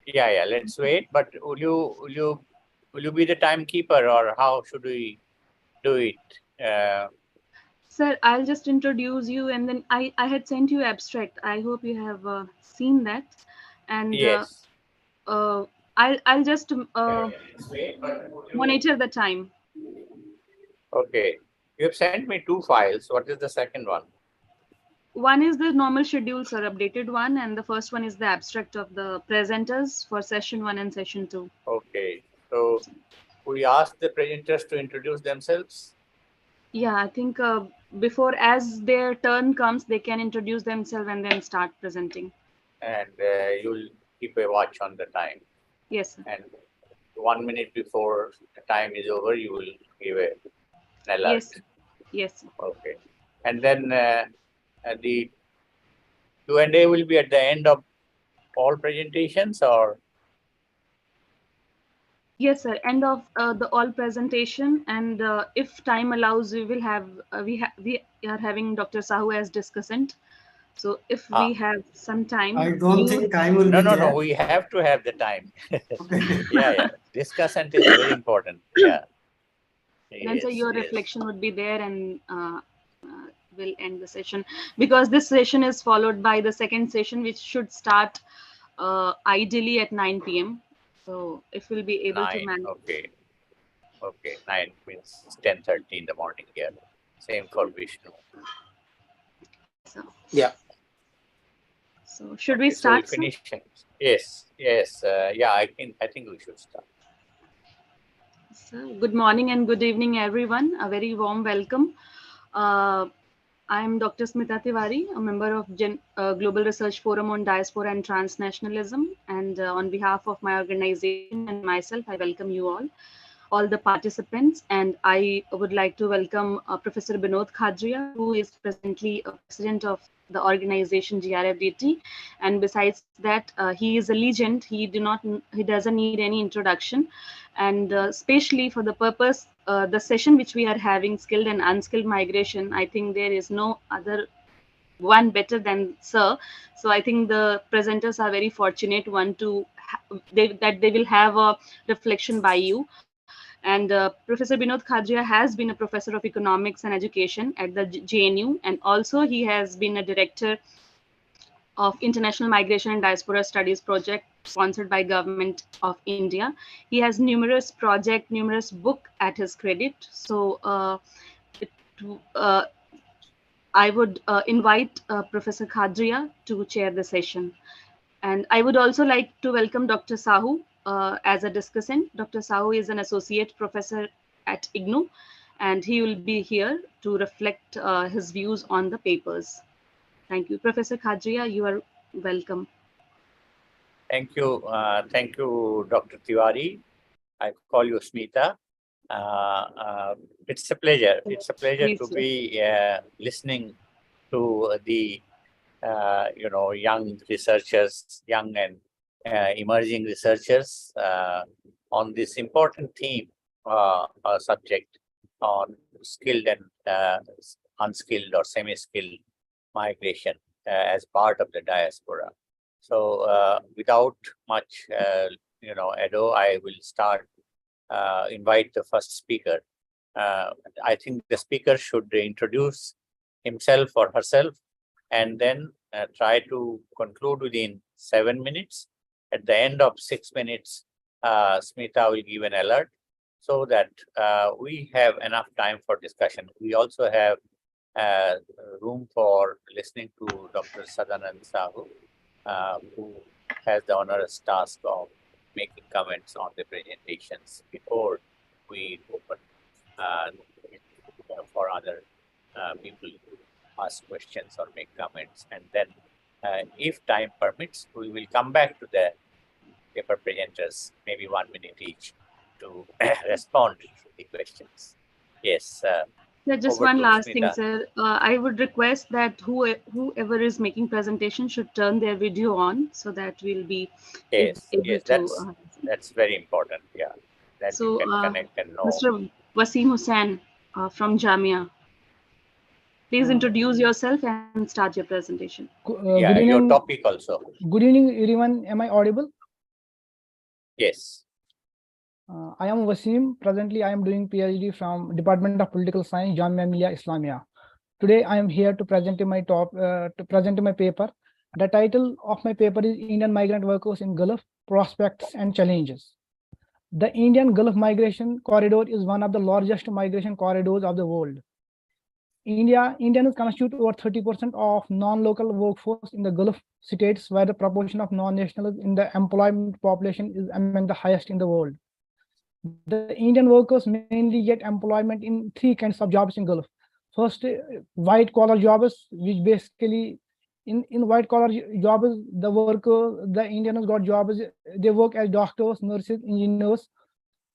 Yeah, let's wait. But will you be the timekeeper, or how should we do it? Sir, I'll just introduce you, and then I had sent you abstract. I hope you have seen that. And Yes. uh, I'll just Let's wait. But would you? monitor the time. Okay. You have sent me 2 files. What is the second one? One is the normal schedule, sir, updated one, and the first one is the abstract of the presenters for session 1 and session 2. Okay. So we ask the presenters to introduce themselves. Yeah, I think before, as their turn comes, they can introduce themselves and then start presenting. And you'll keep a watch on the time. Yes, sir. And 1 minute before the time is over, you will give an alert. Yes, yes, sir. Okay. And then the Q&A will be at the end of all presentations, or? Yes, sir. End of the all presentation, and if time allows, we will have we are having Dr. Sahu as discussant. So if we have some time, I don't you think time will be No. there. We have to have the time. Okay. Yeah. Discussant is very important. Yeah. then sir, Yes. your reflection would be there, and will end the session, because this session is followed by the second session, which should start ideally at 9 p.m. So if we'll be able to 9. manage. Okay. 9 means 10:30 in the morning here. Same for Vishnu. Yes, sir. Yeah. So should Okay, we so we'll start, sir? finish. Yes. Yeah, I think we should start. So, good morning and good evening, everyone. A very warm welcome. Uh, I'm Dr. Smita Tiwari, a member of Global Research Forum on Diaspora and Transnationalism. And on behalf of my organization and myself, I welcome you all the participants. And I would like to welcome Professor Binod Khadria, who is presently a president of the organization GRFDT. And besides that, he is a legend. He doesn't need any introduction. And especially for the purpose, the session which we are having, skilled and unskilled migration, I think there is no other one better than sir. So I think the presenters are very fortunate one to that they will have a reflection by you. And Professor Binod Khadria has been a professor of economics and education at the JNU, and also he has been a director of International Migration and Diaspora Studies project sponsored by Government of India. He has numerous project, numerous book at his credit. So it, uh, I would invite Professor Khadria to chair the session. And I would also like to welcome Dr. Sahu as a discussant. Dr. Sahu is an associate professor at IGNU, and he will be here to reflect his views on the papers. Thank you. Professor Khadria, you are welcome. Thank you, Dr. Tiwari. I call you Smita. It's a pleasure. It's a pleasure Please, to sir. be listening to the young researchers, young and emerging researchers on this important theme, subject on skilled and unskilled or semi-skilled migration as part of the diaspora. So without much ado, I will start. Invite the first speaker. I think the speaker should introduce himself or herself, and then try to conclude within 7 minutes. At the end of 6 minutes, Smita will give an alert so that we have enough time for discussion. We also have room for listening to Dr. Sadanand Sahu, who has the onerous task of making comments on the presentations before we open for other people to ask questions or make comments. And then if time permits, we will come back to the paper presenters, maybe 1 minute each, to respond to the questions. Yes. Yeah, just Over one to last thing, Smita. sir. I would request that whoever is making presentation should turn their video on so that we'll be Yes, able to. that's very important. Yeah, that you So, can connect and know. Mr. Wasim Hussain from Jamia, please Uh, introduce yourself and start your presentation. Yeah, Good your evening. topic also. Good evening, everyone. Am I audible? Yes. I am Wasim. Presently, I am doing PhD from Department of Political Science, Jamia Millia Islamia. Today, I am here to present my paper. The title of my paper is Indian Migrant Workers in Gulf: Prospects and Challenges. The Indian Gulf Migration Corridor is one of the largest migration corridors of the world. Indians constitute over 30% of non-local workforce in the Gulf states, where the proportion of non-nationals in the employment population is among the highest in the world. The Indian workers mainly get employment in three kinds of jobs in Gulf. First, white collar jobs, which basically in white collar jobs, the Indians got jobs. They work as doctors, nurses, engineers,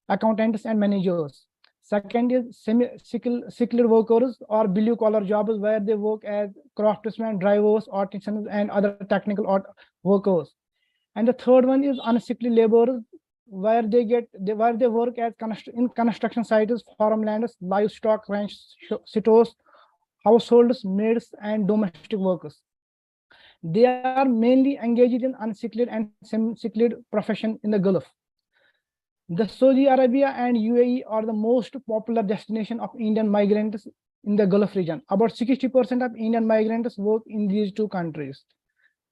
accountants, and managers. Second is semi-skilled workers or blue collar jobs, where they work as craftsmen, drivers, artisans, and other technical workers. And the third one is unskilled laborers, where they work as in construction sites, farmlands, livestock ranch stores, households, maids, and domestic workers. They are mainly engaged in unskilled and semi-skilled profession in the Gulf. The Saudi Arabia and UAE are the most popular destination of Indian migrants in the Gulf region. About 60% of Indian migrants work in these two countries.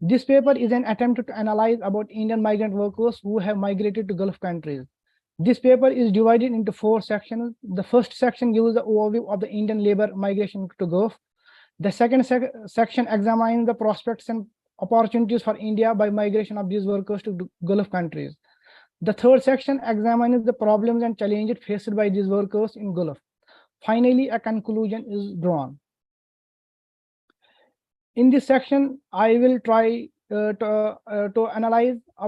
This paper is an attempt to analyze about Indian migrant workers who have migrated to Gulf countries. This paper is divided into 4 sections. The first section gives the overview of the Indian labor migration to Gulf. The second section examines the prospects and opportunities for India by migration of these workers to Gulf countries. The third section examines the problems and challenges faced by these workers in Gulf. Finally, a conclusion is drawn. In this section, I will try to analyze. I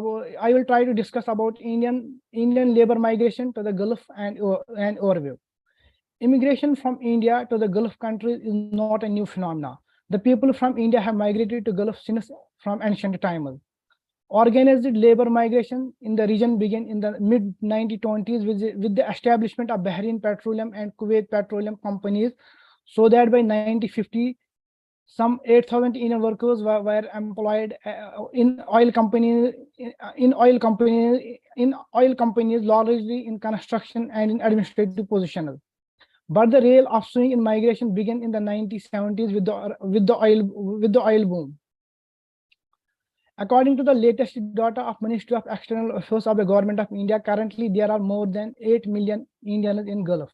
will try to discuss about Indian labor migration to the Gulf and overview. Immigration from India to the Gulf countries is not a new phenomenon. The people from India have migrated to Gulf since from ancient times. Organized labor migration in the region began in the mid-1920s with the establishment of Bahrain Petroleum and Kuwait Petroleum companies, so that by 1950, some 8,000 Indian workers were employed in oil companies, largely in construction and in administrative positions. But the real upswing in migration began in the 1970s with the oil boom. According to the latest data of Ministry of External Affairs of the Government of India, currently there are more than 8 million Indians in Gulf.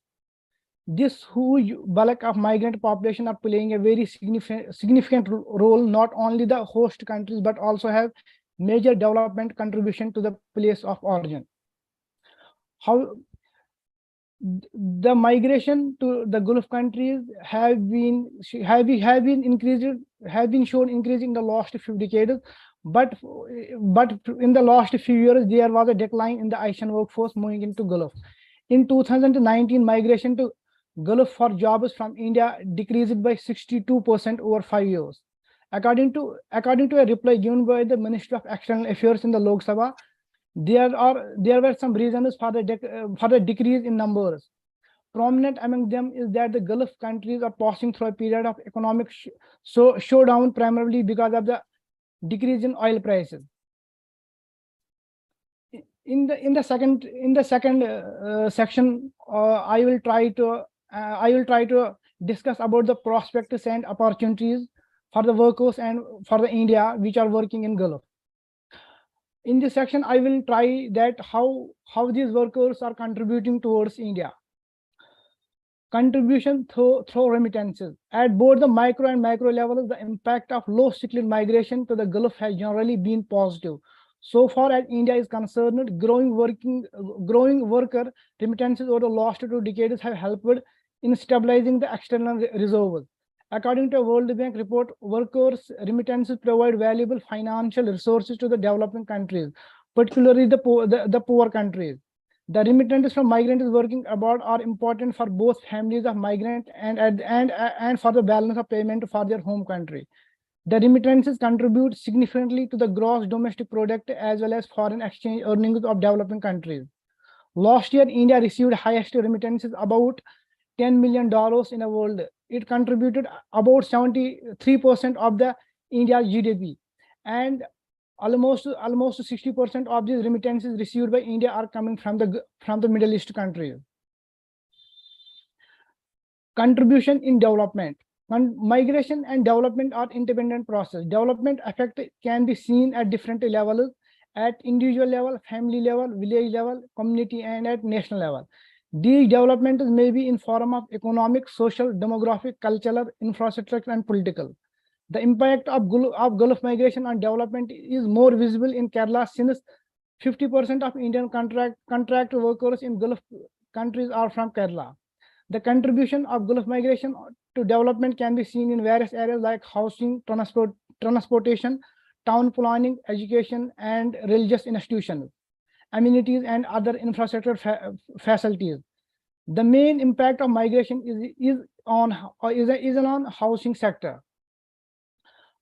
This huge bulk of migrant population are playing a very significant role, not only the host countries, but also have major development contribution to the place of origin. How the migration to the Gulf countries have been shown increasing in the last few decades, but in the last few years there was a decline in the Asian workforce moving into Gulf. In 2019, migration to Gulf for jobs from India decreased by 62% over 5 years. According to a reply given by the Ministry of External Affairs in the Lok Sabha, there were some reasons for the decrease in numbers. Prominent among them is that the Gulf countries are passing through a period of economic slowdown, primarily because of the decrease in oil prices. In the second section, I will try to discuss about the prospects and opportunities for the workers and for the India which are working in Gulf. In this section, I will try that how these workers are contributing towards India. Contribution through remittances. At both the micro and macro levels, the impact of low-skilled migration to the Gulf has generally been positive. So far as India is concerned, growing worker remittances over the last 2 decades have helped in stabilizing the external reserves. According to a World Bank report, workers' remittances provide valuable financial resources to the developing countries, particularly the poor countries. The remittances from migrants working abroad are important for both families of migrants and for the balance of payment for their home country. The remittances contribute significantly to the gross domestic product as well as foreign exchange earnings of developing countries. Last year, India received highest remittances, about $10 million in the world. It contributed about 73% of the India's GDP. And almost 60% of these remittances received by India are coming from the Middle East countries. Contribution in development. Migration and development are independent process. Development effect can be seen at different levels, at individual level, family level, village level, community, and at national level. These developments may be in form of economic, social, demographic, cultural, infrastructure, and political. The impact of Gulf migration on development is more visible in Kerala, since 50% of Indian contract workers in Gulf countries are from Kerala. The contribution of Gulf migration to development can be seen in various areas like housing, transportation, town planning, education, and religious institutions, amenities, and other infrastructure facilities. The main impact of migration is on housing sector.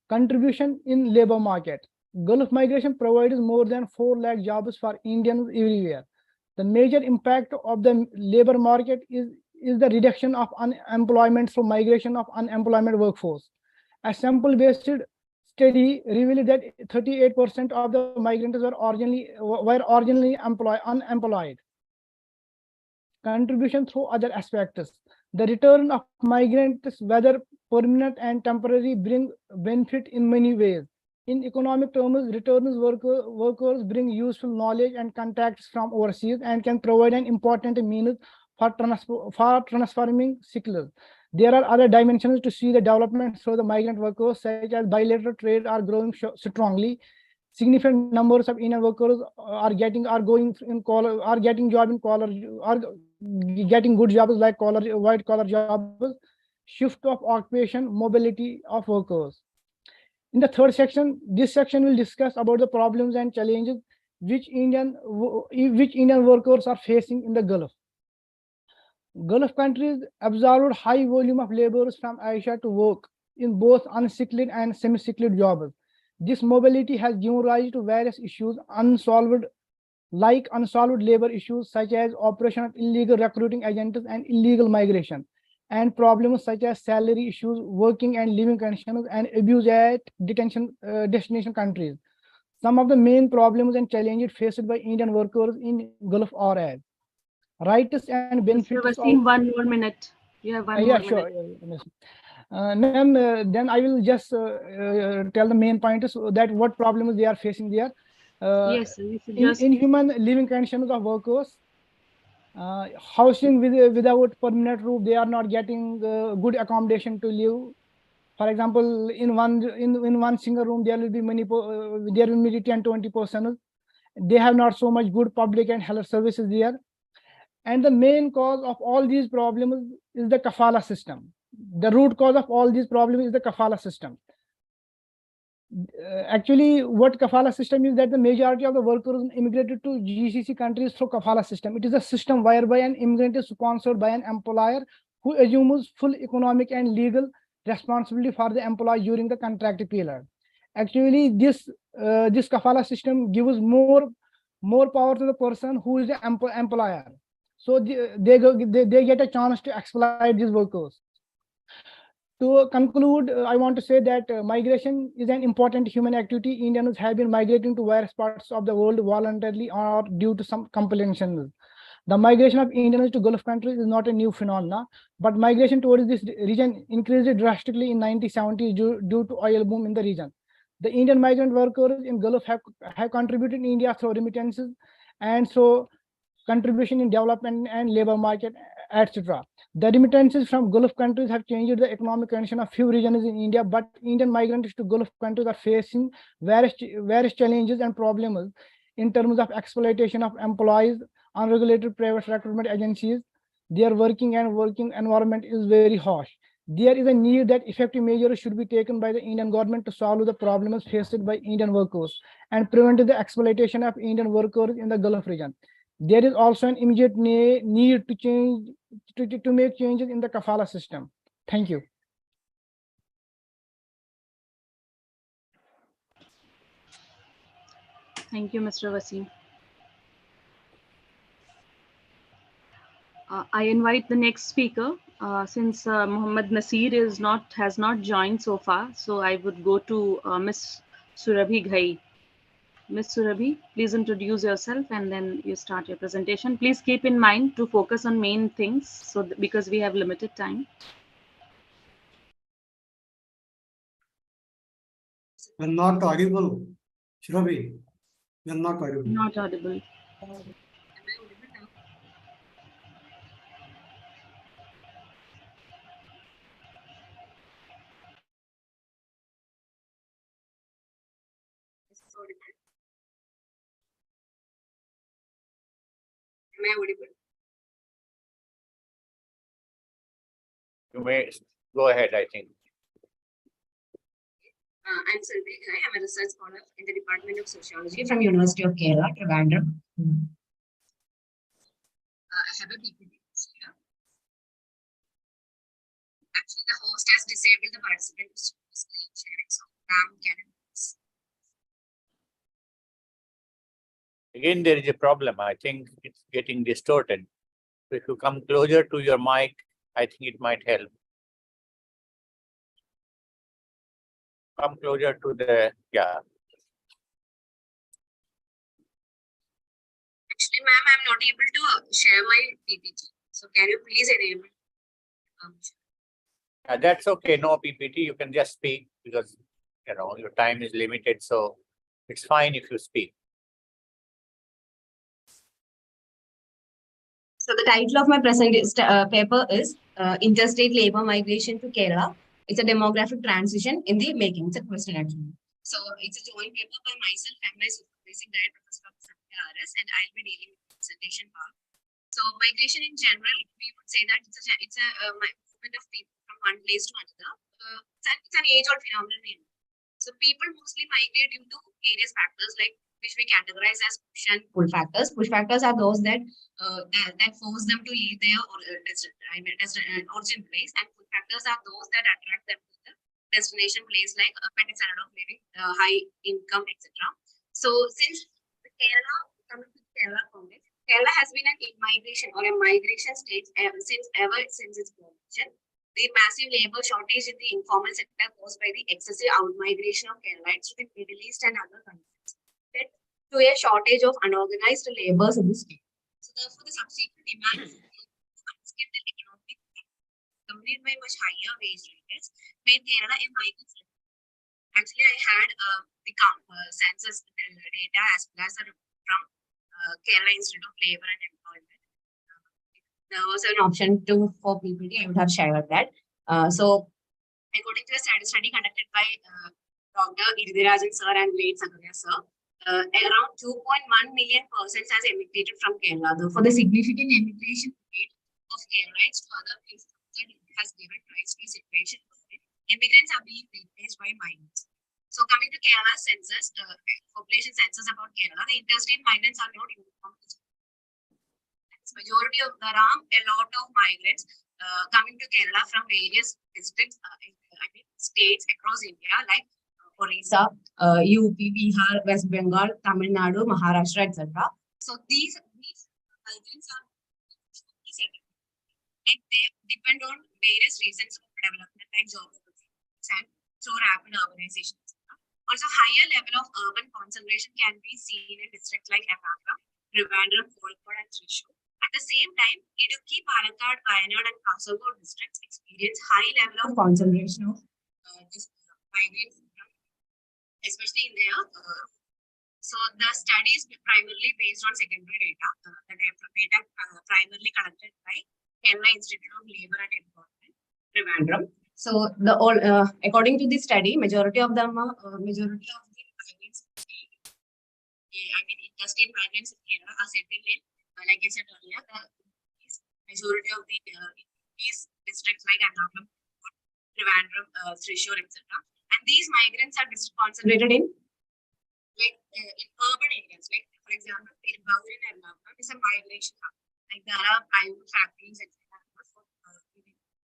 Contribution in labor market. Gulf migration provides more than 4 lakh jobs for Indians everywhere. The major impact of the labor market is the reduction of unemployment through migration of unemployment workforce. A sample-based study revealed that 38% of the migrants were originally unemployed. Contribution through other aspects. The return of migrants, whether permanent and temporary, bring benefit in many ways. In economic terms, returning workers bring useful knowledge and contacts from overseas and can provide an important means for transforming skills. There are other dimensions to see the development through the migrant workers, such as bilateral trade are growing strongly. Significant numbers of Indian workers are getting good jobs like white collar jobs, shift of occupation, mobility of workers. In the third section, this section will discuss about the problems and challenges which Indian workers are facing in the Gulf. Gulf countries absorbed high volume of laborers from Asia to work in both unskilled and semi-skilled jobs. This mobility has given rise to various issues unsolved labor issues such as operation of illegal recruiting agents and illegal migration, and problems such as salary issues, working and living conditions, and abuse at destination countries. Some of the main problems and challenges faced by Indian workers in Gulf are as rights and benefits. Mr. Wasim, 1 more minute. You have 1 more minute. Sure. Then I will just tell the main points that what problems they are facing there. Yes, inhuman living conditions of workers, housing without permanent roof. They are not getting good accommodation to live. For example, in one single room there will be 10 20 persons. They have not so much good public and health services there. And the main cause of all these problems is the kafala system. The root cause of all these problems is the kafala system. Actually, what kafala system is, that the majority of the workers immigrated to GCC countries through kafala system. It is a system whereby an immigrant is sponsored by an employer who assumes full economic and legal responsibility for the employee during the contract period. Actually, this kafala system gives more power to the person who is the employer. So they get a chance to exploit these workers. To conclude, I want to say that migration is an important human activity. Indians have been migrating to various parts of the world voluntarily or due to some compulsion. The migration of Indians to Gulf countries is not a new phenomenon, but migration towards this region increased drastically in 1970s due to oil boom in the region. The Indian migrant workers in Gulf have contributed in India through remittances and so contribution in development and labor market, etc. The remittances from Gulf countries have changed the economic condition of few regions in India, but Indian migrants to Gulf countries are facing various challenges and problems in terms of exploitation of employees, unregulated private recruitment agencies. Their working environment is very harsh. There is a need that effective measures should be taken by the Indian government to solve the problems faced by Indian workers and prevent the exploitation of Indian workers in the Gulf region. There is also an immediate need to make changes in the kafala system. Thank you. Thank you, Mr. Wasim. I invite the next speaker. Since Muhammad Nasir has not joined so far, so I would go to Ms. Surabhi Ghai. Ms. Surabhi, please introduce yourself and then you start your presentation. Please keep in mind to focus on main things because we have limited time. You're not audible, Surabhi. You're not audible. Not audible. Am I audible? You may go ahead, I think. I'm Surabhi Ghai. I'm a research scholar in the Department of Sociology from University of Kerala, Trivandrum. I have a PPT here. Actually, the host has disabled the participant screen sharing, so can Again, there is a problem. I think it's getting distorted. So if you come closer to your mic, I think it might help. Come closer to the, yeah. Actually, ma'am, I'm not able to share my PPT. So can you please enable? That's okay. No PPT. You can just speak because your time is limited. So it's fine if you speak. So the title of my present paper is Interstate Labor Migration to Kerala. It's a demographic transition in the making. It's a question actually. So it's a joint paper by myself and my supervising director, Professor RS, and I'll be dealing with the presentation part. So migration in general, we would say that it's a movement of people from one place to another. It's an age-old phenomenon. So people mostly migrate due to various factors like which we categorize as push and pull factors. Push factors are those that that force them to leave their origin place, and pull factors are those that attract them to the destination place, like a better standard of living, high income, etc. So since Kerala, coming to Kerala context, Kerala has been an immigration or a migration state since its formation. The massive labor shortage in the informal sector caused by the excessive outmigration of Keralites to the Middle East and other countries led to a shortage of unorganized laborers in the state. So therefore, the subsequent demand for unskilled economic accompanied by much higher wage rates made Kerala a migrant state. Actually, I had the census data as well as from Kerala Institute of Labor and Employment. There was an option for PPT. I would have shared that. So, according to a study conducted by Dr. Giridharajan sir and late Sagaria sir, around 2.1 million persons has emigrated from Kerala. Therefore, the significant emigration rate of Keralites to other places has given rise to a situation where immigrants are being replaced by migrants. So, coming to Kerala census, population census about Kerala, the interstate migrants are not uniform. Majority of there are a lot of migrants coming to Kerala from various districts, states across India, like Orissa, UP, Bihar, West Bengal, Tamil Nadu, Maharashtra, etc. So these migrants are like they depend on various reasons of development, like job opportunities and so rapid urbanization. Also, higher level of urban concentration can be seen in districts like Ernakulam, Trivandrum, Kozhikode, and Thrissur. At the same time, Idukki, Palakkad, Wayanad, and Kasaragod districts experience high level of concentration of migrants, especially in their. So the study is primarily based on secondary data. The data primarily collected by Kerala Institute of Labor and Employment, Trivandrum. So the according to the study, majority of the migrants, interstate migrants in Kerala are settled in. Like I said earlier, the majority of these districts like Ernakulam, Trivandrum, Thrissur, etc. And these migrants are concentrated in urban areas. Like for example, Perumbaur in Ernakulam is a migration hub. Like there are private factories, etc. for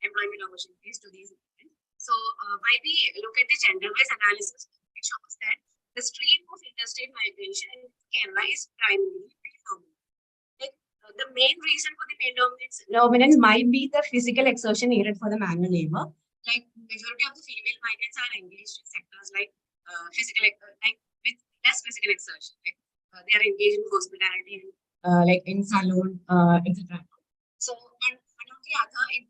employment opportunities to these migrants. So when we look at the gender-wise analysis, it shows that the stream of interstate migration in Kerala is primarily predominant. The main reason for the predominance might be the physical exertion needed for the manual labor. Like majority of the female migrants are engaged in sectors like physical, like with less physical exertion. Like, they are engaged in hospitality, like in salon, etc. So, and one of the other thing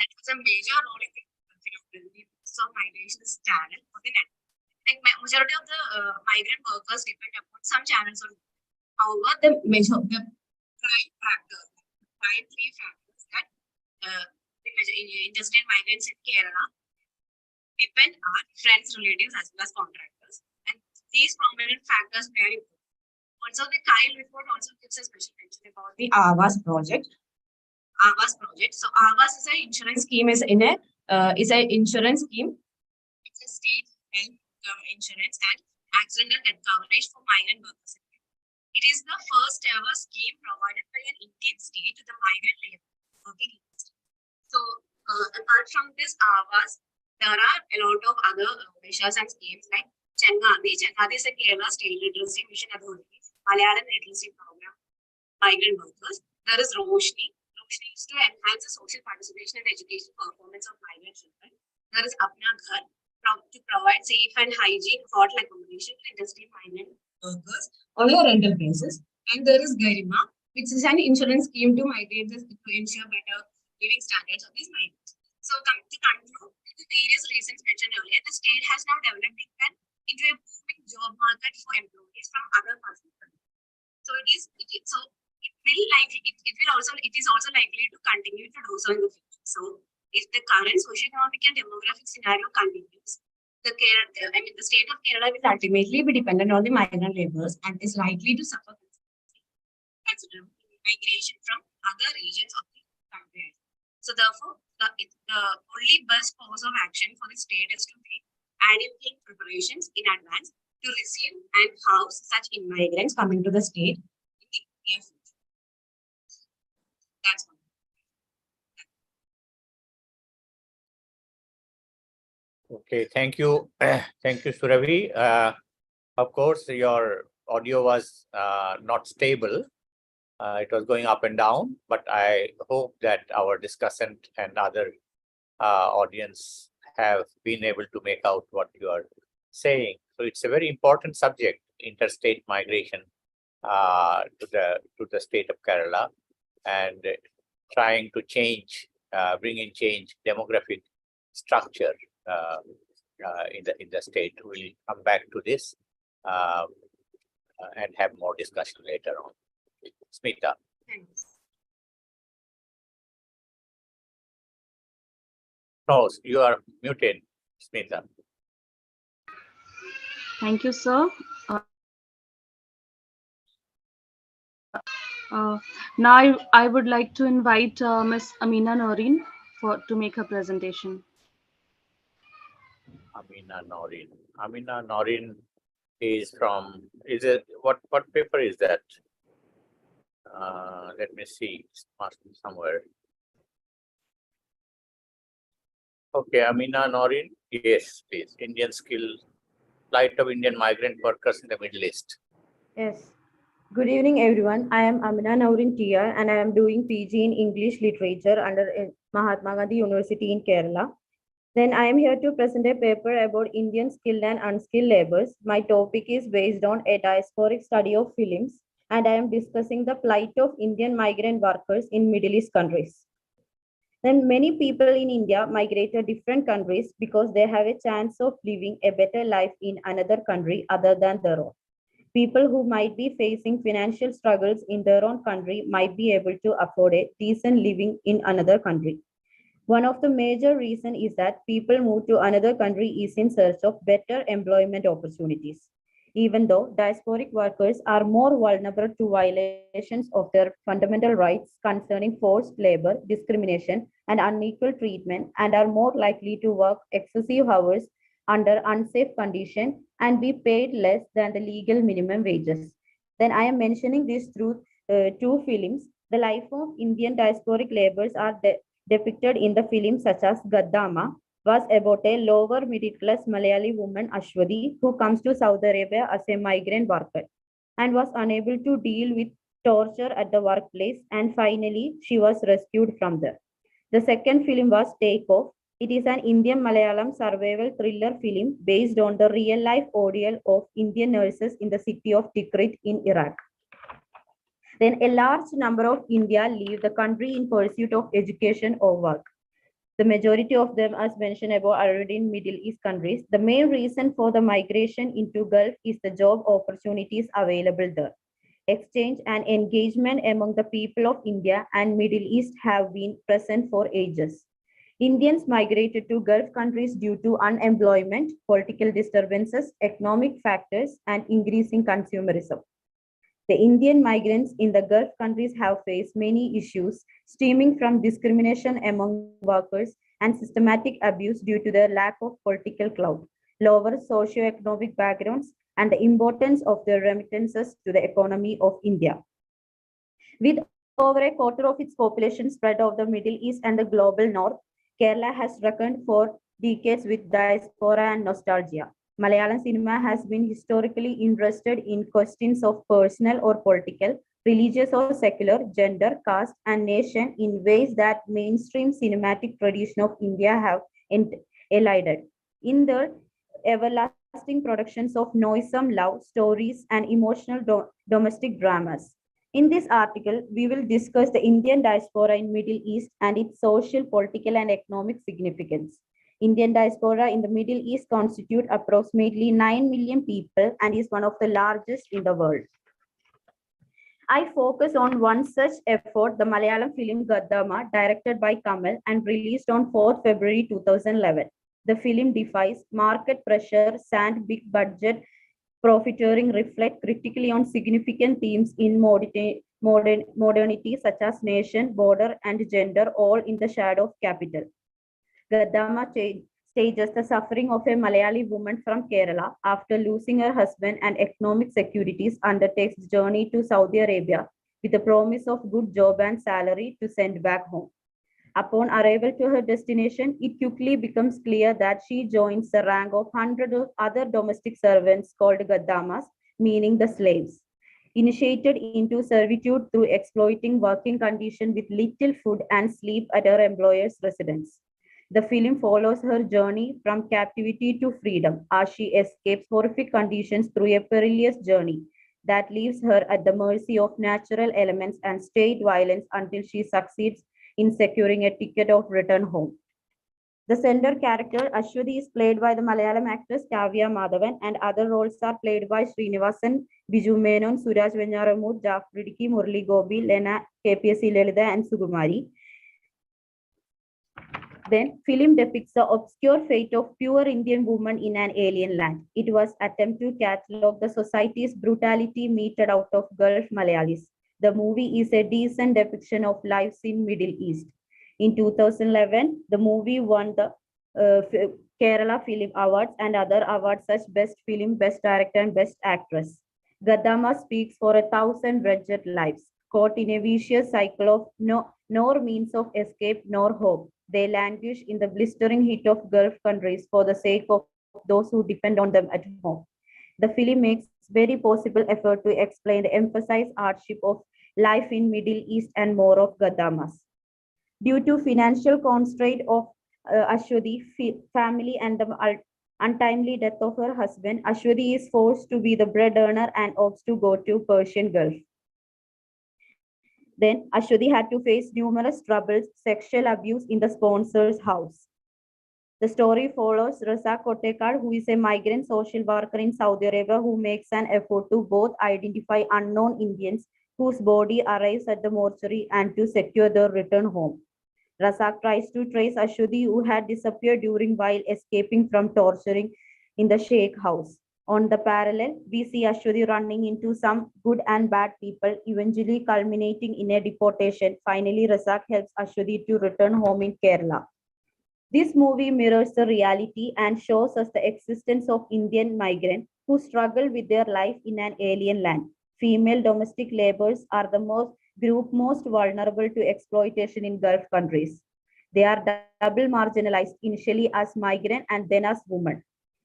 that has a major role in the of migration is channel for the network. Like majority of the migrant workers depend upon some channels on. However, the prime factor, prime three factors that the industrial migrants in Kerala depend on friends, relatives, as well as contractors. And these prominent factors vary. Also, the Kyle report also gives a special mention about the Aavas project. So Aavas is an insurance scheme. Is an insurance scheme. It's a state health insurance and accidental death coverage for migrant workers. It is the first ever scheme provided by an Indian state to the migrant labor working industry. So, apart from this Aavas, there are a lot of other measures and schemes like Chengadi. Chengadi is a Kerala State Literacy Mission Authority, Malayalam Literacy Program, migrant workers. There is Roshni. Roshni is to enhance the social participation and education performance of migrant children. There is Apna Ghar to provide safe and hygiene hotel accommodation to industrial migrant workers on a rental basis. And there is Garima, which is an insurance scheme to migrants to ensure better living standards of these migrants. So, to conclude, the various reasons mentioned earlier, the state has now developed into a booming job market for employees from other parts of the country. So it is also likely to continue to do so in the future. So if the current socio-economic and demographic scenario continues, the state of Kerala will ultimately be dependent on the migrant laborers and is likely to suffer considerable migration from other regions of the country. So therefore, the only best course of action for the state is to make adequate preparations in advance to receive and house such immigrants coming to the state in the near future. That's all. Okay, thank you. Thank you, Surabhi. Of course, your audio was not stable. It was going up and down, but I hope that our discussant and other audience have been able to make out what you are saying. So it's a very important subject, interstate migration to the state of Kerala, and trying to change, bring in change, demographic structure in the state. We'll come back to this and have more discussion later on. Smita. Thanks. No, you are muted, Smita. Thank you, sir. Now I would like to invite Ms. Amina Noreen to make her presentation. Amina Noreen. Amina Noreen is from, what paper is that? Let me see, it must be somewhere. Okay, Amina Noreen, yes, please. Indian Skilled, Plight of Indian Migrant Workers in the Middle East. Yes. Good evening, everyone. I am Amina Naurin Tia, and I am doing PG in English Literature under Mahatma Gandhi University in Kerala. Then I am here to present a paper about Indian skilled and unskilled laborers. My topic is based on a diasporic study of films, and I am discussing the plight of Indian migrant workers in Middle East countries. Then many people in India migrate to different countries because they have a chance of living a better life in another country other than their own. People who might be facing financial struggles in their own country might be able to afford a decent living in another country. One of the major reasons is that people move to another country is in search of better employment opportunities. Even though diasporic workers are more vulnerable to violations of their fundamental rights concerning forced labor, discrimination, and unequal treatment, and are more likely to work excessive hours under unsafe conditions and be paid less than the legal minimum wages. Then I am mentioning this through two films. The life of Indian diasporic laborers are depicted in the films such as Gaddama, was about a lower middle class Malayali woman Ashwati who comes to Saudi Arabia as a migrant worker and was unable to deal with torture at the workplace, and finally she was rescued from there. The second film was Take Off, It is an Indian Malayalam survival thriller film based on the real-life ordeal of Indian nurses in the city of Tikrit in Iraq. Then a large number of India leave the country in pursuit of education or work. The majority of them, as mentioned above, are already in Middle East countries. The main reason for the migration into Gulf is the job opportunities available there. Exchange and engagement among the people of India and Middle East have been present for ages. Indians migrated to Gulf countries due to unemployment, political disturbances, economic factors, and increasing consumerism. The Indian migrants in the Gulf countries have faced many issues stemming from discrimination among workers and systematic abuse due to their lack of political clout, lower socio-economic backgrounds, and the importance of their remittances to the economy of India. With over a quarter of its population spread over the Middle East and the global North, Kerala has reckoned for decades with diaspora and nostalgia. Malayalam cinema has been historically interested in questions of personal or political, religious or secular, gender, caste, and nation in ways that mainstream cinematic tradition of India have elided. In their everlasting productions of noisome love stories and emotional domestic dramas. In this article, we will discuss the Indian diaspora in Middle East and its social, political, and economic significance. Indian diaspora in the Middle East constitute approximately 9 million people and is one of the largest in the world. I focus on one such effort, the Malayalam film Gaddama, directed by Kamal and released on 4th February 2011. The film defies market pressure and big budget profiteering, reflect critically on significant themes in modernity such as nation, border, and gender, all in the shadow of capital. Gaddama stages the suffering of a Malayali woman from Kerala after losing her husband and economic securities, undertakes journey to Saudi Arabia with the promise of good job and salary to send back home. Upon arrival to her destination, it quickly becomes clear that she joins the rank of hundreds of other domestic servants called Gaddamas, meaning the slaves, initiated into servitude through exploiting working conditions with little food and sleep at her employer's residence. The film follows her journey from captivity to freedom as she escapes horrific conditions through a perilous journey that leaves her at the mercy of natural elements and state violence until she succeeds in securing a ticket of return home. The center character Ashwati is played by the Malayalam actress Kavya Madhavan, and other roles are played by Srinivasan, Biju Menon, Suraj Venyaramur, Jafar Idiki, Murli Gobi, Lena, KPSC Lelitha, and Sugumari. Then, film depicts the obscure fate of pure Indian woman in an alien land. It was attempt to catalogue the society's brutality meted out of Gulf Malayalis. The movie is a decent depiction of lives in Middle East. In 2011, the movie won the Kerala Film Awards and other awards such Best Film, Best Director, and Best Actress. Gaddama speaks for 1,000 wretched lives, caught in a vicious cycle of nor means of escape nor hope. They languish in the blistering heat of Gulf countries for the sake of those who depend on them at home. The film makes very possible effort to explain the emphasized hardship of life in Middle East and more of Gaddamas. Due to financial constraint of Ashwati family and the untimely death of her husband, Ashwati is forced to be the bread earner and opts to go to Persian Gulf. Then Ashwati had to face numerous troubles, sexual abuse in the sponsor's house. The story follows Razak Kotekar, who is a migrant social worker in Saudi Arabia who makes an effort to both identify unknown Indians whose body arrives at the mortuary and to secure their return home. Razak tries to trace Ashwati, who had disappeared during while escaping from torturing in the Sheikh house. On the parallel, we see Ashwati running into some good and bad people, eventually culminating in a deportation. Finally, Razak helps Ashwati to return home in Kerala. This movie mirrors the reality and shows us the existence of Indian migrants who struggle with their life in an alien land. Female domestic laborers are the group most vulnerable to exploitation in Gulf countries. They are double marginalized initially as migrant and then as women.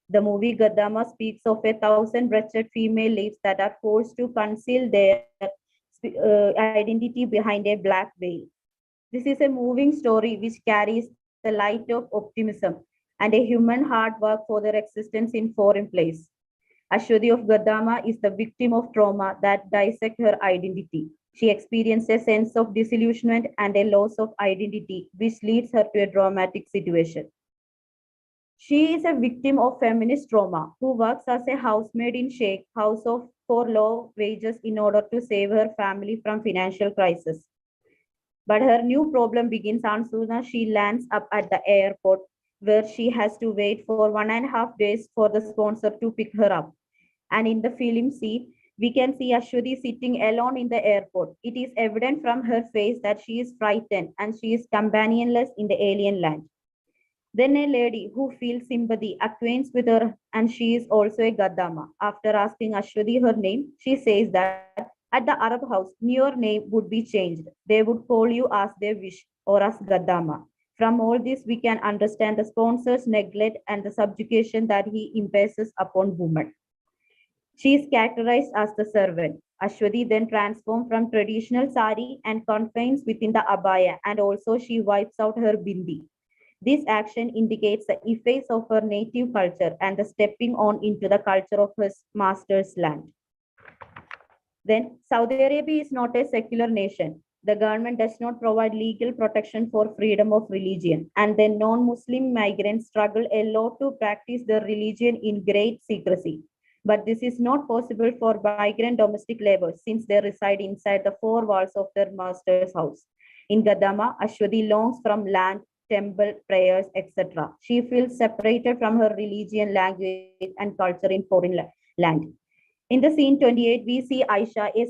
The movie Gaddama speaks of 1,000 wretched female lives that are forced to conceal their identity behind a black veil. This is a moving story which carries the light of optimism, and a human hard work for their existence in foreign place. Ashwati of Gadama is the victim of trauma that dissects her identity. She experienced a sense of disillusionment and a loss of identity, which leads her to a dramatic situation. She is a victim of feminist trauma who works as a housemaid in Sheikh house for low wages in order to save her family from financial crisis. But her new problem begins as soon as she lands up at the airport, where she has to wait for 1.5 days for the sponsor to pick her up. And in the film scene, we can see Ashwati sitting alone in the airport. It is evident from her face that she is frightened and she is companionless in the alien land. Then a lady who feels sympathy acquaints with her, and she is also a Gaddama. After asking Ashwati her name, she says that at the Arab house, your name would be changed. They would call you as they wish or as Gaddama. From all this, we can understand the sponsor's neglect and the subjugation that he imposes upon women. She is characterized as the servant. Ashwati then transforms from traditional sari and confines within the abaya, and also she wipes out her bindi. This action indicates the efface of her native culture and the stepping on into the culture of her master's land. Then, Saudi Arabia is not a secular nation. The government does not provide legal protection for freedom of religion, and then non-Muslim migrants struggle a lot to practice their religion in great secrecy. But this is not possible for migrant domestic laborers since they reside inside the four walls of their master's house. In Gadama, Ashwati longs from land, temple, prayers, etc. She feels separated from her religion, language, and culture in foreign land. In the scene 28, we see Aisha, a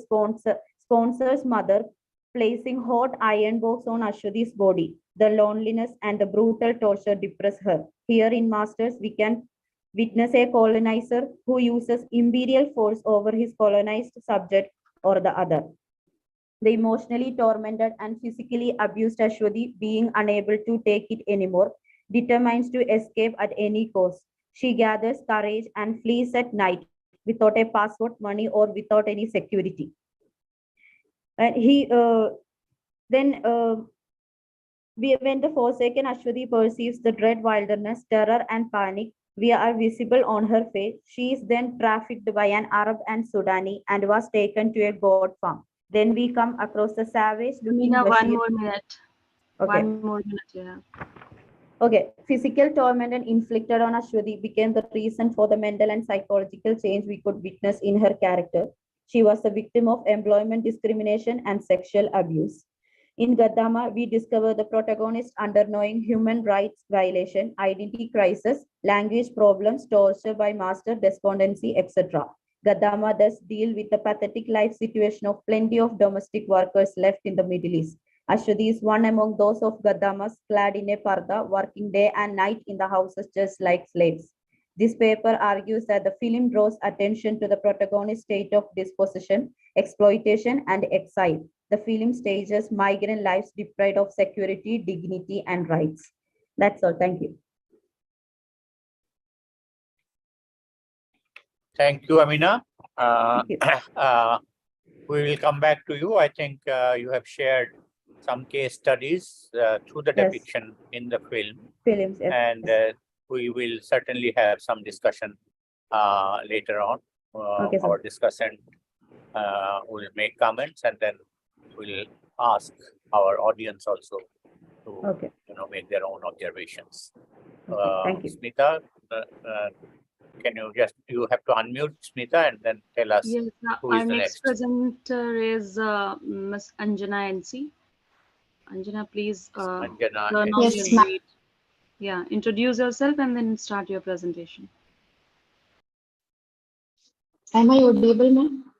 sponsor's mother, placing hot iron box on Ashwati's body. The loneliness and the brutal torture depress her. Here in Masters, we can witness a colonizer who uses imperial force over his colonized subject or the other. The emotionally tormented and physically abused Ashwati, being unable to take it anymore, determines to escape at any cost. She gathers courage and flees at night without a passport, money, or without any security. And when the forsaken Ashwati perceives the dread wilderness, terror, and panic, we are visible on her face. She is then trafficked by an Arab and Sudani and was taken to a goat farm. Then we come across the savage looking Mina, Bashir. 1 more minute. Okay. 1 more minute, yeah. Okay, physical torment and inflicted on Ashwati became the reason for the mental and psychological change we could witness in her character. She was a victim of employment discrimination and sexual abuse. In Gaddama, we discover the protagonist undergoing human rights violation, identity crisis, language problems, torture by master, despondency, etc. Gaddama thus deal with the pathetic life situation of plenty of domestic workers left in the Middle East. Ashwati is one among those of Gaddamas clad in a parda, working day and night in the houses just like slaves. This paper argues that the film draws attention to the protagonist's state of dispossession, exploitation, and exile. The film stages migrant lives deprived of security, dignity, and rights. That's all. Thank you. Thank you, Amina. Thank you. We will come back to you. I think you have shared some case studies through the Yes. depiction in the film, Films. Yes. and we will certainly have some discussion later on. Okay, sir. Our discussant will make comments, and then we'll ask our audience also to Okay. make their own observations. Thank you. Smita, can you have to unmute Smita and then tell us Yes, who is our the next next. presenter is Ms. Anjana NC. Anjana, please Anjana turn on NC. your Yes, ma'am. video. Yeah, introduce yourself and then start your presentation. Am I audible, ma'am?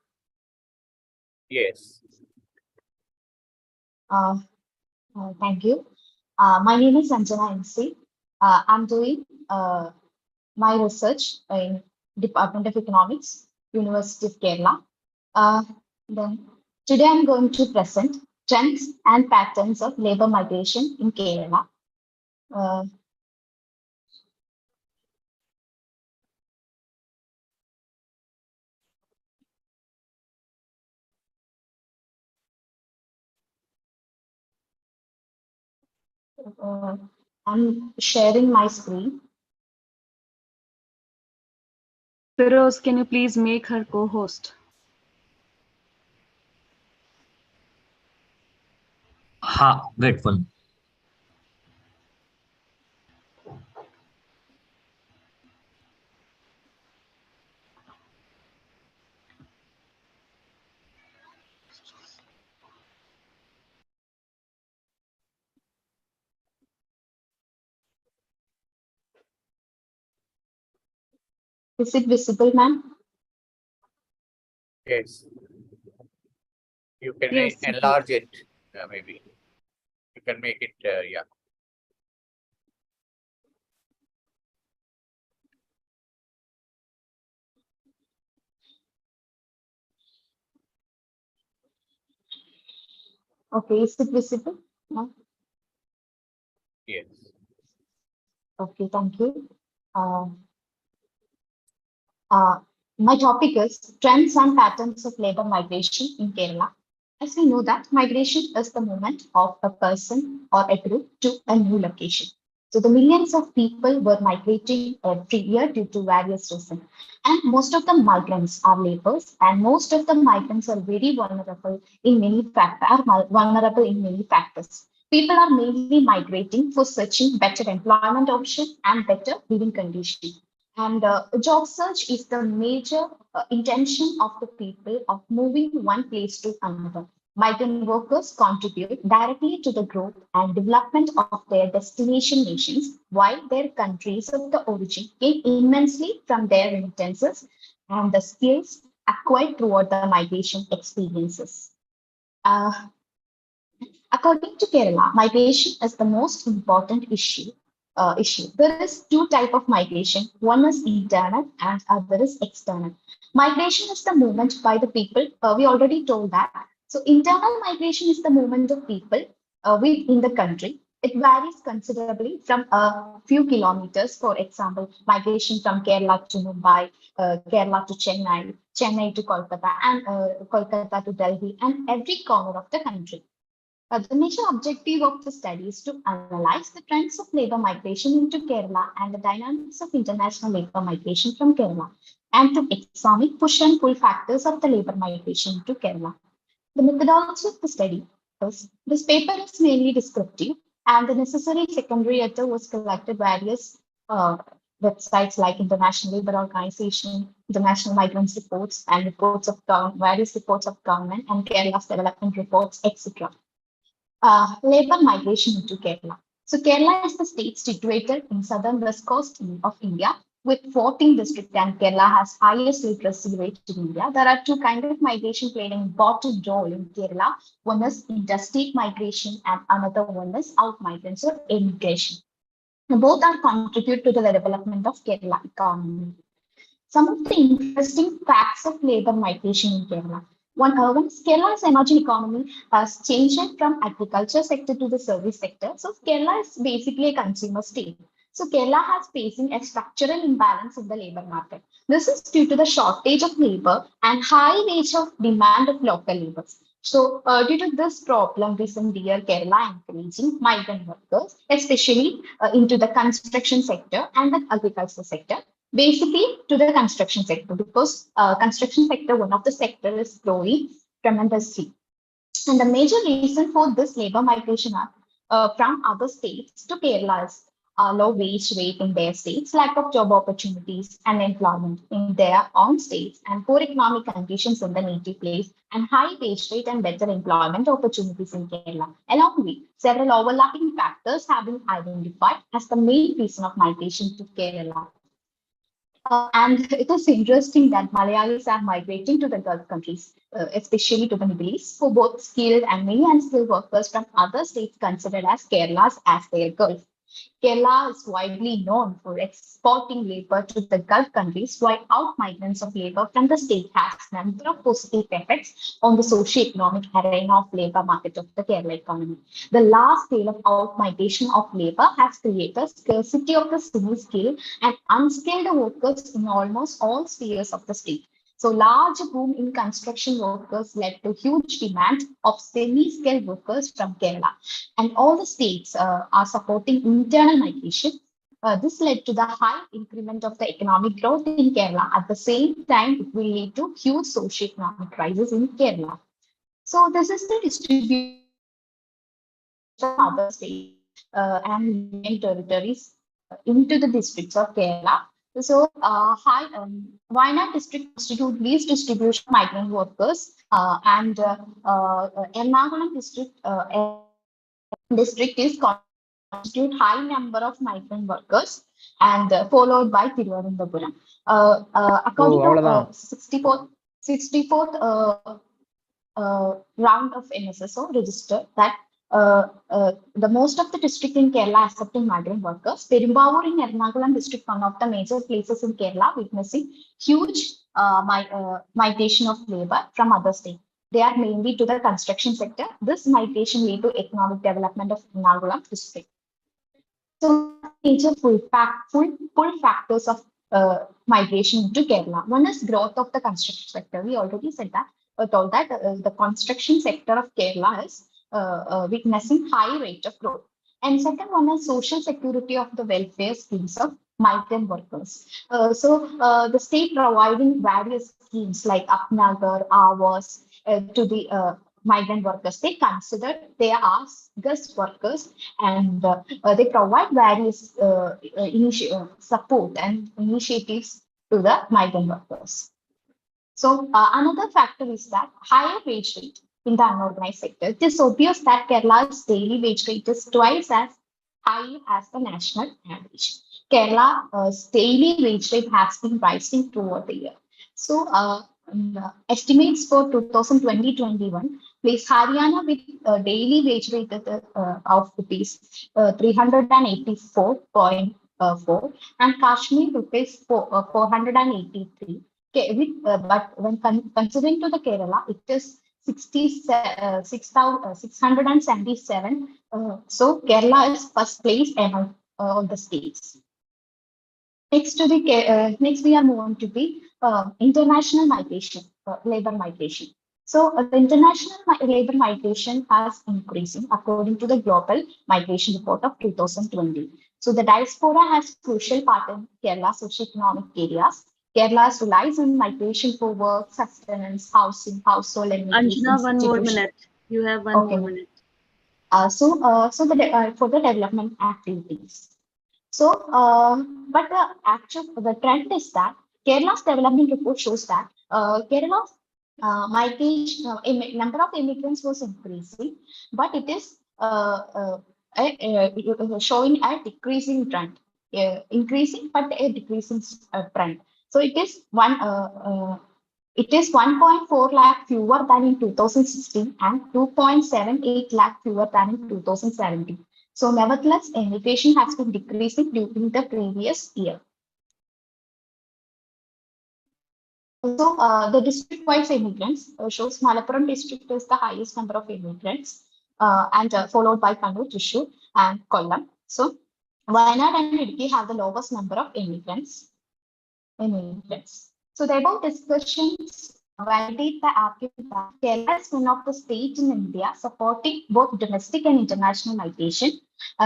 Yes. Thank you. My name is Sanjana NC. I'm doing my research in Department of Economics, University of Kerala. Then today I'm going to present trends and patterns of labor migration in Kerala. I'm sharing my screen. Firoz, can you please make her co-host? Ha, grateful. Is it visible, ma'am? Yes. You can Yes. enlarge it, maybe. You can make it, yeah. Okay, is it visible? No? Yes. Okay, thank you. Uh, uh, my topic is trends and patterns of labor migration in Kerala. As we know that migration is the movement of a person or a group to a new location. So the millions of people were migrating every year due to various reasons. And most of the migrants are laborers, and most of the migrants are very vulnerable in vulnerable in many factors. People are mainly migrating for searching better employment options and better living conditions. And job search is the major intention of the people of moving one place to another. Migrant workers contribute directly to the growth and development of their destination nations, while their countries of the origin gain immensely from their remittances and the skills acquired throughout the migration experiences. Uh, According to Kerala, migration is the most important issue. There is two type of migration. One is internal and other is external. Migration is the movement by the people. We already told that. So internal migration is the movement of people within the country. It varies considerably from a few kilometers. For example, migration from Kerala to Mumbai, Kerala to Chennai, Chennai to Kolkata, and Kolkata to Delhi, and every corner of the country. The major objective of the study is to analyze the trends of labor migration into Kerala and the dynamics of international labor migration from Kerala, and to examine push and pull factors of the labor migration to Kerala. The methodology of the study is this paper is mainly descriptive, and the necessary secondary data was collected various websites like International Labour Organization, International Migrants Reports, and reports of various reports of government and Kerala's development reports, etc. Labor migration into Kerala. So Kerala is the state situated in southern west coast of India with 14 districts, and Kerala has highest literacy rate in India. There are two kinds of migration playing an important role in Kerala. One is interstate migration and another one is out migrants or immigration. Both are contribute to the development of Kerala economy. Some of the interesting facts of labor migration in Kerala. One is Kerala's emerging economy has changed from agriculture sector to the service sector. So Kerala is basically a consumer state. So Kerala has facing a structural imbalance in the labor market. This is due to the shortage of labor and high wage of demand of local laborers. So due to this problem, recent year Kerala encouraging migrant workers, especially into the construction sector and the agriculture sector, basically to the construction sector, because construction sector, one of the sector is growing tremendously. And the major reason for this labor migration are from other states to Kerala is low wage rate in their states, lack of job opportunities and employment in their own states, and poor economic conditions in the native place, and high wage rate and better employment opportunities in Kerala. Along with several overlapping factors have been identified as the main reason of migration to Kerala. And it is interesting that Malayalis are migrating to the Gulf countries, especially to the Middle East, for both skilled and many unskilled workers from other states considered as Kerala's as their Gulf. Kerala is widely known for exporting labor to the Gulf countries, while out migrants of labor from the state has a number of positive effects on the socio-economic arena of labor market of the Kerala economy. The large scale of out migration of labor has created scarcity of the semi-skilled and unskilled workers in almost all spheres of the state. So large boom in construction workers led to huge demand of semi-skilled workers from Kerala. And all the states are supporting internal migration. This led to the high increment of the economic growth in Kerala. At the same time, it will lead to huge socio-economic crisis in Kerala. So this is the distribution from other states and union territories into the districts of Kerala. So, Wayanad district constitute least distribution of migrant workers, and Ernakulam district is constitute high number of migrant workers, and followed by Thiruvananthapuram. According to 64th round of NSSO register that the most of the district in Kerala accepting migrant workers. Perumbavoor in Ernakulam district, one of the major places in Kerala, witnessing huge migration of labor from other states. They are mainly to the construction sector. This migration lead to economic development of Ernakulam district. So major pull factors of migration into Kerala. One is growth of the construction sector. We already said that. Told that the construction sector of Kerala is witnessing high rate of growth. And second one is social security of the welfare schemes of migrant workers. The state providing various schemes like Apnagar, Awas to the migrant workers. They consider they are guest workers, and they provide various support and initiatives to the migrant workers. So another factor is that higher wage rate in the unorganized sector. It is obvious that Kerala's daily wage rate is twice as high as the national average. Kerala's daily wage rate has been rising throughout the year. So estimates for 2020-21 place Haryana with daily wage rate of rupees 384.4 and Kashmir rupees 483. But when considering to the Kerala, it is 6,677. So Kerala is first place among all the states. Next we are moving to the international migration, labor migration. So the international labor migration has increasing according to the Global Migration Report of 2020. So the diaspora has crucial part in Kerala's socio-economic areas. Kerala relies on migration for work, sustenance, housing, household amenities. Anjana, one more minute. You have one more minute. For the development activities. So, but the trend is that Kerala's development report shows that Kerala's migration number of immigrants was increasing, but it is showing a decreasing trend, increasing but a decreasing trend. So it is 1.4 lakh fewer than in 2016 and 2.78 lakh fewer than in 2017. So nevertheless, immigration has been decreasing during the previous year. So the district-wise immigrants shows Malappuram district is the highest number of immigrants, and followed by Kannur, Thrissur, and Kollam. So Wayanad and Idukki have the lowest number of immigrants. So the above discussions validate the argument that Kerala is one of the states in India supporting both domestic and international migration.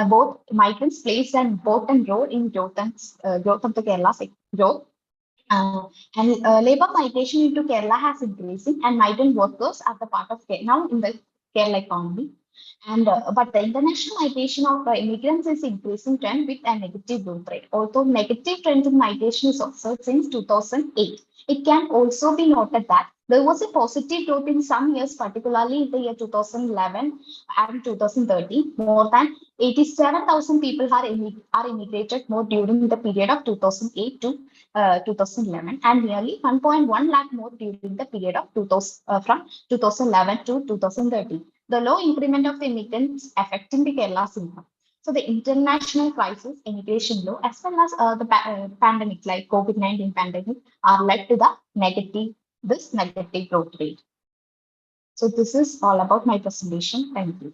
Both migrants plays an important role in growth of the Kerala growth. Labor migration into Kerala has increasing, and migrant workers are the part of now in the Kerala economy. And but the international migration of immigrants is increasing trend with a negative growth rate. Although negative trend in migration is observed since 2008, it can also be noted that there was a positive growth in some years, particularly in the year 2011 and 2013. More than 87,000 people are immigrated more during the period of 2008 to 2011, and nearly 1.1 lakh more during the period of from 2011 to 2013. The low increment of the immigrants affecting the Kerala's income. So the international crisis, immigration law, as well as the pandemic like COVID-19 pandemic are led to the negative growth rate. So this is all about my presentation. Thank you.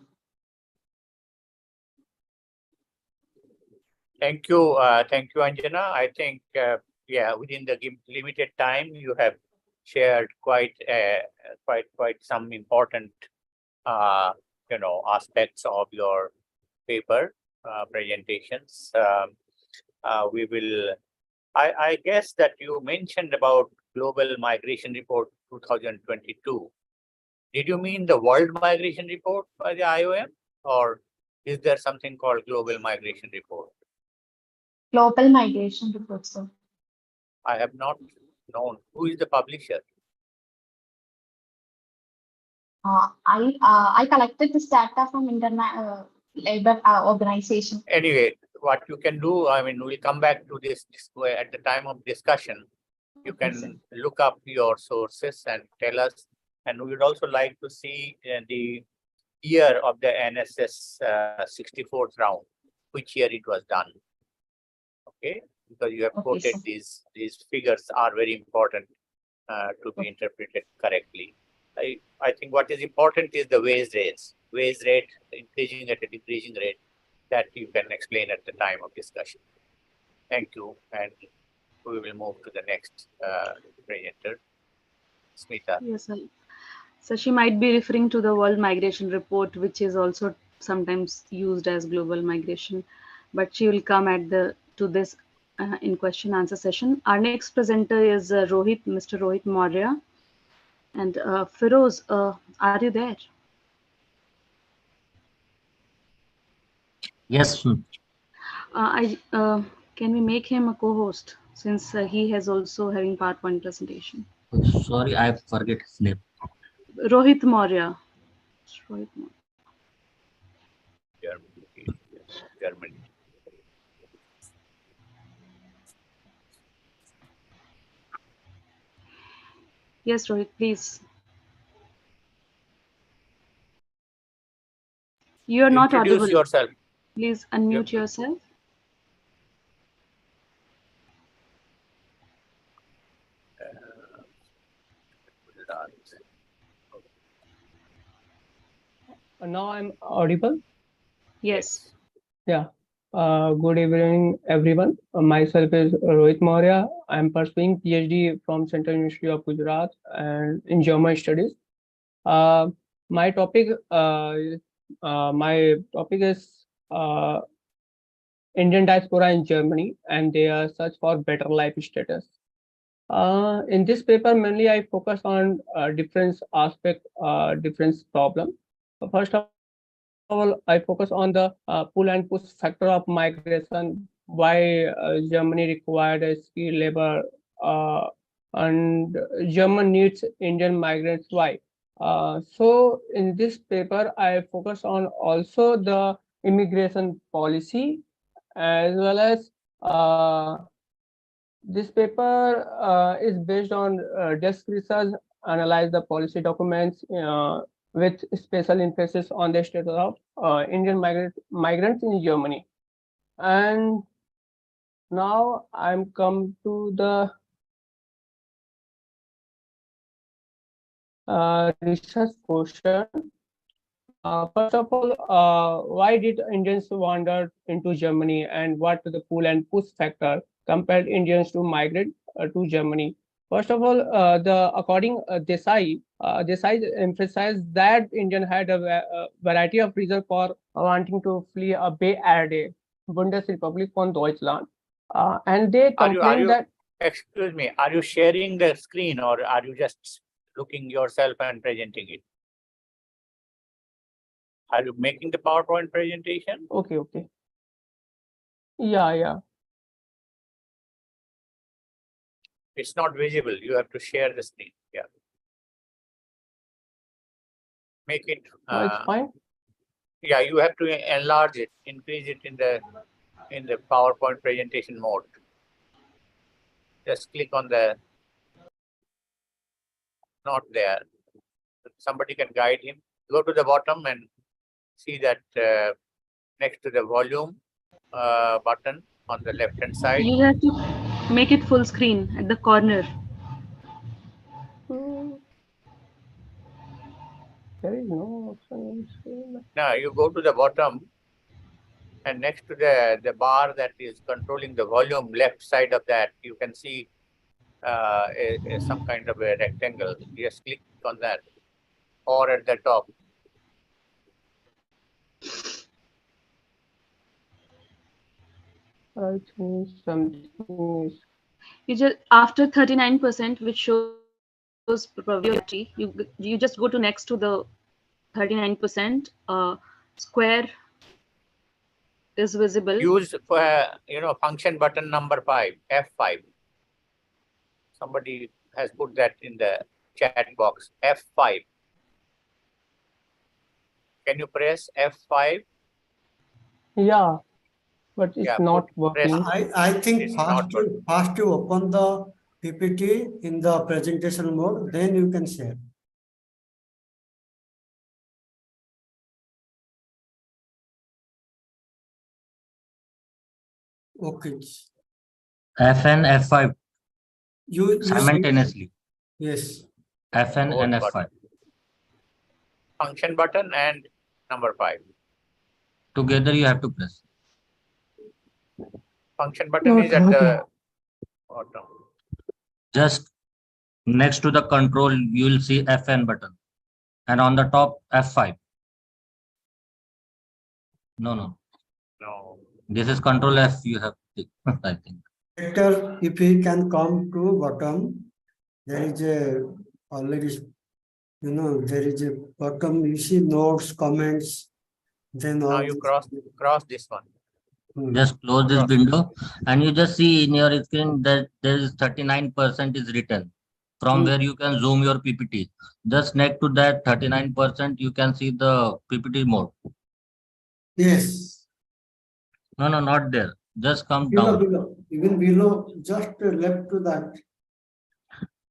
Thank you, Anjana. I think, yeah, within the limited time, you have shared quite some important aspects of your paper presentations. We will. I guess that you mentioned about Global Migration Report 2022. Did you mean the World Migration Report by the IOM, or is there something called Global Migration Report? Global Migration Report, sir. I have not known. Who is the publisher? I collected this data from Internet Labor Organization. Anyway, what you can do, I mean, we'll come back to this at the time of discussion. You can look up your sources and tell us. And we would also like to see the year of the NSS 64th round, which year it was done. Okay, because you have quoted these figures are very important to be interpreted correctly. I think what is important is the wage rate increasing at a decreasing rate that you can explain at the time of discussion. Thank you, and we will move to the next presenter, Smita. Yes, sir. So she might be referring to the World Migration Report, which is also sometimes used as global migration, but she will come to this in question answer session. Our next presenter is Mr. Rohit Maurya. And Feroz, are you there? Yes. Can we make him a co-host since he has also having PowerPoint presentation? Sorry, I forget his name. Rohit Maurya. Rohit Maurya. Germany. Yes, Rohit, please. You are not audible. Introduce yourself. Please unmute yourself. Now I'm audible. Yes. Yeah. Good evening, everyone. Myself is Rohit Maurya. I'm pursuing PhD from Central University of Gujarat and in German studies. My topic is Indian diaspora in Germany and their search for better life status. In this paper, mainly I focus on different aspect, different problem. First of all, I focus on the pull and push factor of migration, why Germany required a skilled labor and German needs Indian migrants, why. So in this paper, I focus on also the immigration policy as well as this paper is based on desk research, analyze the policy documents with special emphasis on the status of Indian migrants in Germany. And now I'm come to the research portion. First of all, why did Indians wander into Germany and what the pull and push factor compelled Indians to migrate to Germany? First of all, according Desai emphasized that Indian had a variety of reasons for wanting to flee a Bay Area, Bundesrepublik von Deutschland, and they complained that. Excuse me, are you sharing the screen or are you just looking yourself and presenting it? Are you making the PowerPoint presentation? Okay. Yeah. It's not visible. You have to share the screen. Yeah. Make it. It's fine. Yeah, you have to enlarge it, increase it in the PowerPoint presentation mode. Just click on the. Not there. Somebody can guide him. Go to the bottom and see that next to the volume button on the left hand side. You have to make it full screen at the corner. There is no option. Now you go to the bottom and next to the bar that is controlling the volume left side of that, you can see some kind of a rectangle. Just click on that, or at the top. I think something is. You just after 39%, which shows probability, you just go to next to the 39%. Square is visible. Use function button number 5, F5. Somebody has put that in the chat box. F5. Can you press F5? Yeah, but it's Yeah, not press. working. I think It's first you open the PPT in the presentation mode, then you can share. Okay. FN F5 You simultaneously. Yes. FN Both and F5. button. Function button and number 5. Together you have to press. Function button Not is at the working. bottom. Just next to the control, you will see FN button. And on the top, F5. No. No. This is control F you have to take, I think. Later, if we can come to bottom, there is a already, there is a bottom, you see notes, comments, then Now you cross this one. Just close this window and you just see in your screen that there is 39% is written from where you can zoom your PPT. Just next to that 39%, you can see the PPT mode. Yes. No, not there. Just come Below, down. even below, just left to that.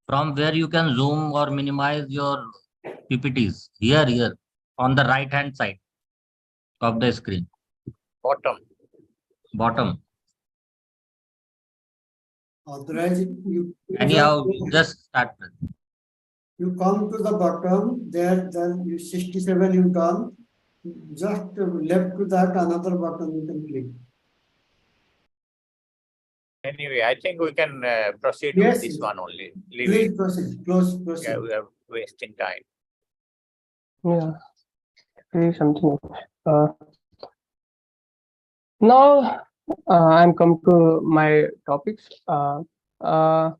From where you can zoom or minimize your PPTs. Here, on the right hand side of the screen. Bottom. Otherwise, you Anyhow, just start. You come to the bottom, then you 67 you done. Just left to that another button you can click. Anyway, I think we can proceed Yes, with this one only. Leave Please it. proceed. Proceed. Yeah, we are wasting time. Yeah, maybe something else. Now I'm come to my topics. Now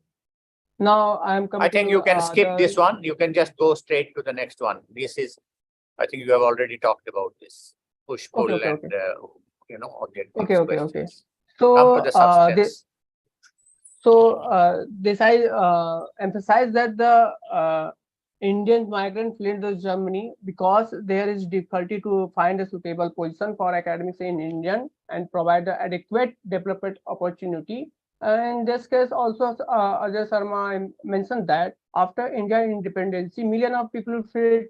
I'm coming. I think you can skip this one. You can just go straight to the next one. This is, I think you have already talked about this push pull Okay. and objective Okay. questions. So Come to the substance. This I emphasize that the Indian migrant fled to Germany because there is difficulty to find a suitable position for academics in Indian and provide the adequate development opportunity. And in this case, also Ajay Sharma mentioned that after Indian independence, millions of people fled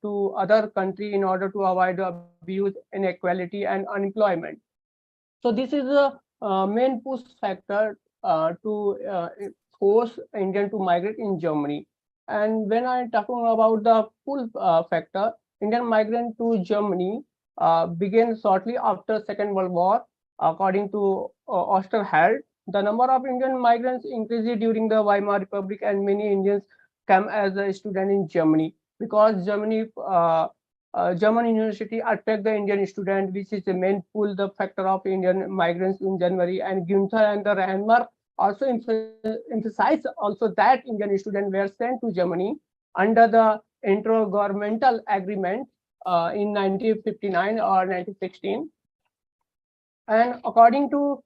to other country in order to avoid abuse, inequality, and unemployment. So this is the main push factor to force Indian to migrate in Germany. And when I'm talking about the pull factor, Indian migrant to Germany began shortly after Second World War. According to Osterheld, the number of Indian migrants increased during the Weimar Republic, and many Indians came as a student in Germany because German university attract the Indian student, which is the main pull the factor of Indian migrants in January. And Günther and the Reinmark also emphasize also that Indian students were sent to Germany under the intergovernmental agreement in 1959 or 1916. And according to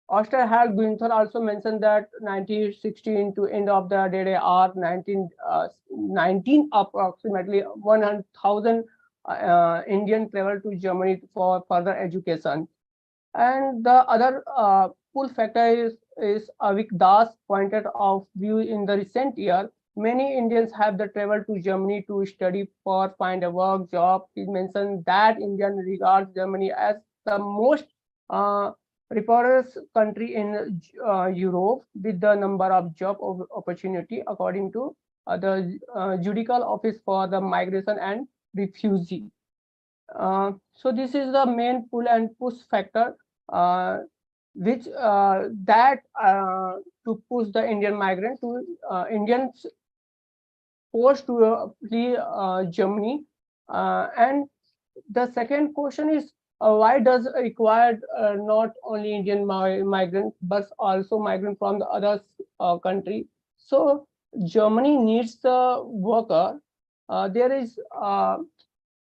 Osterheld, Günther also mentioned that 1916 to end of the DDR 1919 approximately 100,000 Indian traveled to Germany for further education. And the other pull factor is Avik Das pointed out view in the recent year. Many Indians have the travel to Germany to study for find a work job. He mentioned that Indian regards Germany as the most prosperous country in Europe with the number of job opportunity according to the Judicial Office for the Migration and Refugee. So this is the main pull and push factor which to push the Indian migrant to Indians forced to flee Germany. And the second question is, why does require not only Indian migrant but also migrant from the other country? So Germany needs the worker. There is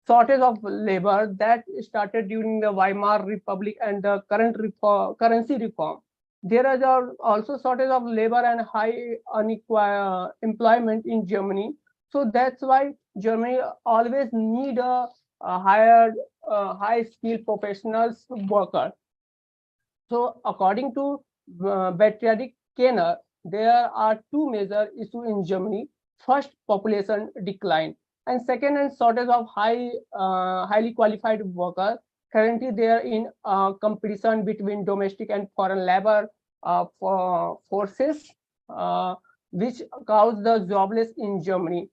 shortage of labor that started during the Weimar Republic and the current currency reform. There is also shortage of labor and high unemployment in Germany. So that's why Germany always need a high skilled professionals worker. So according to Patrick Kenner, there are two major issues in Germany. First, population decline, and second, and shortage of highly qualified workers. Currently, they are in competition between domestic and foreign labor forces, which cause the jobless in Germany.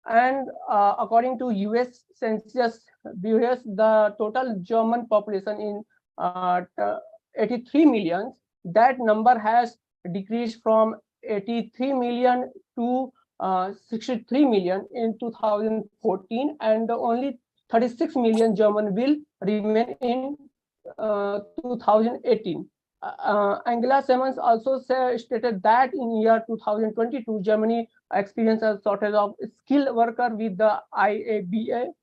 And according to US Census Bureau, the total German population in 83 million. That number has decreased from 83 million to 63 million in 2014, and only 36 million German will remain in 2018. Angela Simmons also stated that in year 2022, Germany experienced a shortage of skilled worker, with the IABA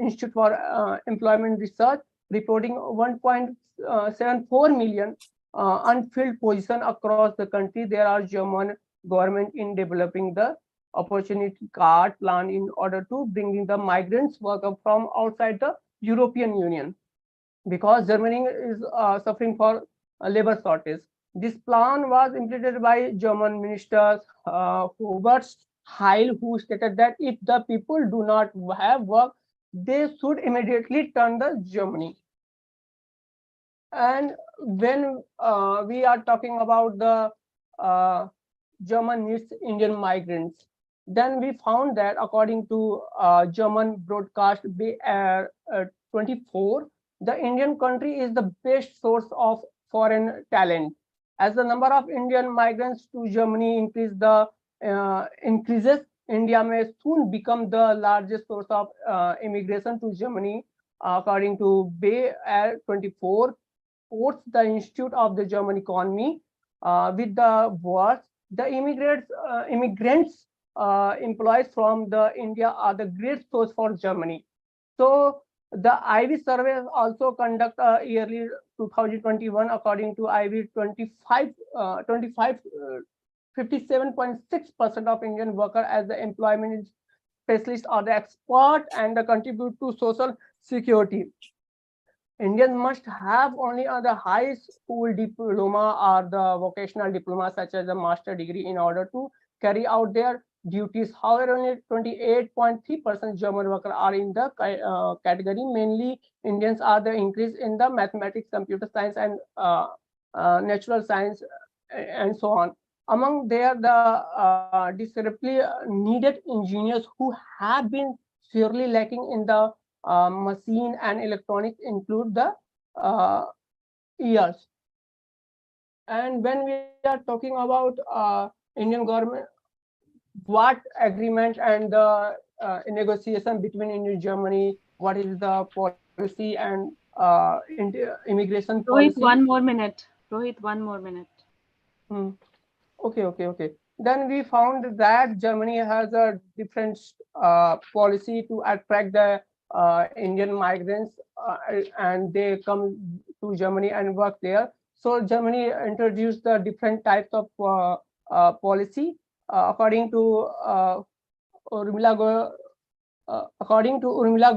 Institute for Employment Research reporting 1.74 million unfilled positions across the country. There are German government in developing the opportunity card plan in order to bring in the migrants worker from outside the European Union, because Germany is suffering for labor shortage. This plan was implemented by German minister Hubert Heil, who stated that if the people do not have work, they should immediately turn to Germany. And when we are talking about the German needs Indian migrants, then we found that according to German broadcast BR 24, the Indian country is the best source of foreign talent. As the number of Indian migrants to Germany increases, India may soon become the largest source of immigration to Germany. According to BR 24, quotes the Institute of the German Economy with the words, the immigrants employees from the India are the great source for Germany. So the IV survey also conduct yearly 2021. According to IV 57.6% of Indian workers as the employment specialist or the expert and contribute to social security. Indians must have only the high school diploma or the vocational diploma, such as a master degree, in order to carry out their duties. However, only 28.3% German workers are in the category. Mainly, Indians are the increase in the mathematics, computer science, and natural science, and so on. Among there, the desperately needed engineers who have been severely lacking in the machine and electronics include the years. And when we are talking about Indian government, what agreement and the negotiation between India and Germany, what is the policy and immigration policy? Rohit, one more minute. Rohit, one more minute. Okay. Then we found that Germany has a different policy to attract the Indian migrants, and they come to Germany and work there. So Germany introduced the different types of policy. According to Urmila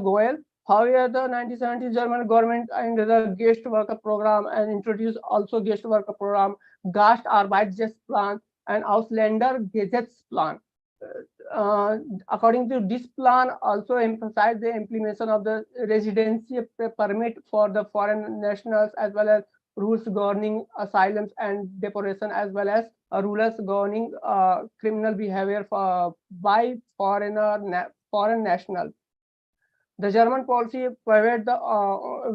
Goel, however, the 1970s German government and the guest worker program and introduced also guest worker program, Gastarbeitsplan and Ausländer Gesetzplan. According to this plan, also emphasized the implementation of the residency permit for the foreign nationals, as well as rules governing asylums and deportation, as well as rules governing criminal behavior by foreign nationals. The German policy provides the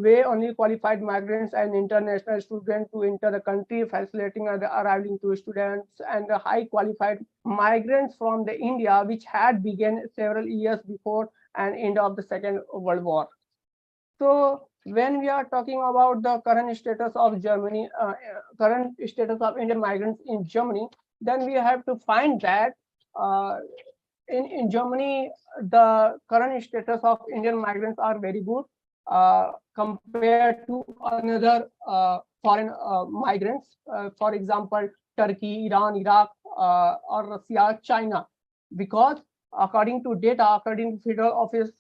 way only qualified migrants and international students to enter the country, facilitating the arriving to students and the high qualified migrants from the India, which had begun several years before and end of the Second World War. So when we are talking about the current status of Germany, current status of Indian migrants in Germany, then we have to find that in Germany, the current status of Indian migrants are very good compared to another foreign migrants. For example, Turkey, Iran, Iraq, or Russia, China, because according to data, according to Federal Office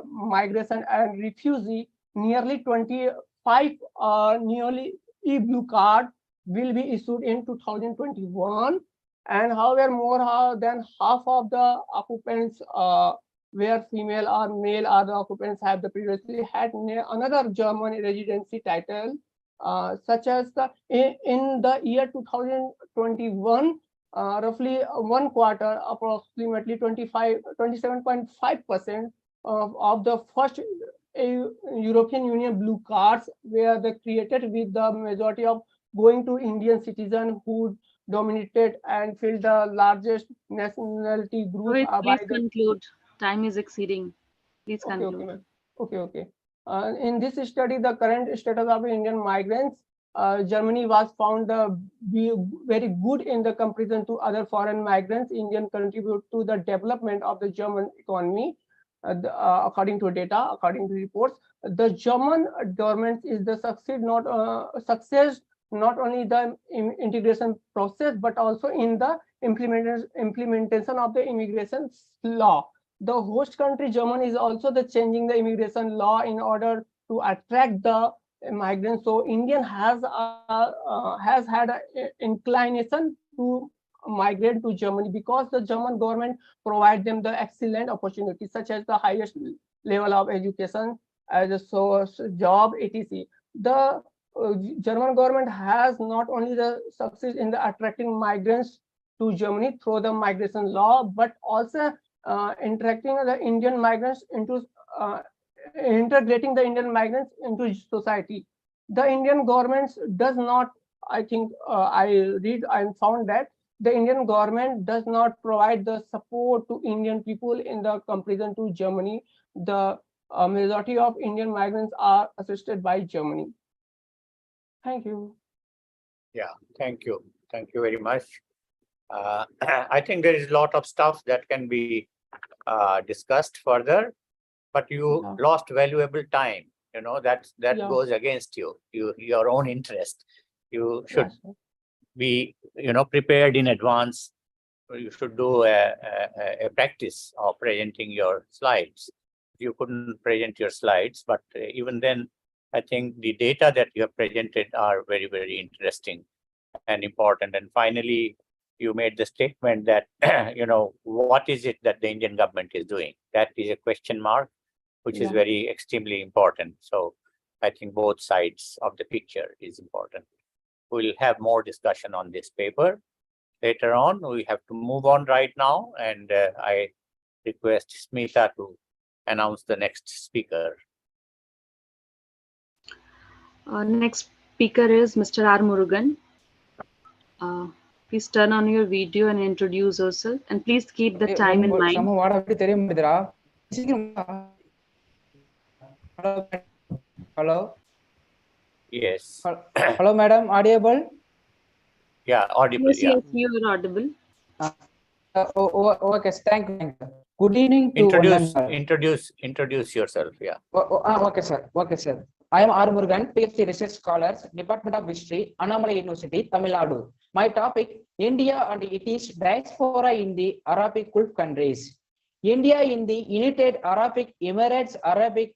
Migration and Refugee, nearly 25 nearly e-blue card will be issued in 2021. And however, more than half of the occupants were female or male, other occupants have the previously had another German residency title, such as in the year 2021, roughly one quarter, approximately 27.5% of the first European Union blue cards were created, with the majority of going to Indian citizens who dominated and filled the largest nationality group. Please conclude. Time is exceeding. Please conclude. Okay. In this study, the current status of Indian migrants, Germany was found to be very good in the comparison to other foreign migrants. Indian contribute to the development of the German economy, according to data, according to reports. The German government is the success not only the integration process, but also in the implementation of the immigration law. The host country, Germany, is also changing the immigration law in order to attract the migrants. So Indian has had an inclination to migrate to Germany because the German government provides them the excellent opportunities, such as the highest level of education, as a source, job, etc. The German government has not only the success in the attracting migrants to Germany through the migration law, but also interacting the Indian migrants into integrating the Indian migrants into society. The Indian government does not, I think I found that the Indian government does not provide the support to Indian people in the comparison to Germany. The majority of Indian migrants are assisted by Germany. Thank you. Yeah, thank you. Thank you very much. I think there is a lot of stuff that can be discussed further, but you lost valuable time. You know, that goes against you, your own interest. You should be, prepared in advance. You should do a practice of presenting your slides. You couldn't present your slides, but even then, I think the data that you have presented are very, very interesting and important. And finally, you made the statement that, what is it that the Indian government is doing? That is a question mark, which is very extremely important. So I think both sides of the picture is important. We'll have more discussion on this paper later on. We have to move on right now. And I request Smita to announce the next speaker. Next speaker is Mr. R. Murugan. Please turn on your video and introduce yourself. And please keep the time in mind. Hello. Yes. Hello, madam. Audible? Yeah, audible. Yes, you are audible. Okay, thank you. Good evening to introduce yourself. Yeah. Okay, sir. I am R. Murugan, PhD Research Scholar, Department of History, Annamalai University, Tamil Nadu. My topic, India and its diaspora in the Arabic Gulf countries. India in the United Arab Emirates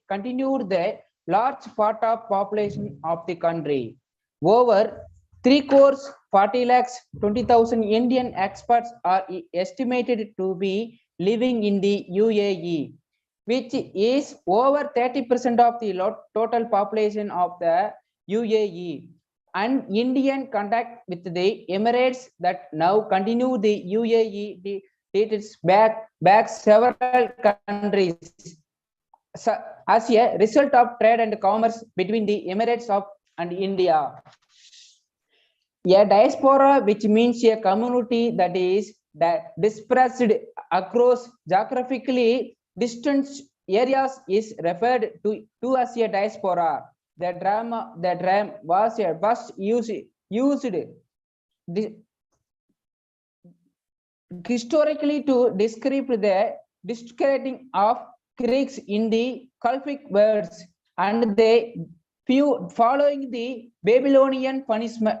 continued the large part of population of the country. Over 3,40,20,000 Indian expats are estimated to be living in the UAE, which is over 30% of the total population of the UAE. And Indian contact with the Emirates that now continue the UAE dates back several countries. as a result of trade and commerce between the Emirates and India. A diaspora, which means a community that is dispersed across geographically distant areas, is referred to as a diaspora. The term was first used historically to describe the discrediting of Greeks in the Celtic words, and they following the Babylonian punishment.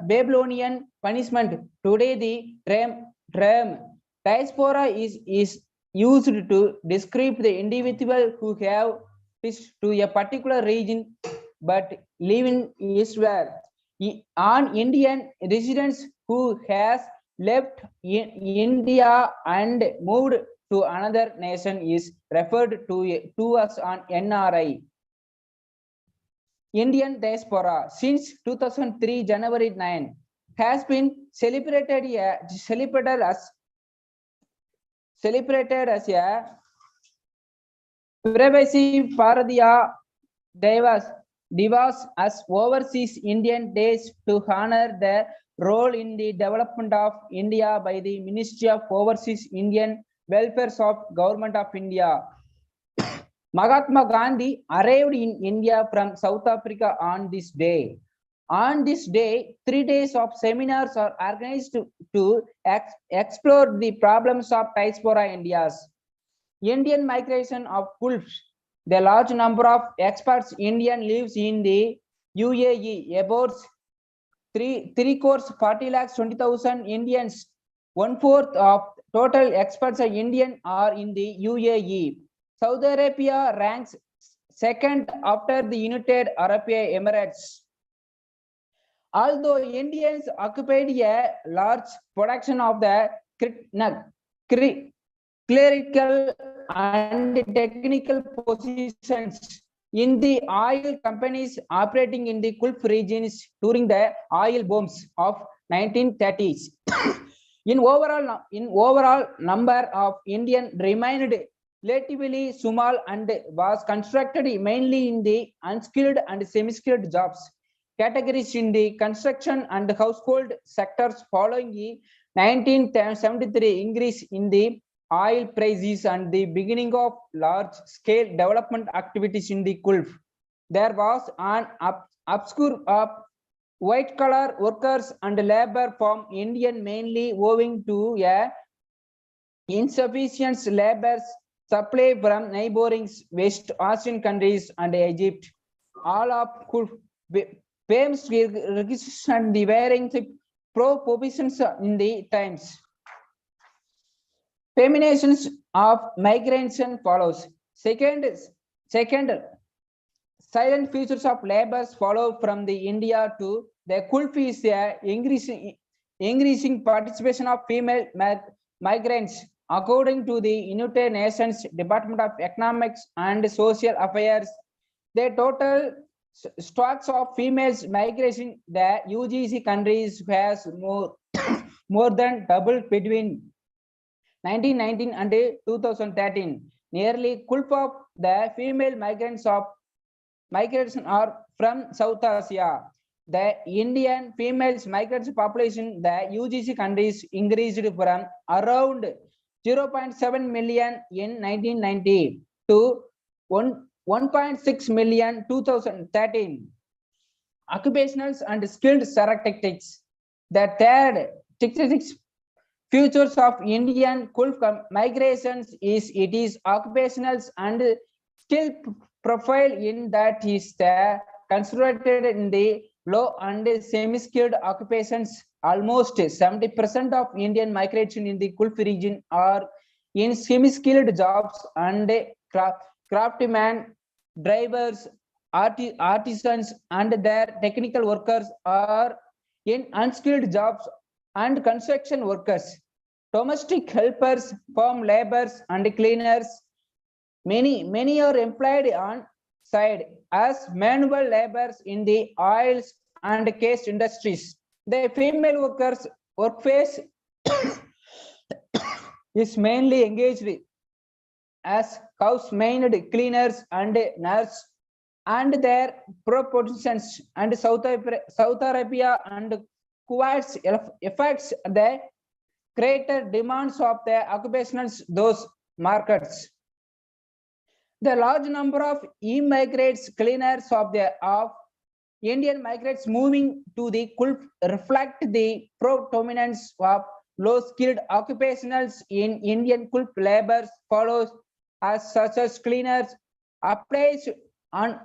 Today, the term diaspora is used to describe the individual who have to a particular region but live in Israel. An Indian resident who has left India and moved to another nation is referred to as an NRI. Indian diaspora since 2003 January 9 has been celebrated as a privacy Paradia Divas as overseas Indian days to honor the role in the development of India by the Ministry of Overseas Indian Welfare of Government of India. Mahatma Gandhi arrived in India from South Africa on this day. On this day, 3 days of seminars are organized to explore the problems of diaspora India's. Indian migration of Kulps. The large number of experts Indian lives in the UAE, about 3 crores 40 lakhs 20,000 Indians. 1/4 of total experts are Indian are in the UAE. Saudi Arabia ranks second after the United Arab Emirates. Although Indians occupied a large production of the clerical and technical positions in the oil companies operating in the Gulf regions during the oil booms of 1930s. In overall number of Indian remained relatively small and was constructed mainly in the unskilled and semi-skilled jobs categories in the construction and household sectors following the 1973 increase in the oil prices and the beginning of large-scale development activities in the Gulf. There was an obscure of white-collar workers and labor from Indian mainly owing to a insufficient labor supply from neighboring West Asian countries and Egypt. All of famous and the varying propositions in the times. Feminations of migration follows. Second, silent futures of labors follow from the India to the Gulf is increasing participation of female migrants. According to the United Nations Department of Economics and Social Affairs, the total stocks of females migration the UGC countries has more than doubled between 1919 and 2013. Nearly half of the female migrants are from South Asia. The Indian females migrants population, the UGC countries increased from around 0.7 million in 1990 to 1.6 million 2013. Occupationals and skilled characteristics. The third statistics futures of Indian Gulf migrations is it is occupationals and skill profile in that is concentrated in the low and semi-skilled occupations. Almost 70% of Indian migration in the Gulf region are in semi-skilled jobs and craftsmen, drivers, artisans, and their technical workers are in unskilled jobs and construction workers, domestic helpers, farm laborers, and cleaners. Many are employed on side as manual laborers in the oils and gas industries. The female workforce is mainly engaged as house-made cleaners and nurses, and their proportions and South Arabia and Kuwait's effects the greater demands of the occupationals those markets. The large number of immigrants cleaners of Indian migrants moving to the Gulf reflect the predominance of low-skilled occupationals in Indian Gulf labor follows as such as cleaners applies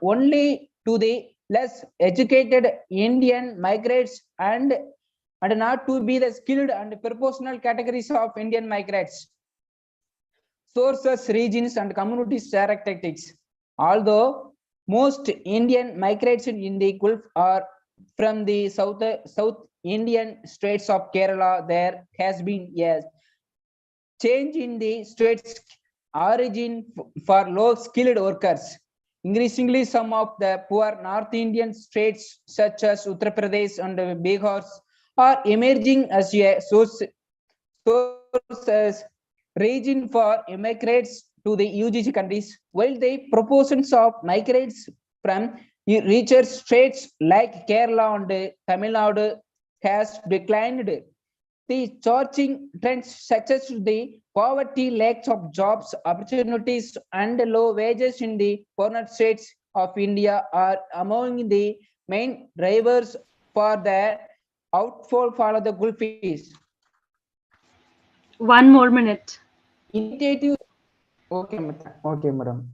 only to the less educated Indian migrants and not to be the skilled and proportional categories of Indian migrants. Sources, regions, and communities characteristics. Although most Indian migrants in the Gulf are from the South Indian states of Kerala, there has been a change in the state's origin for low-skilled workers. Increasingly, some of the poor North Indian states, such as Uttar Pradesh and Bihar, are emerging as a source region for immigrants to the UGC countries, while the proportions of migrants from richer states like Kerala and Tamil Nadu has declined. The charging trends such as the poverty, lack of jobs, opportunities, and low wages in the poorer states of India are among the main drivers for the outfall for the Gulfis. 1 more minute. Initiative. Okay, madam.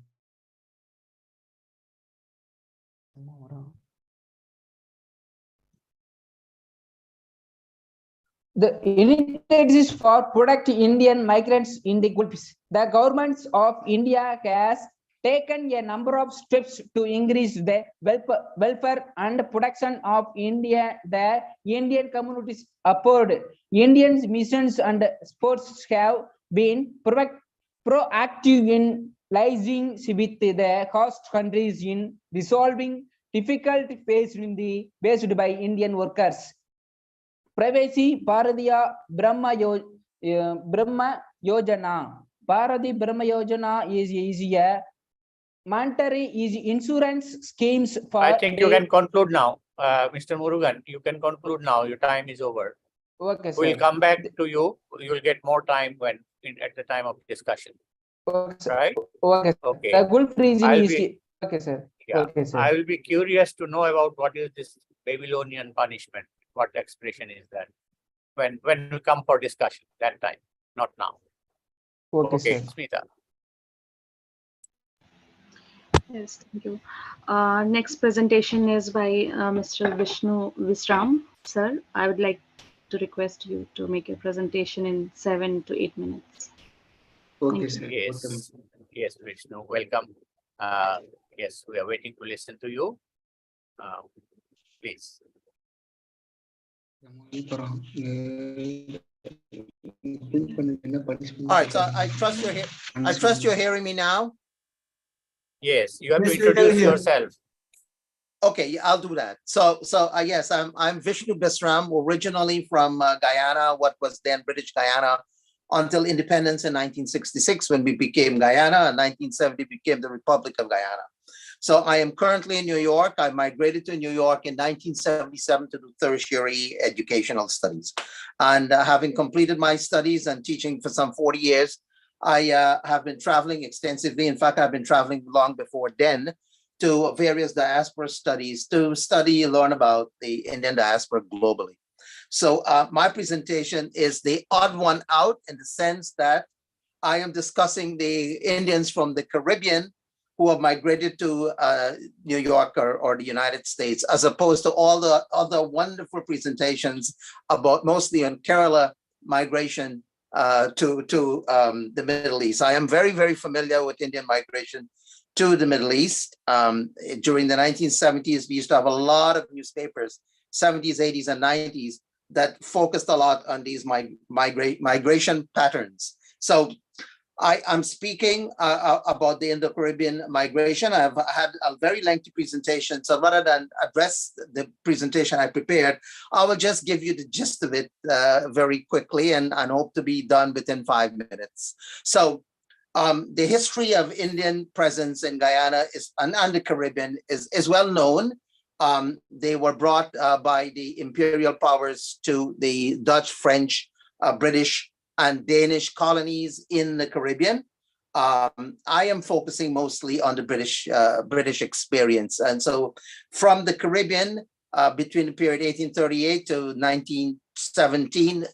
The initiatives for protect Indian migrants in the Gulf. The governments of India has taken a number of steps to increase the welfare and protection of India. The Indian communities upward. Indian missions and sports have been proactive in liaising with the host countries in resolving difficulty faced by Indian workers. Privacy Bharatiya Brahma Yojana. Bharati Brahma Yojana is a mandatory insurance schemes for. I think you can conclude now, Mr. Murugan. You can conclude now. Your time is over. Okay, sir. We'll come back to you. You will get more time at the time of discussion. Okay, sir. Right? Okay. Okay. The Gulf region I'll is be- okay, sir. Yeah. Okay, sir. I will be curious to know about what is this Babylonian punishment. What expression is that? When we come for discussion, that time, not now. Okay, Okay, sir. Smita. Yes, thank you. Next presentation is by Mr. Vishnu Visram. Sir, I would like to request you to make a presentation in 7 to 8 minutes. Okay, Thank sir. Yes, yes, Vishnu, welcome. Yes, we are waiting to listen to you. Please. All right, so I trust you're hearing me now. Yes, you have to Yes, we can introduce hear. yourself. Okay, yeah, I'll do that. So yes, I'm Vishnu Bisram, originally from Guyana, what was then British Guyana, until independence in 1966 when we became Guyana, and 1970 became the Republic of Guyana. So I am currently in New York. I migrated to New York in 1977 to do tertiary educational studies. And having completed my studies and teaching for some 40 years, I have been traveling extensively. In fact, I've been traveling long before then to various diaspora studies to study and learn about the Indian diaspora globally. So my presentation is the odd one out in the sense that I am discussing the Indians from the Caribbean who have migrated to New York or the United States, as opposed to all the other wonderful presentations about mostly on Kerala migration to the Middle East. I am very, very familiar with Indian migration to the Middle East. During the 1970s, we used to have a lot of newspapers, 70s, 80s, and 90s, that focused a lot on these migration patterns. So I'm speaking about the Indo-Caribbean migration. I've had a very lengthy presentation. So rather than address the presentation I prepared, I will just give you the gist of it very quickly and hope to be done within 5 minutes. So The history of Indian presence in Guyana and the Caribbean is well known. They were brought by the imperial powers to the Dutch, French, British, and Danish colonies in the Caribbean. I am focusing mostly on the British experience. And so from the Caribbean, between the period 1838 to 1917,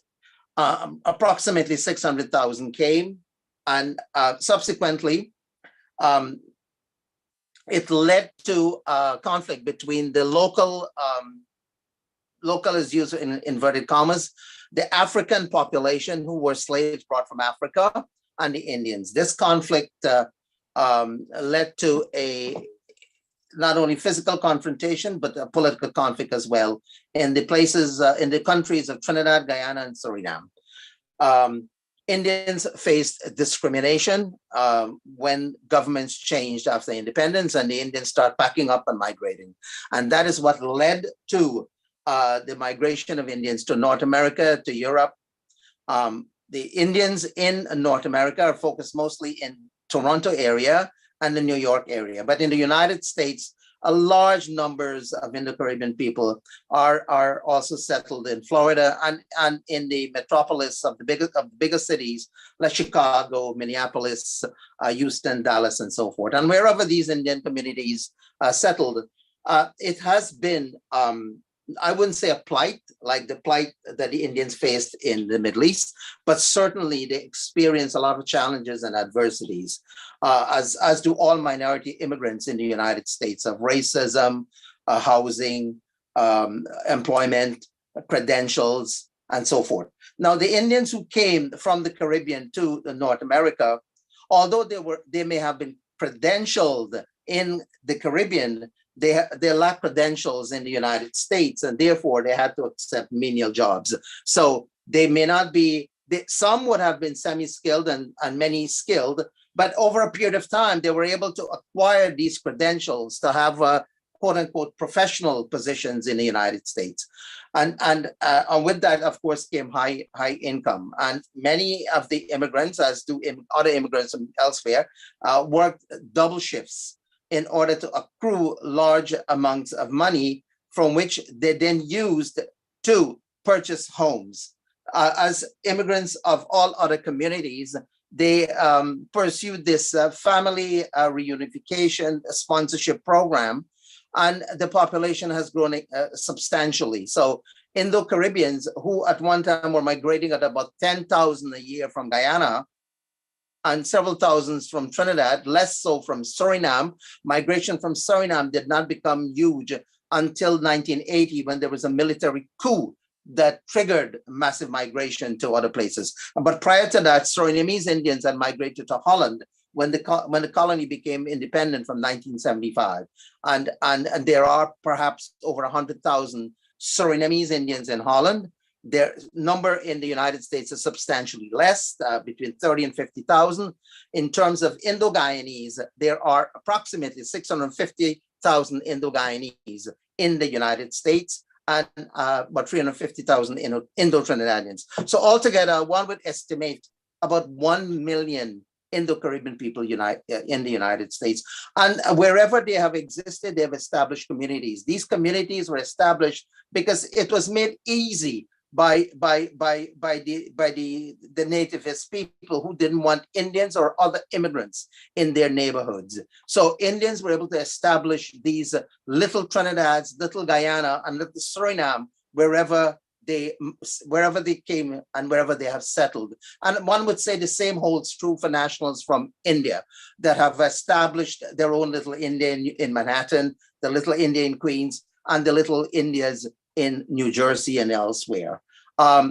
approximately 600,000 came. And subsequently, it led to conflict between the local is used in inverted commas, the African population who were slaves brought from Africa, and the Indians. This conflict led to not only physical confrontation, but a political conflict as well in the places, in the countries of Trinidad, Guyana, and Suriname. Indians faced discrimination when governments changed after independence, and the Indians start packing up and migrating. And that is what led to the migration of Indians to North America, to Europe. The Indians in North America are focused mostly in Toronto area and the New York area. But in the United States, a large numbers of Indo-Caribbean people are also settled in Florida and in the metropolis of the biggest cities like Chicago, Minneapolis, Houston, Dallas, and so forth. And wherever these Indian communities settled, it has been, I wouldn't say a plight like the plight that the Indians faced in the Middle East, but certainly they experience a lot of challenges and adversities, as do all minority immigrants in the United States, of racism, housing, employment, credentials, and so forth. Now, the Indians who came from the Caribbean to North America, although they may have been credentialed in the Caribbean, they lack credentials in the United States, and therefore they had to accept menial jobs. So they may not be, some would have been semi-skilled and many skilled, but over a period of time, they were able to acquire these credentials to have quote unquote professional positions in the United States. And with that, of course, came high income. And many of the immigrants, as do other immigrants from elsewhere, worked double shifts in order to accrue large amounts of money from which they then used to purchase homes. As immigrants of all other communities, they pursued this family reunification sponsorship program, and the population has grown substantially. So Indo-Caribbeans who at one time were migrating at about 10,000 a year from Guyana, and several thousands from Trinidad, less so from Suriname. Migration from Suriname did not become huge until 1980, when there was a military coup that triggered massive migration to other places. But prior to that, Surinamese Indians had migrated to Holland when the colony became independent from 1975. And there are perhaps over 100,000 Surinamese Indians in Holland. Their number in the United States is substantially less, between 30 and 50,000. In terms of Indo-Guyanese, there are approximately 650,000 Indo-Guyanese in the United States, and about 350,000 Indo-Trinidadians. So altogether, one would estimate about 1 million Indo-Caribbean people in the United States. And wherever they have existed, they have established communities. These communities were established because it was made easy by the nativist people who didn't want Indians or other immigrants in their neighborhoods. So Indians were able to establish these little Trinidads, little Guyana, and little Suriname wherever they came and wherever they have settled. And one would say the same holds true for nationals from India that have established their own little India in Manhattan, the little India in Queens, and the little Indias in New Jersey and elsewhere. The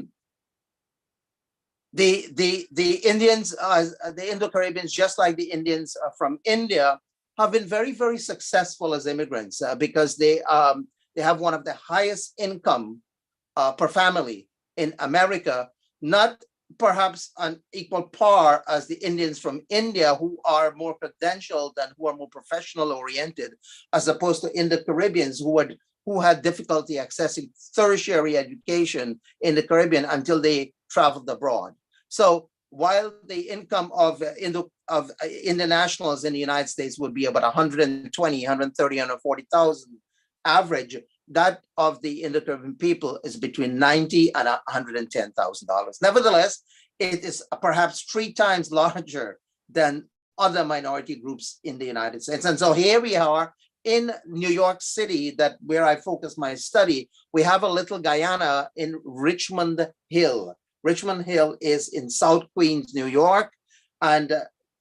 Indians, the Indo-Caribbeans, just like the Indians from India, have been very, very successful as immigrants because they have one of the highest income per family in America, not perhaps on equal par as the Indians from India, who are more credentialed and who are more professional oriented, as opposed to Indo-Caribbeans who had difficulty accessing tertiary education in the Caribbean until they traveled abroad. So while the income of Indian nationals in the United States would be about 120, 130, 140,000 average. That of the Indo-Caribbean people is between $90,000 and $110,000. Nevertheless, it is perhaps 3 times larger than other minority groups in the United States. And so here we are in New York City, where I focus my study. We have a little Guyana in Richmond Hill. Richmond Hill is in South Queens, New York, and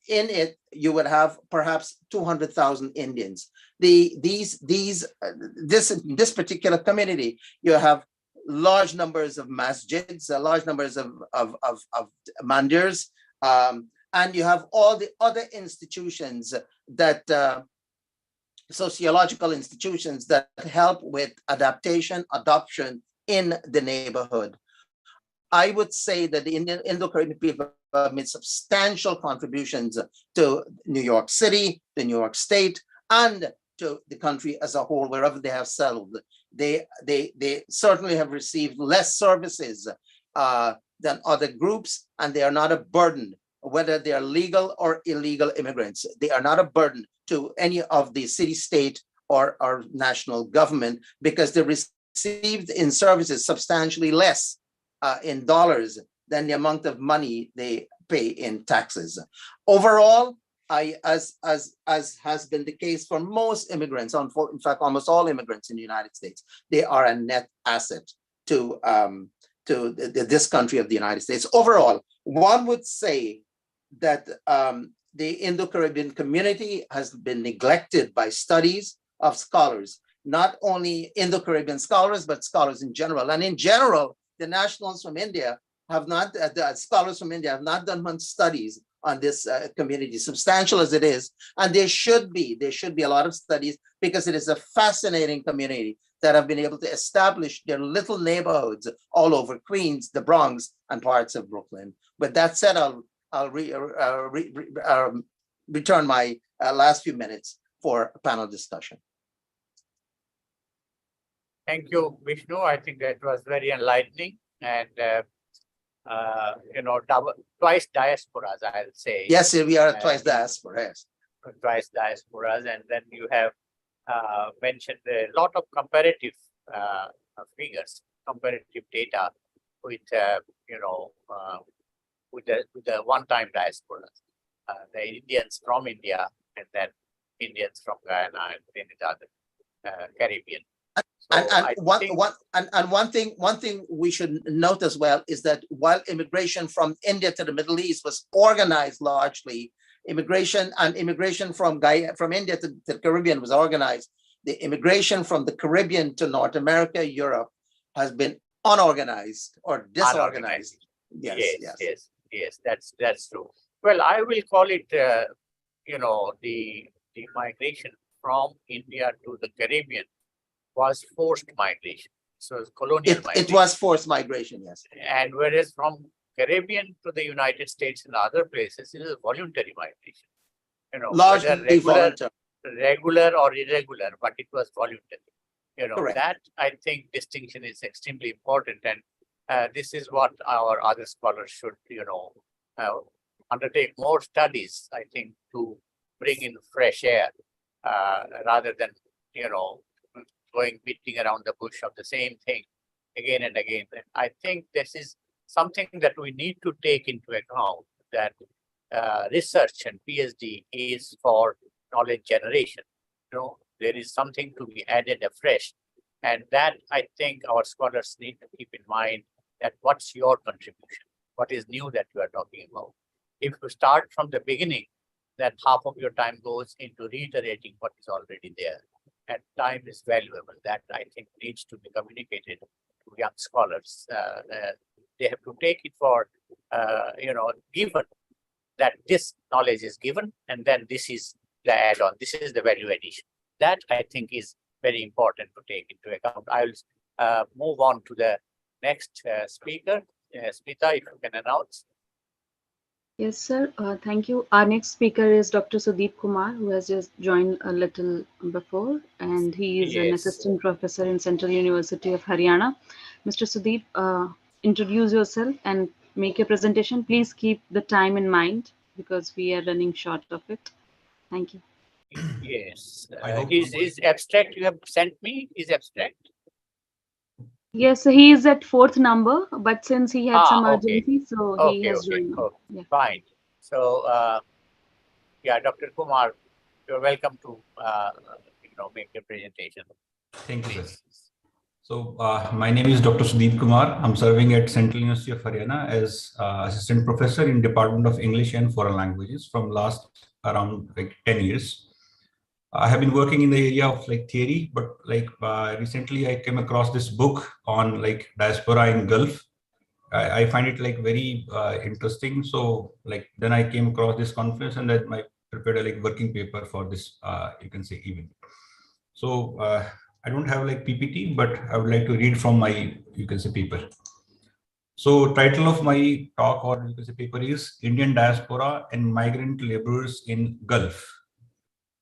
in it you would have perhaps 200,000 Indians. This particular community, you have large numbers of masjids, large numbers of mandirs, and you have all the other institutions that sociological institutions that help with adaptation, adoption in the neighborhood. I would say that the Indo-Caribbean people have made substantial contributions to New York City, the New York State, and to the country as a whole, wherever they have settled. They certainly have received less services than other groups, and they are not a burden, whether they are legal or illegal immigrants. They are not a burden to any of the city, state, or national government, because they received in services substantially less in dollars than the amount of money they pay in taxes. Overall, as has been the case for most immigrants, in fact, almost all immigrants in the United States, they are a net asset to this country of the United States. Overall, one would say that the Indo-Caribbean community has been neglected by studies of scholars, not only Indo-Caribbean scholars, but scholars in general. And in general, the nationals from India have not, the scholars from India have not done much studies on this community, substantial as it is. And there should be a lot of studies, because it is a fascinating community that have been able to establish their little neighborhoods all over Queens, the Bronx, and parts of Brooklyn. With that said, I'll return my last few minutes for a panel discussion. Thank you, Vishnu. I think that was very enlightening, and twice diasporas, I'll say. Yes, we are twice diasporas. Twice diasporas, and then you have mentioned a lot of comparative figures, comparative data with with the one-time diasporas, the Indians from India, and then Indians from Guyana and Trinidad, Caribbean. So one thing we should note as well is that while immigration from India to the Middle East was organized largely, immigration from India to the Caribbean was organized. The immigration from the Caribbean to North America, Europe, has been unorganized or disorganized. Yes, that's true. Well, I will call it, the migration from India to the Caribbean was forced migration. So it's colonial migration. It was forced migration, yes. And whereas from Caribbean to the United States and other places, it is voluntary migration. Largely regular or irregular, but it was voluntary. Correct. That I think distinction is extremely important, and this is what our other scholars should, undertake more studies, I think, to bring in fresh air rather than, beating around the bush of the same thing again and again. And I think this is something that we need to take into account, that research and PhD is for knowledge generation. There is something to be added afresh. And that I think our scholars need to keep in mind, that what's your contribution? What is new that you are talking about? If you start from the beginning, then half of your time goes into reiterating what is already there. And time is valuable. That I think needs to be communicated to young scholars. They have to take it for, given that this knowledge is given, and then this is the add-on, this is the value addition. That I think is very important to take into account. I'll move on to the next speaker. Smita, if you can announce. Yes, sir. Thank you. Our next speaker is Dr. Sudeep Kumar, who has just joined a little before, and he is an assistant professor in Central University of Haryana. Mr. Sudeep, introduce yourself and make your presentation. Please keep the time in mind. because we are running short of it. Thank you. Yes. I hope His abstract you have sent me is abstract. Yes, so he is at 4th number, but since he had some Okay. urgency, so he has joined now. Okay. Yeah. Fine. So, yeah, Dr. Kumar, you're welcome to, make your presentation. Thank you, sir. So my name is Dr. Sudeep Kumar. I'm serving at Central University of Haryana as assistant professor in Department of English and Foreign Languages from last around like 10 years. I have been working in the area of like theory, but like recently I came across this book on like diaspora in Gulf. I find it like very interesting. So like then I came across this conference and then I prepared a like working paper for this, you can say, event. So I don't have like PPT, but I would like to read from my, you can say, paper. So title of my talk or you can say paper is Indian Diaspora and Migrant Laborers in Gulf.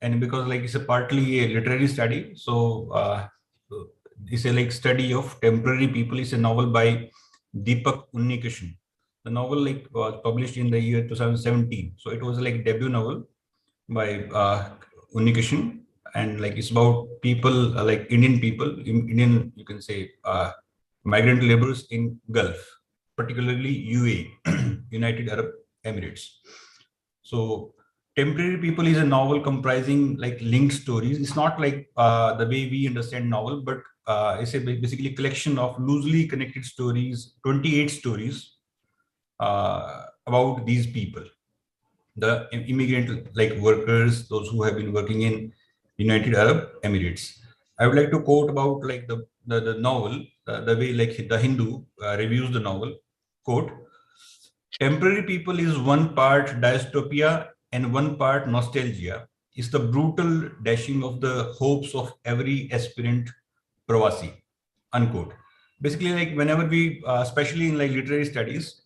And because like it's a partly a literary study, so it's a like study of temporary people. It's a novel by Deepak Unnikishan. The novel like was published in the year 2017. So it was like debut novel by Unnikishan, and like it's about people like Indian people, Indian you can say migrant laborers in Gulf, particularly UAE, United Arab Emirates. So temporary people is a novel comprising like linked stories. It's not like the way we understand novel, but it's a basically collection of loosely connected stories, 28 stories about these people, the immigrant like workers, those who have been working in United Arab Emirates. I would like to quote about like the novel, the way like the Hindu reviews the novel. Quote, temporary people is one part dystopia and one part nostalgia. Is the brutal dashing of the hopes of every aspirant Pravasi. Unquote. Basically, like whenever we, especially in like literary studies,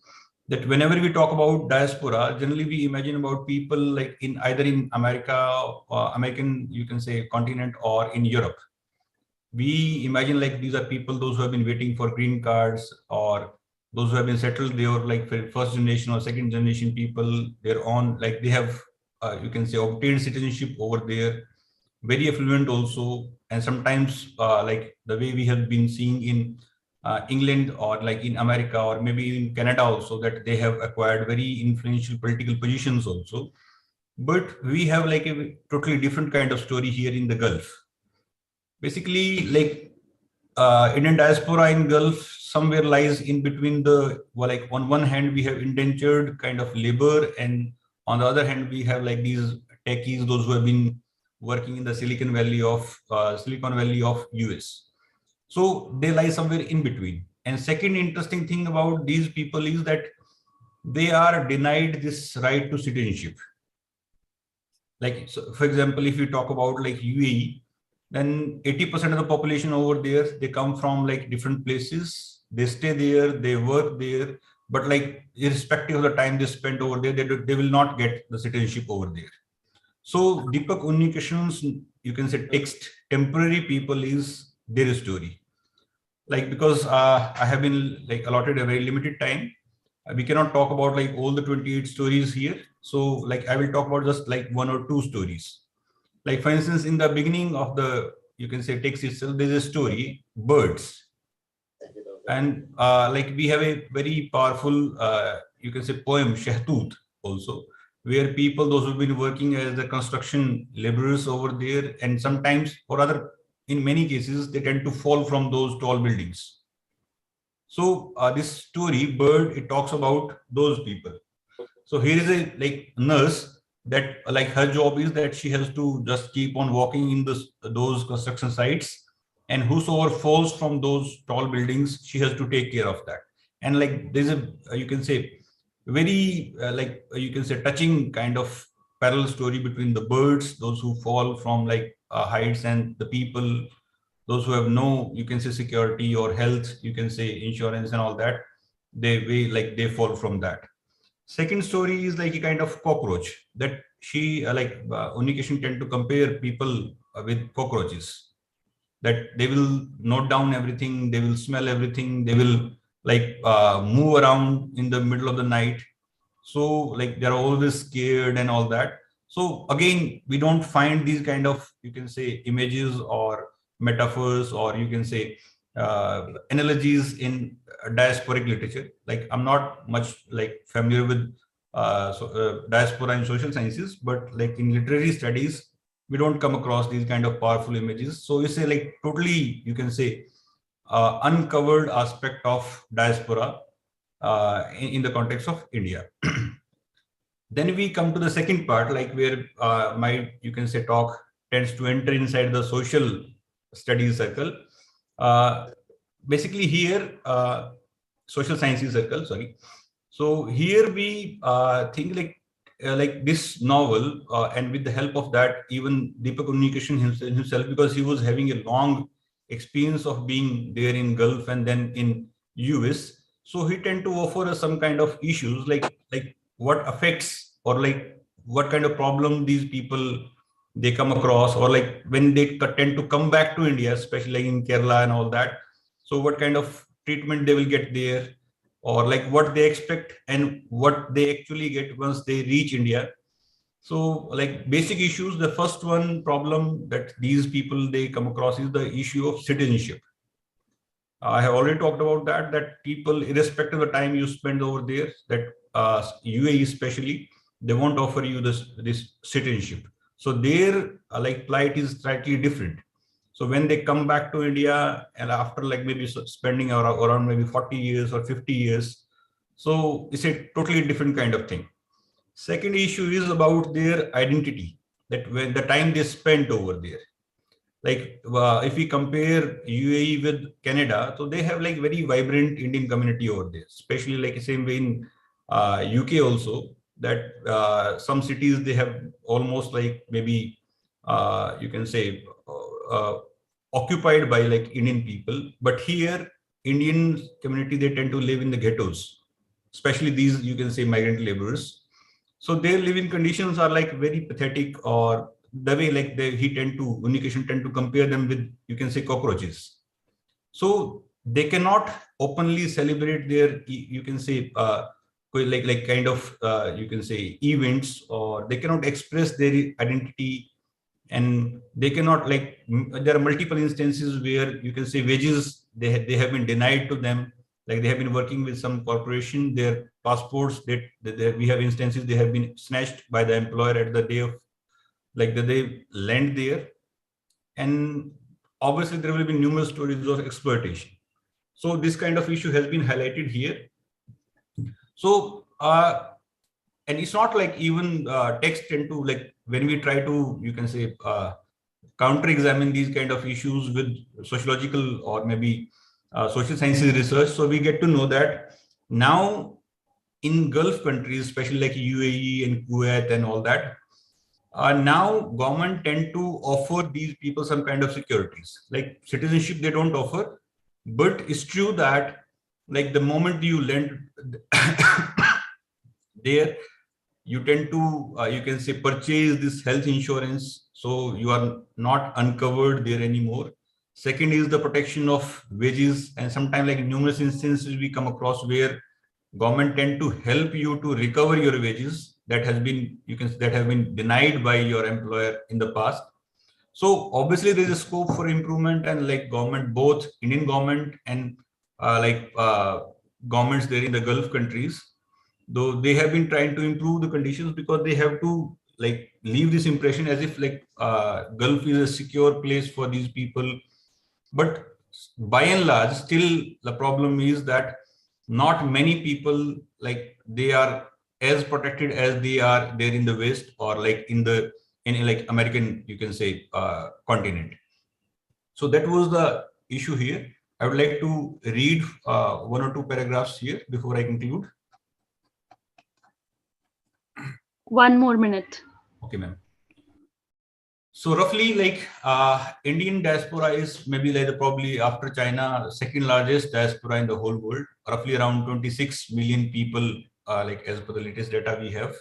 that whenever we talk about diaspora, generally we imagine about people like in either in America, American, you can say continent, or in Europe. We imagine like these are people, those who have been waiting for green cards, or those who have been settled, they are like first generation or second generation people, they're on, like they have, you can say obtained citizenship over there, very affluent also. And sometimes like the way we have been seeing in England or like in America or maybe in Canada also, that they have acquired very influential political positions also. But we have like a totally different kind of story here in the Gulf. Basically, like Indian diaspora in Gulf somewhere lies in between the, well, like on one hand we have indentured kind of labor, and on the other hand we have like these techies, those who have been working in the Silicon Valley of US. So they lie somewhere in between. And second interesting thing about these people is that they are denied this right to citizenship. Like, so for example, if you talk about like UAE, then 80% of the population over there, they come from like different places. They stay there, they work there, but like irrespective of the time they spend over there, they will not get the citizenship over there. So Deepak Unnikishan's, you can say, text, temporary people, is their story. Like, because I have been like allotted a very limited time, we cannot talk about like all the 28 stories here. So like I will talk about just like one or two stories. Like for instance, in the beginning of the, you can say, text itself, there's a story, birds. And like we have a very powerful, you can say, poem, Shahtut, also, where people, those who've been working as the construction laborers over there, and sometimes, or rather, in many cases, they tend to fall from those tall buildings. So this story, Bird, it talks about those people. So here is a like nurse that like her job is that she has to just keep on walking in those construction sites, and whosoever falls from those tall buildings, she has to take care of that. And like there's a you can say very like you can say touching kind of parallel story between the birds, those who fall from like heights, and the people, those who have no, you can say, security or health, you can say insurance and all that, they fall from that. Second story is like a kind of cockroach that she Unikishan tend to compare people with cockroaches, that they will note down everything, they will smell everything, they will like move around in the middle of the night. So like they're always scared and all that. So again, we don't find these kind of, you can say, images or metaphors, or you can say analogies in diasporic literature. Like I'm not much like familiar with diaspora and social sciences, but like in literary studies, we don't come across these kind of powerful images. So you say like totally, you can say, uncovered aspect of diaspora in the context of India. Then we come to the second part, like where my, you can say, talk tends to enter inside the social studies circle. Basically here, social sciences circle, sorry. So here we think like this novel, and with the help of that, even Deepak Unnikrishan himself, because he was having a long experience of being there in Gulf and then in US. So he tend to offer us some kind of issues like what affects, or like what kind of problem these people they come across, or like when they tend to come back to India, especially in Kerala and all that. So what kind of treatment they will get there, or like what they expect and what they actually get once they reach India. So like basic issues, the first one problem that these people they come across is the issue of citizenship. I have already talked about that people, irrespective of the time you spend over there, that UAE especially, they won't offer you this citizenship. So their like plight is slightly different. So when they come back to India, and after like maybe spending around maybe 40 years or 50 years, so it's a totally different kind of thing. Second issue is about their identity, that when the time they spent over there. Like if we compare UAE with Canada, so they have like very vibrant Indian community over there, especially like the same way in UK also, that some cities they have almost like maybe you can say occupied by like Indian people. But here Indian community, they tend to live in the ghettos, especially these, you can say, migrant laborers. So their living conditions are like very pathetic, or the way like Unnikrishan tend to compare them with, you can say, cockroaches. So they cannot openly celebrate their, you can say, like kind of, you can say, events, or they cannot express their identity, and they cannot like, there are multiple instances where, you can say, wages, they have been denied to them. Like they have been working with some corporation, their passports, we have instances they have been snatched by the employer at the day of, like the day land there. And obviously there will be numerous stories of exploitation. So this kind of issue has been highlighted here. So and it's not like even text into, like when we try to, you can say, counter-examine these kind of issues with sociological or maybe social sciences research. So we get to know that now in Gulf countries, especially like UAE and Kuwait and all that, now government tend to offer these people some kind of securities. Like citizenship they don't offer, but it's true that like the moment you land there, you tend to, you can say, purchase this health insurance. So you are not uncovered there anymore. Second is the protection of wages. And sometimes like numerous instances we come across where government tend to help you to recover your wages that has been, you can say, that have been denied by your employer in the past. So obviously there is a scope for improvement, and like government, both Indian government and governments there in the Gulf countries, though they have been trying to improve the conditions, because they have to like leave this impression as if like Gulf is a secure place for these people. But by and large, still the problem is that not many people, like they are as protected as they are there in the West, or like in like American, you can say, continent. So that was the issue here. I would like to read one or two paragraphs here before I conclude. 1 more minute. Okay, ma'am. So roughly, like Indian diaspora is maybe like probably after China, second largest diaspora in the whole world. Roughly around 26 million people, like as per the latest data we have,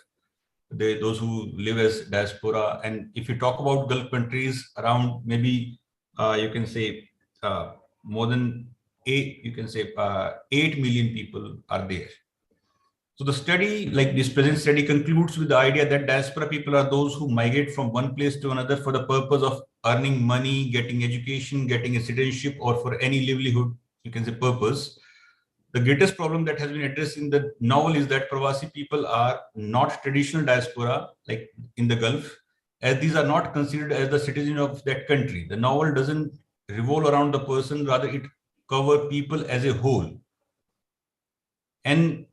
those who live as diaspora. And if you talk about Gulf countries, around maybe you can say more than 8 million people are there. So the study, like this present study, concludes with the idea that diaspora people are those who migrate from one place to another for the purpose of earning money, getting education, getting a citizenship, or for any livelihood, you can say, purpose. The greatest problem that has been addressed in the novel is that Pravasi people are not traditional diaspora, like in the Gulf, as these are not considered as the citizen of that country. The novel doesn't revolve around the person, rather it covers people as a whole. And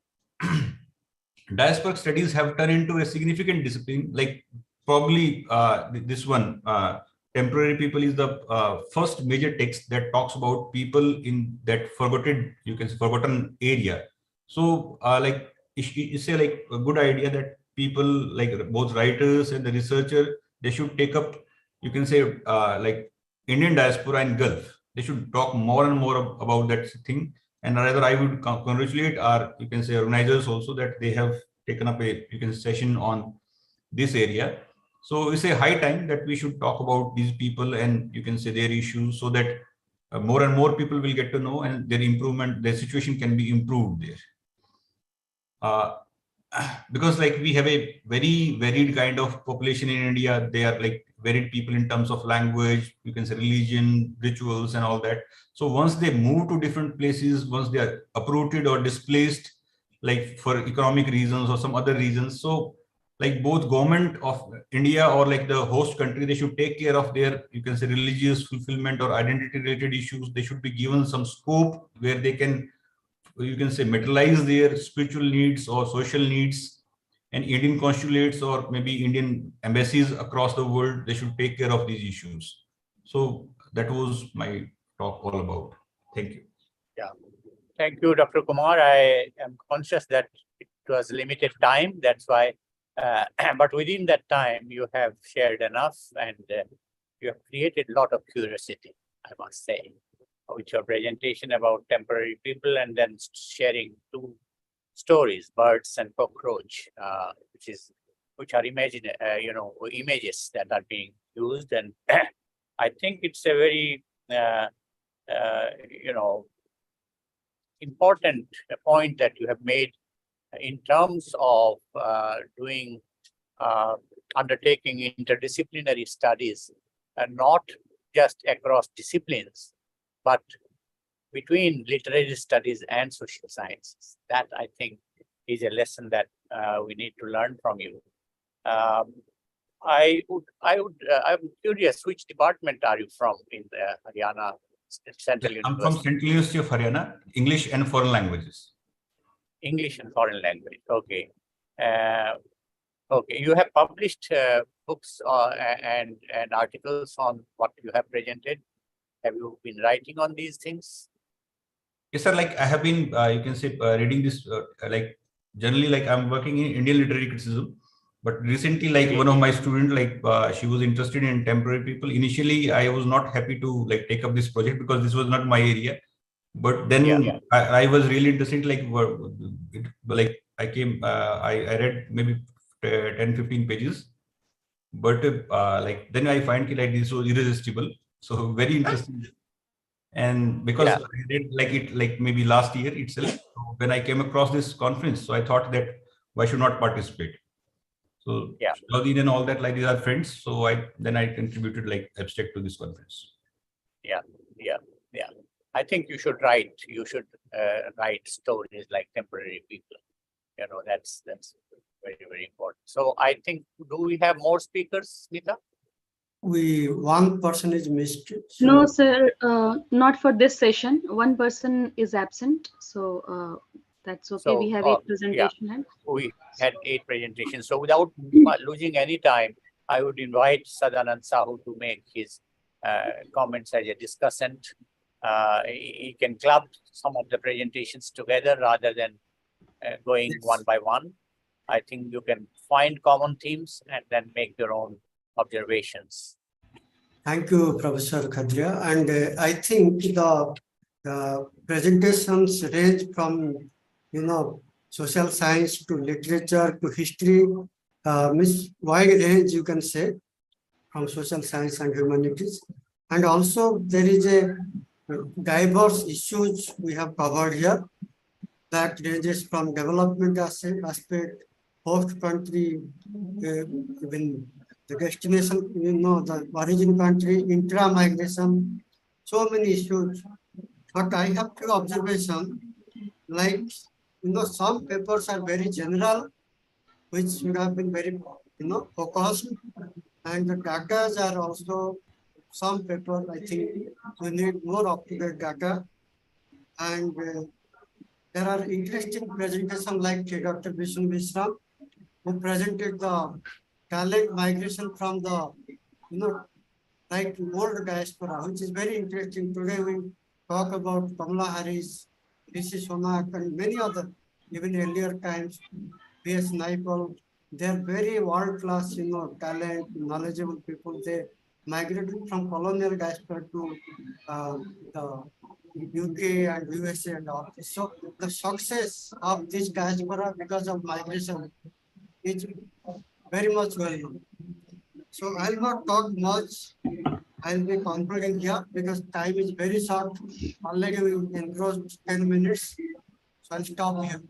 diasporic studies have turned into a significant discipline, like probably this one, temporary people is the first major text that talks about people in that forgotten area. So like it's a like a good idea that people like both writers and the researcher, they should take up, you can say like Indian diaspora and Gulf. They should talk more and more about that thing. And rather, I would congratulate our, you can say, organizers also that they have taken up a, you can say, session on this area. So it's a high time that we should talk about these people and you can say their issues, so that more and more people will get to know and their situation can be improved there. Because like we have a very varied kind of population in India. They are like varied people in terms of language, you can say religion, rituals and all that. So once they move to different places, once they are uprooted or displaced, like for economic reasons or some other reasons, so like both government of India or like the host country, they should take care of their, you can say, religious fulfillment or identity related issues. They should be given some scope where they can, you can say, materialize their spiritual needs or social needs. And Indian consulates or maybe Indian embassies across the world, they should take care of these issues. So that was my talk all about. Thank you. Yeah, thank you, Dr. Kumar. I am conscious that it was limited time. That's why, but within that time, you have shared enough and you have created a lot of curiosity, I must say, with your presentation about temporary people and then sharing two stories, birds and cockroach, which are images that are being used. And I think it's a very, important point that you have made in terms of undertaking interdisciplinary studies, and not just across disciplines, but between literary studies and social sciences. That, I think, is a lesson that we need to learn from you. I'm curious, which department are you from in the Haryana Central University? I'm from Central University of Haryana, English and Foreign Languages. English and Foreign Language, okay. Okay, you have published books and articles on what you have presented. Have you been writing on these things? Yes, sir. Like I have been, you can say, reading this, like generally, like I'm working in Indian literary criticism, but recently, like one of my students, like she was interested in temporary people. Initially, I was not happy to like take up this project because this was not my area. But then I was really interested, like I came, I read maybe 10-15 pages, but like then I find like this was irresistible. So very interesting. And because I did like it, like maybe last year itself, so when I came across this conference, so I thought that why should not participate? So Claudine and all that, like these are friends. So I contributed like abstract to this conference. Yeah. I think you should write. You should write stories like temporary people. You know, that's very, very important. So I think, do we have more speakers, Nita? One person is missed. So no, sir, not for this session. One person is absent, so that's okay. So, we have 8 presentations. We had 8 presentations. So without losing any time, I would invite Sadanand Sahu to make his comments as a discussant. He can club some of the presentations together rather than going one by one. I think you can find common themes and then make your own observations. Thank you, Professor Khadria. And I think the presentations range from, social science to literature to history, wide range, you can say, from social science and humanities. And also there is a diverse issues we have covered here. that ranges from development aspect, host country, even the destination, the origin country, intra-migration, so many issues. But I have few observations, like, some papers are very general, which should have been very, focused. And the data are also some paper, I think we need more up-to-date data. And there are interesting presentations like Dr. Vishnu Mishra, who presented the talent migration from the, like old diaspora, which is very interesting. Today we talk about Kamala Harris, Rishi Sunak, and many other, even earlier times, B.S. Naipaul. They're very world-class, talent, knowledgeable people. They migrated from colonial diaspora to the UK and USA and all. So the success of this diaspora because of migration is very much well known. So I'll not talk much. I'll be concluding here because time is very short. Already we encroached 10 minutes. So I'll stop here.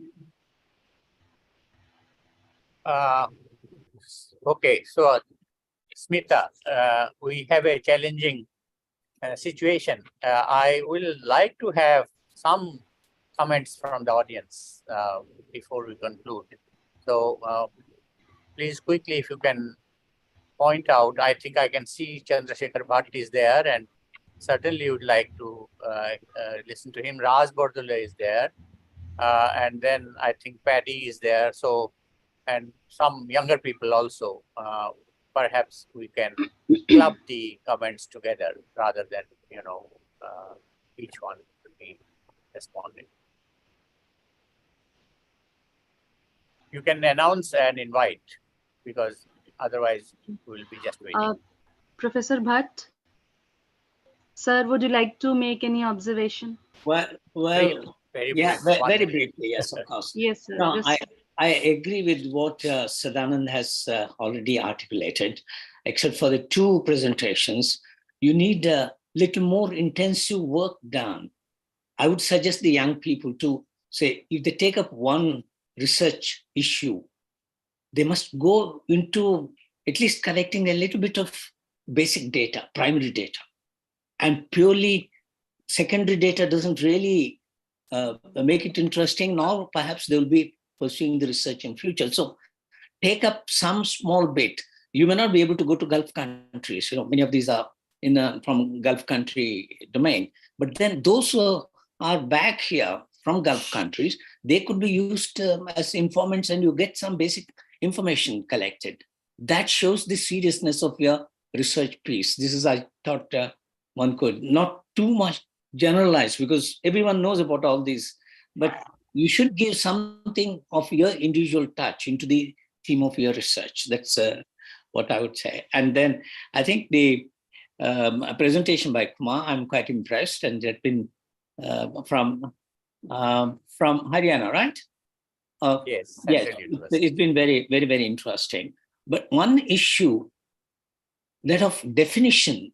Okay, so Smita, we have a challenging situation. I will like to have some comments from the audience before we conclude. So please quickly, if you can point out, I think I can see Chandrasekhar Bhatt is there, and certainly would like to listen to him. Raj Bordula is there, and then I think Paddy is there. So, and some younger people also. Perhaps we can club the comments together rather than, each one to be responding. You can announce and invite, because otherwise we'll be just waiting. Professor Bhatt, sir, would you like to make any observation? Well, very very briefly, yes, of course. Yes, sir. No, I agree with what Sadanand has already articulated, except for the two presentations. You need a little more intensive work done. I would suggest the young people to say, if they take up one research issue, they must go into at least collecting a little bit of basic data, primary data. And purely secondary data doesn't really make it interesting, nor perhaps they'll be pursuing the research in future. So take up some small bit. You may not be able to go to Gulf countries. Many of these are from Gulf country domain. But then those who are back here from Gulf countries, they could be used as informants, and you get some basic information collected. That shows the seriousness of your research piece. This is, I thought, one could not too much generalize, because everyone knows about all these, but you should give something of your individual touch into the theme of your research. That's what I would say. And then I think the presentation by Kumar, I'm quite impressed, and it had been from Haryana, right? Yes. Yes, it's been very, very, very interesting. But one issue, that of definition,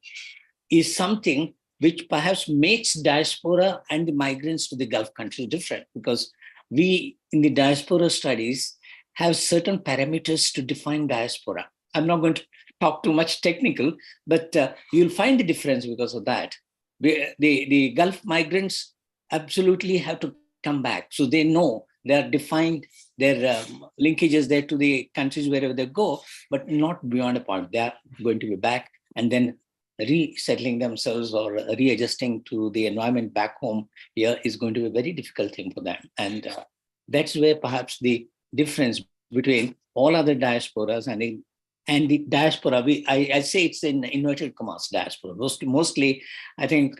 is something which perhaps makes diaspora and the migrants to the Gulf countries different, because we in the diaspora studies have certain parameters to define diaspora. I'm not going to talk too much technical, but you'll find the difference because of that. The Gulf migrants absolutely have to come back. So they know they're defined, their linkages there to the countries wherever they go, but not beyond a point. They're going to be back, and then resettling themselves or readjusting to the environment back home here is going to be a very difficult thing for them. And that's where perhaps the difference between all other diasporas and the diaspora, I say it's in inverted commas diaspora. Mostly, I think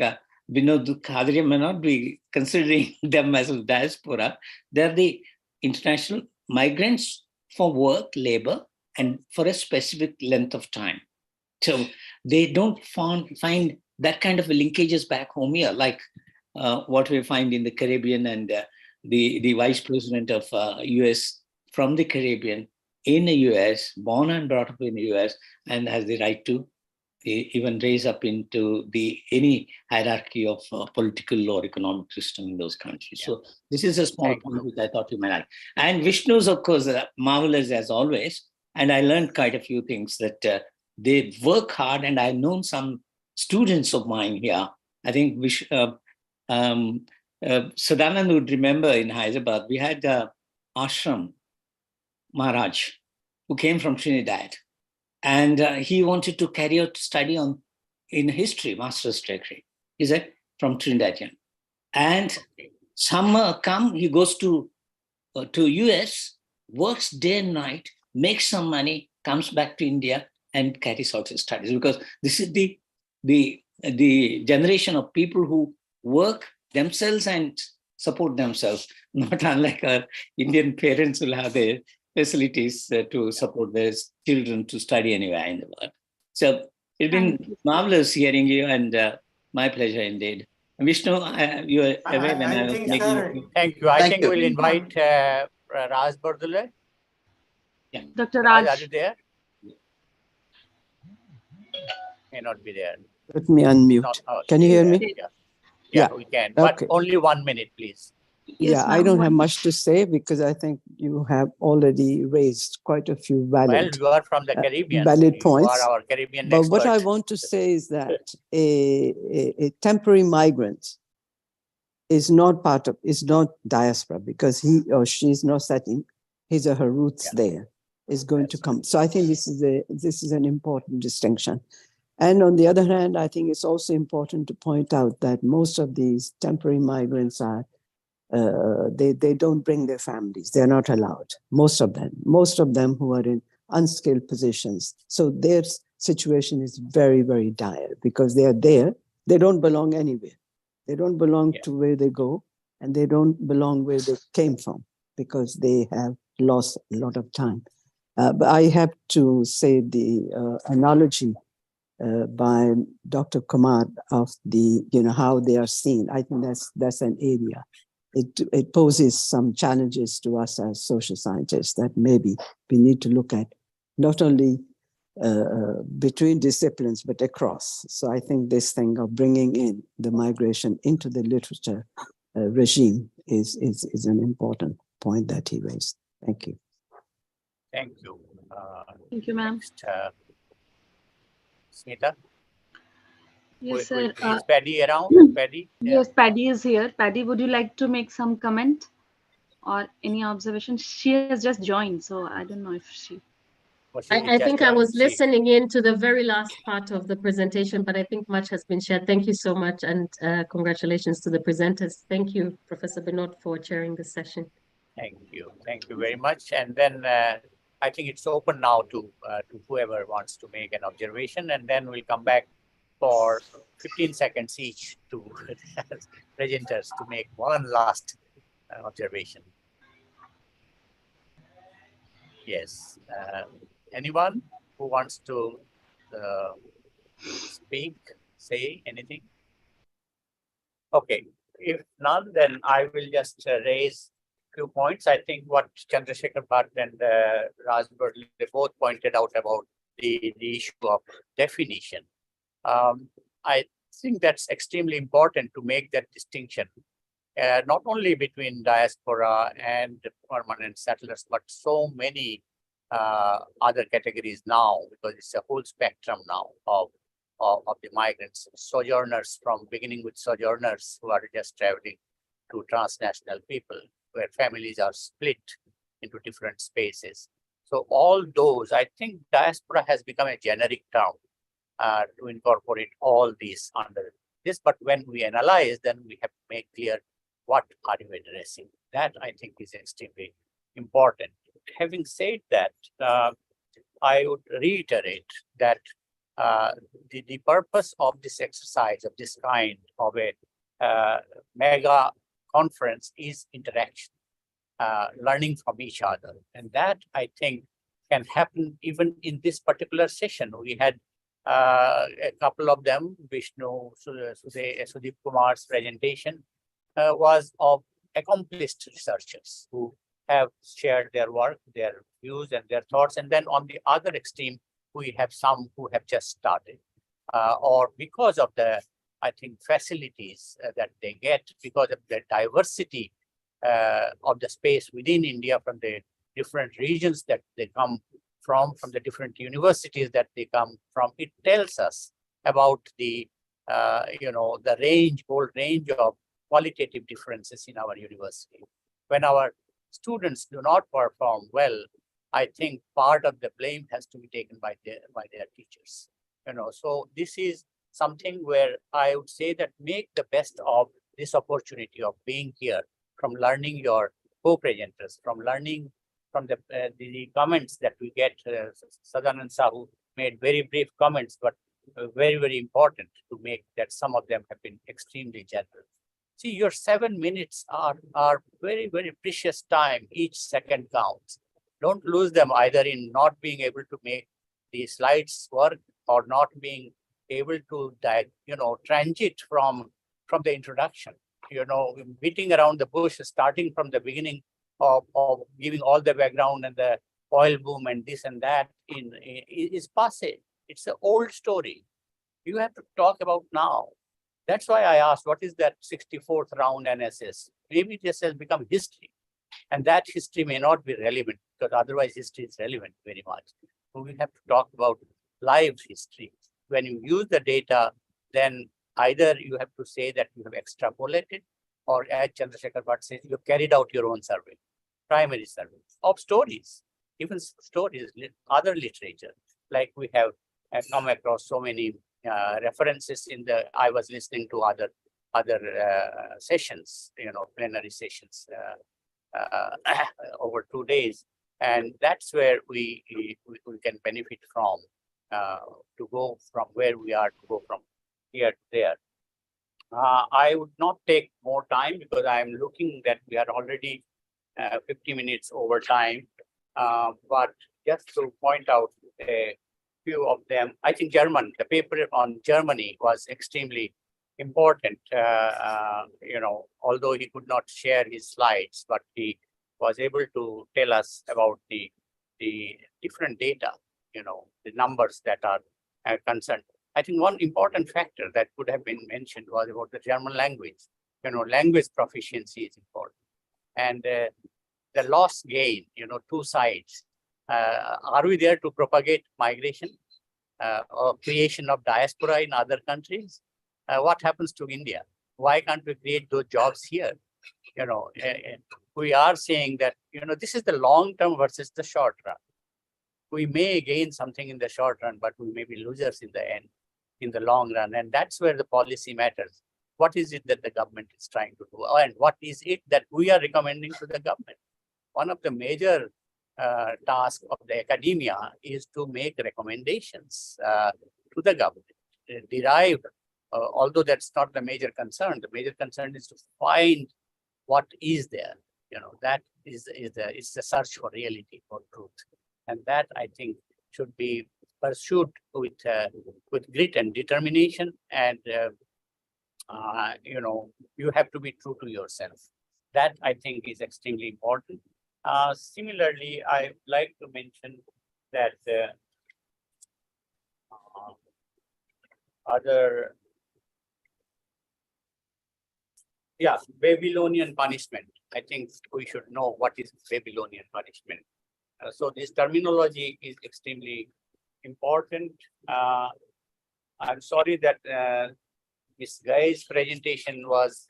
Vinod Khadria may not be considering them as a diaspora. They're the international migrants for work, labor, and for a specific length of time. So they don't find that kind of linkages back home here, like what we find in the Caribbean, and the vice president of US from the Caribbean in the US, born and brought up in the US, and has the right to even raise up into any hierarchy of political or economic system in those countries. Yeah. So this is a small point which I thought you might like. And Vishnu's, of course, marvelous as always. And I learned quite a few things that they work hard. And I've known some students of mine here. I think Sadanand would remember in Hyderabad, we had Ashram Maharaj, who came from Trinidad. And he wanted to carry out study in history, master's degree. He's from Trinidadian. And summer come, he goes to US, works day and night, makes some money, comes back to India and carries out his studies. Because this is the generation of people who work themselves and support themselves, not unlike our Indian parents will have their facilities to support their children to study anywhere in the world. So it's been marvelous hearing you, and my pleasure indeed. Vishnu, you are away when I was making. Thank you. I think we'll invite Raj Bardule. Yeah. Dr. Raj. Are you there? May not be there. Let me unmute. Can you hear me? Yeah, we can. But only 1 minute, please. Yeah, I don't have much to say because I think you have already raised quite a few valid, you are from the Caribbean. valid points. You are our Caribbean but expert. what I want to say is that a temporary migrant is not diaspora because he or she is not setting his or her roots there, is going to come. So I think this is an important distinction. And on the other hand, I think it's also important to point out that most of these temporary migrants are they don't bring their families. They're not allowed. Most of them who are in unskilled positions. So their situation is very, very dire because they are there. They don't belong anywhere. They don't belong to where they go, and they don't belong where they came from because they have lost a lot of time. But I have to say the analogy by Dr. Kumar of how they are seen. I think that's an area. It poses some challenges to us as social scientists that maybe we need to look at not only between disciplines, but across. So I think this thing of bringing in the migration into the literature regime is an important point that he raised. Thank you. Thank you. Thank you, ma'am. Smita? Yes, sir. Is Paddy around? Paddy? Yes, Paddy is here. Paddy, would you like to make some comment or any observation? She has just joined, so I don't know if she... I think I was listening in to the very last part of the presentation, but I think much has been shared. Thank you so much, and congratulations to the presenters. Thank you, Professor Binod, for chairing this session. Thank you. Thank you very much. And then I think it's open now to whoever wants to make an observation, and then we'll come back for 15 seconds each to presenters to make one last observation. Yes. Anyone who wants to speak, say anything? Okay. If not, then I will just raise a few points. I think what Chandrasekhar Bhatt and Raj Bardule, they both pointed out about the issue of definition. I think that's extremely important to make that distinction, not only between diaspora and permanent settlers, but so many other categories now, because it's a whole spectrum now of the migrants, sojourners, from beginning with sojourners who are just traveling to transnational people, where families are split into different spaces. So all those, I think diaspora has become a generic term to incorporate all these under this. But when we analyze, then we have to make clear what are you addressing. That I think is extremely important. Having said that, I would reiterate that the purpose of this exercise, of this kind of a mega conference, is interaction, learning from each other. And that, I think, can happen even in this particular session. We had a couple of them. Vishnu, Sudip Kumar's presentation was of accomplished researchers who have shared their work, their views and their thoughts. And then on the other extreme, we have some who have just started. or because of the, I think, facilities that they get, because of the diversity of the space within India, from the different regions that they come from the different universities that they come from. It tells us about the, the whole range of qualitative differences in our university. When our students do not perform well, I think part of the blame has to be taken by their teachers. So this is something where I would say that make the best of this opportunity of being here, from learning your co-presenters, from learning from the comments that we get. Sadanand Sahu made very brief comments, but very, very important to make that some of them have been extremely general. See, your 7 minutes are very, very precious time. Each second counts. Don't lose them either in not being able to make the slides work, or not being able to, transit from the introduction. Beating around the bush, starting from the beginning of giving all the background and the oil boom and this and that is passé. It's an old story. You have to talk about now. That's why I asked, what is that 64th round NSS? Maybe this has become history, and that history may not be relevant, because otherwise history is relevant very much. So we have to talk about live history. When you use the data, then either you have to say that you have extrapolated, or as Chandrasekhar Bhatt says, you carried out your own survey, primary survey of stories, even stories, other literature. Like we have come across so many references I was listening to other sessions, plenary sessions over 2 days. And that's where we can benefit from, to go from where we are, to go from here to there. I would not take more time, because I'm looking that we are already 50 minutes over time. But just to point out a few of them, I think the paper on Germany was extremely important. Although he could not share his slides, but he was able to tell us about the different data, the numbers that are concerned. I think one important factor that could have been mentioned was about the German language. Language proficiency is important. And the loss gain, two sides. Are we there to propagate migration or creation of diaspora in other countries? What happens to India? Why can't we create those jobs here? We are saying that, this is the long term versus the short run. We may gain something in the short run, but we may be losers in the end, in the long run. And that's where the policy matters. What is it that the government is trying to do? And what is it that we are recommending to the government? One of the major tasks of the academia is to make recommendations to the government, derived, although that's not the major concern. The major concern is to find what is there. That is the search for reality, for truth. And that, I think, should be pursued with grit and determination. And you have to be true to yourself. That, I think, is extremely important. Similarly, I'd like to mention that Babylonian punishment. I think we should know what is Babylonian punishment. So this terminology is extremely important. I'm sorry that this guy's presentation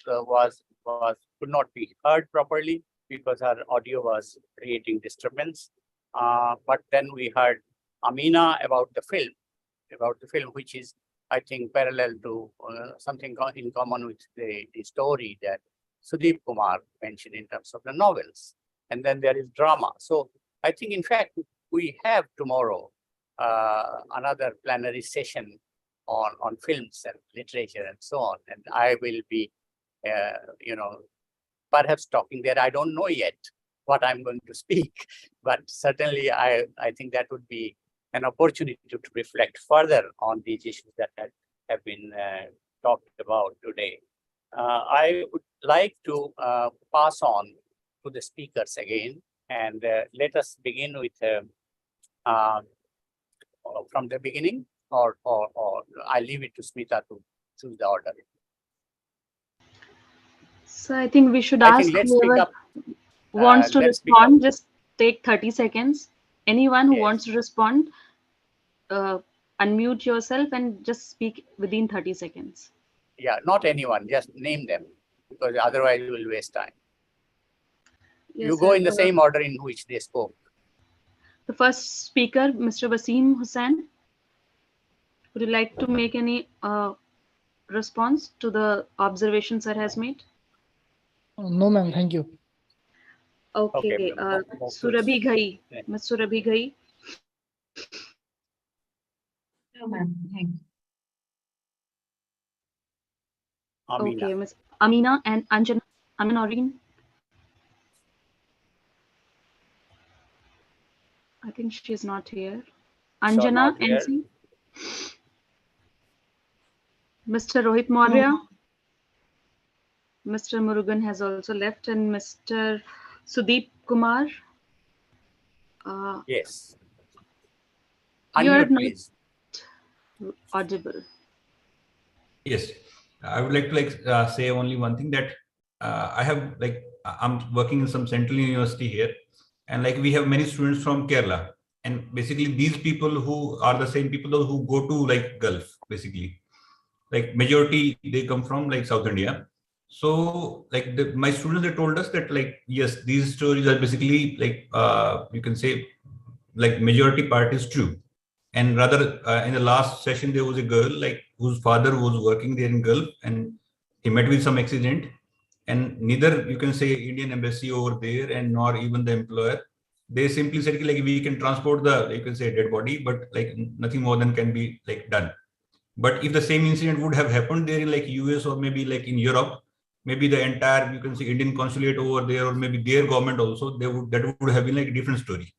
could not be heard properly, because our audio was creating disturbance. But then we heard Amina about the film, which is, I think, parallel to something in common with the story that Sudeep Kumar mentioned in terms of the novels. And then there is drama. So I think, in fact, we have tomorrow another plenary session on films and literature and so on. And I will be, perhaps talking there. I don't know yet what I'm going to speak, but certainly I think that would be an opportunity to reflect further on these issues that have been talked about today. I would like to pass on to the speakers again, and let us begin with from the beginning. or I leave it to Smita to choose the order. So I think we should I ask think let's pick whoever up. wants to let's pick up. respond, just take 30 seconds. Anyone who Yes. wants to respond, unmute yourself and just speak within 30 seconds. Yeah, not anyone, just name them, because otherwise you will waste time. Yes, You go sir. in the same order in which they spoke. The first speaker, Mr. Wasim Hussain, would you like to make any response to the observation sir has made? No, ma'am. Thank you. Okay, move to- Surabhi Ghai, Yeah. Ms. Surabhi Ghai. No, ma'am. Thank you. Amina. Okay, Ms. Amina and Anjana. Amina Noreen. I think she is not here. Anjana not here. NC. Mr. Rohit Maurya. Mr. Murugan has also left, and Mr. Sudeep Kumar. Yes. You're Unmute, not please. audible. Yes, I would like to say only one thing, that I have I'm working in some central university here, and we have many students from Kerala, and basically these people who are the same people who go to Gulf, basically majority they come from South India. So my students, they told us that yes, these stories are basically you can say majority part is true. And rather in the last session there was a girl whose father was working there in Gulf, and he met with some accident, and neither you can say Indian embassy over there and nor even the employer, they simply said we can transport the you can say dead body, but nothing more than can be done. But if the same incident would have happened there in US or maybe in Europe, maybe the entire you can say Indian consulate over there or maybe their government also, that would have been a different story.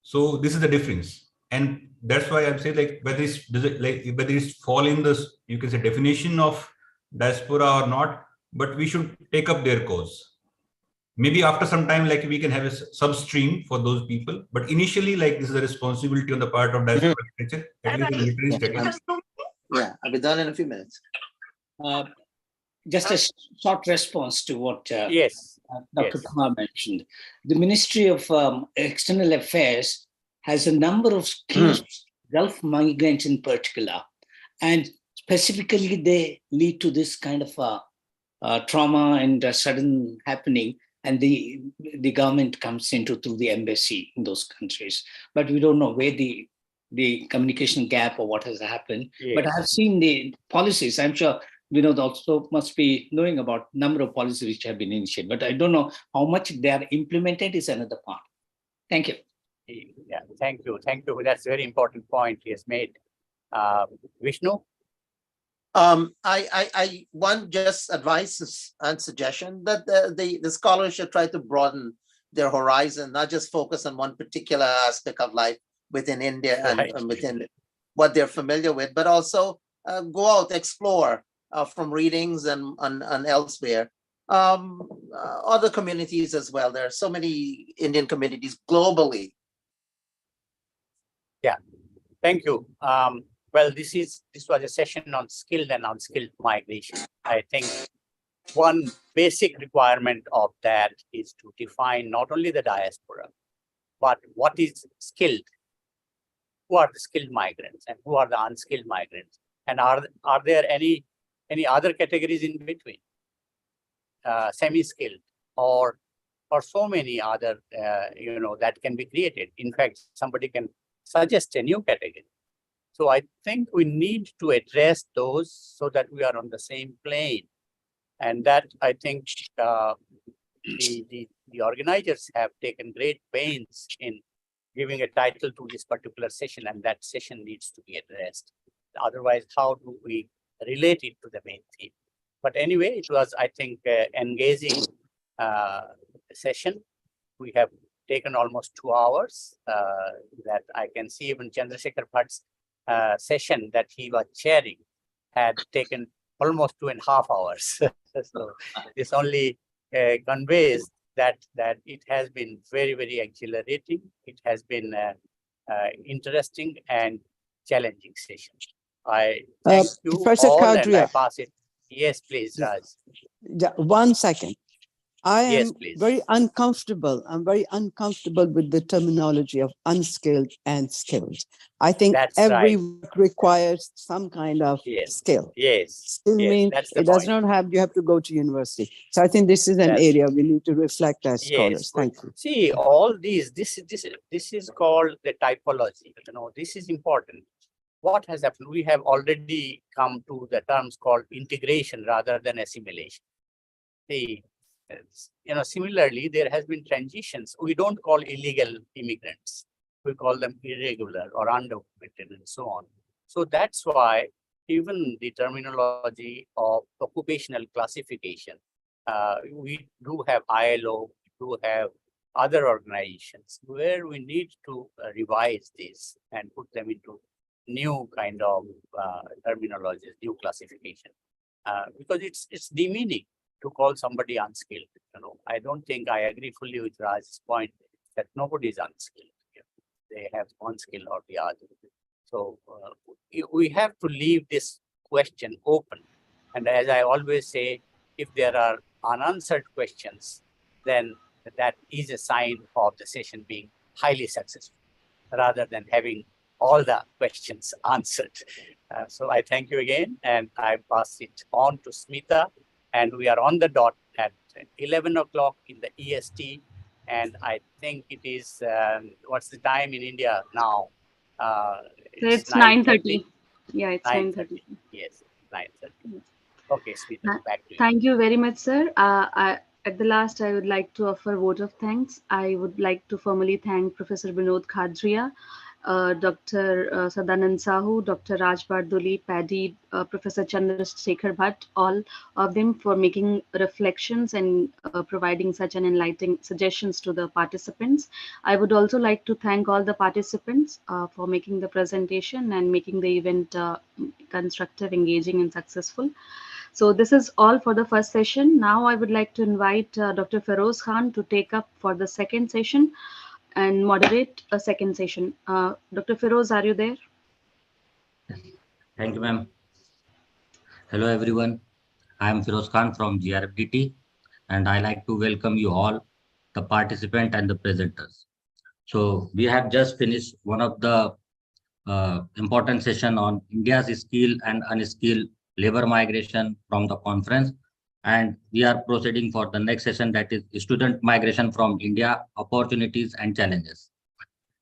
So this is the difference, and that's why I'm saying whether it's fall in this you can say definition of diaspora or not, but we should take up their cause. Maybe after some time we can have a substream for those people, but initially this is a responsibility on the part of diaspora literature, at least in literary studies. Yeah, I'll be done in a few minutes. Just a short response to what Yes. Dr. Yes. Kumar mentioned. The Ministry of External Affairs has a number of skilled Gulf migrants in particular, and specifically they lead to this kind of trauma and sudden happening, and the government comes into through the embassy in those countries. But we don't know where the communication gap or what has happened. Yes. But I have seen the policies. I'm sure Vinod also must be knowing about number of policies which have been initiated, but I don't know how much they are implemented is another part. Thank you. Yeah, thank you. Thank you. That's a very important point he has made. Vishnu? I want just advice and suggestion that the scholars should try to broaden their horizon, not just focus on one particular aspect of life within India and within what they're familiar with, but also go out, explore from readings and elsewhere. Other communities as well. There are so many Indian communities globally. Yeah, thank you. Well, this was a session on skilled and unskilled migration. I think one basic requirement of that is to define not only the diaspora, but what is skilled, who are the skilled migrants and who are the unskilled migrants, and are there any other categories in between, semi-skilled or so many other that can be created. In fact, somebody can suggest a new category. So I think we need to address those so that we are on the same plane. And that I think the organizers have taken great pains in giving a title to this particular session, and that session needs to be addressed. Otherwise, how do we relate it to the main theme? But anyway, it was, I think, engaging session. We have taken almost 2 hours. That I can see even Chandrasekhar Bhatt's session that he was chairing had taken almost 2.5 hours. So this only conveys that it has been very, very exhilarating. It has been interesting and challenging session. I thank you Professor all and I Kadria. pass it. Yes, please, Raj. Yeah, 1 second. I am Yes, please. very uncomfortable. I'm very uncomfortable with the terminology of unskilled and skilled. I think That's every right. work requires some kind of Yes. skill. Yes. Skill Yes, means that's the it does point. not have, you have to go to university. So I think this is an That's area we need to reflect as scholars. yes. Thank you. See, all these, this is called the typology. You know, this is important. What has happened? We have already come to the terms called integration rather than assimilation. See, you know, similarly, there has been transitions. We don't call illegal immigrants. We call them irregular or undocumented and so on. So that's why even the terminology of occupational classification, we do have ILO, we do have other organizations where we need to revise this and put them into new kind of terminologies, new classification, because it's demeaning to call somebody unskilled. You know, I don't think I agree fully with Raj's point that nobody is unskilled. They have one skill or the other. So we have to leave this question open. And as I always say, if there are unanswered questions, then that is a sign of the session being highly successful, rather than having all the questions answered. So I thank you again, and I pass it on to Smita. And we are on the dot at 11 o'clock in the EST. And I think it is, what's the time in India now? It's 9:30. Yeah, it's 9:30. 9:30. Yes, 9:30. Okay, Smita, back to you. Thank you very much, sir. At the last, I would like to offer a vote of thanks. I would like to formally thank Professor Binod Khadria, Dr. Sadanand Sahu, Dr. Raj Bardoli, Paddy, Professor Chandrasekhar Bhatt, all of them for making reflections and providing such an enlightening suggestions to the participants. I would also like to thank all the participants for making the presentation and making the event constructive, engaging, and successful. So this is all for the first session. Now I would like to invite Dr. Feroz Khan to take up for the second session and moderate a second session. Dr. Feroz, are you there? Thank you, ma'am. Hello, everyone. I am Feroz Khan from GRFDT, and I like to welcome you all, the participant and the presenters. So we have just finished one of the important session on India's skill and unskilled labor migration from the conference. And we are proceeding for the next session, that is student migration from India, opportunities and challenges.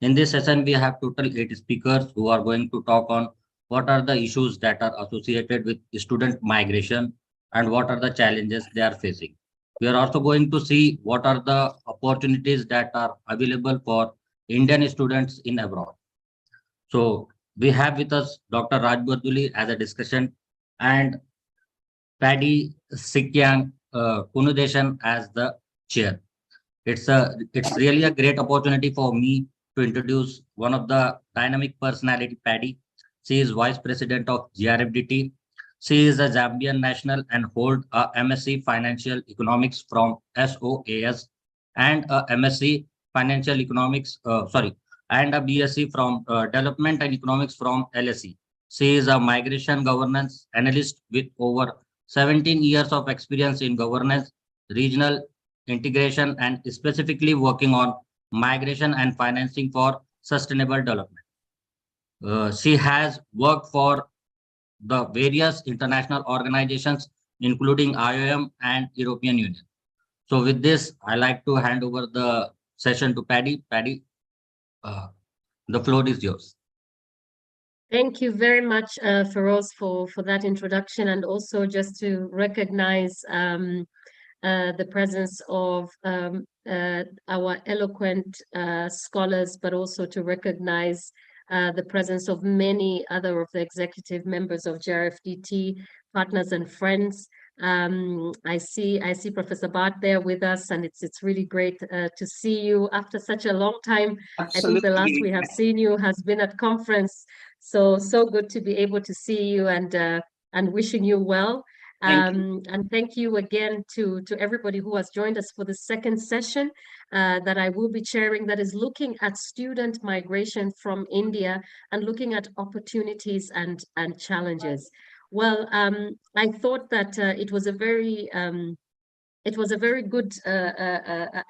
In this session, we have total 8 speakers who are going to talk on what are the issues that are associated with student migration and what are the challenges they are facing. We are also going to see what are the opportunities that are available for Indian students in abroad. So we have with us Dr. Raj Bardoli as a discussion and Paddy Sikyang Kunudeshan as the chair. It's really a great opportunity for me to introduce one of the dynamic personality, Paddy. She is Vice President of GRFDT. She is a Zambian national and hold a MSc Financial Economics from SOAS and a MSc Financial Economics, and a BSc from Development and Economics from LSE. She is a migration governance analyst with over 17 years of experience in governance, regional integration, and specifically working on migration and financing for sustainable development. She has worked for the various international organizations, including IOM and European Union. So with this, I like to hand over the session to Paddy. Paddy, the floor is yours. Thank you very much, Feroz, for that introduction, and also just to recognize the presence of our eloquent scholars, but also to recognize the presence of many other of the executive members of GRFDT, partners and friends. I see Professor Bart there with us, and it's really great to see you after such a long time. Absolutely. I think the last we have seen you has been at conference. So good to be able to see you and wishing you well. And thank you again to everybody who has joined us for the second session that I will be chairing, that is looking at student migration from India and looking at opportunities and challenges. Well, I thought that it was a very good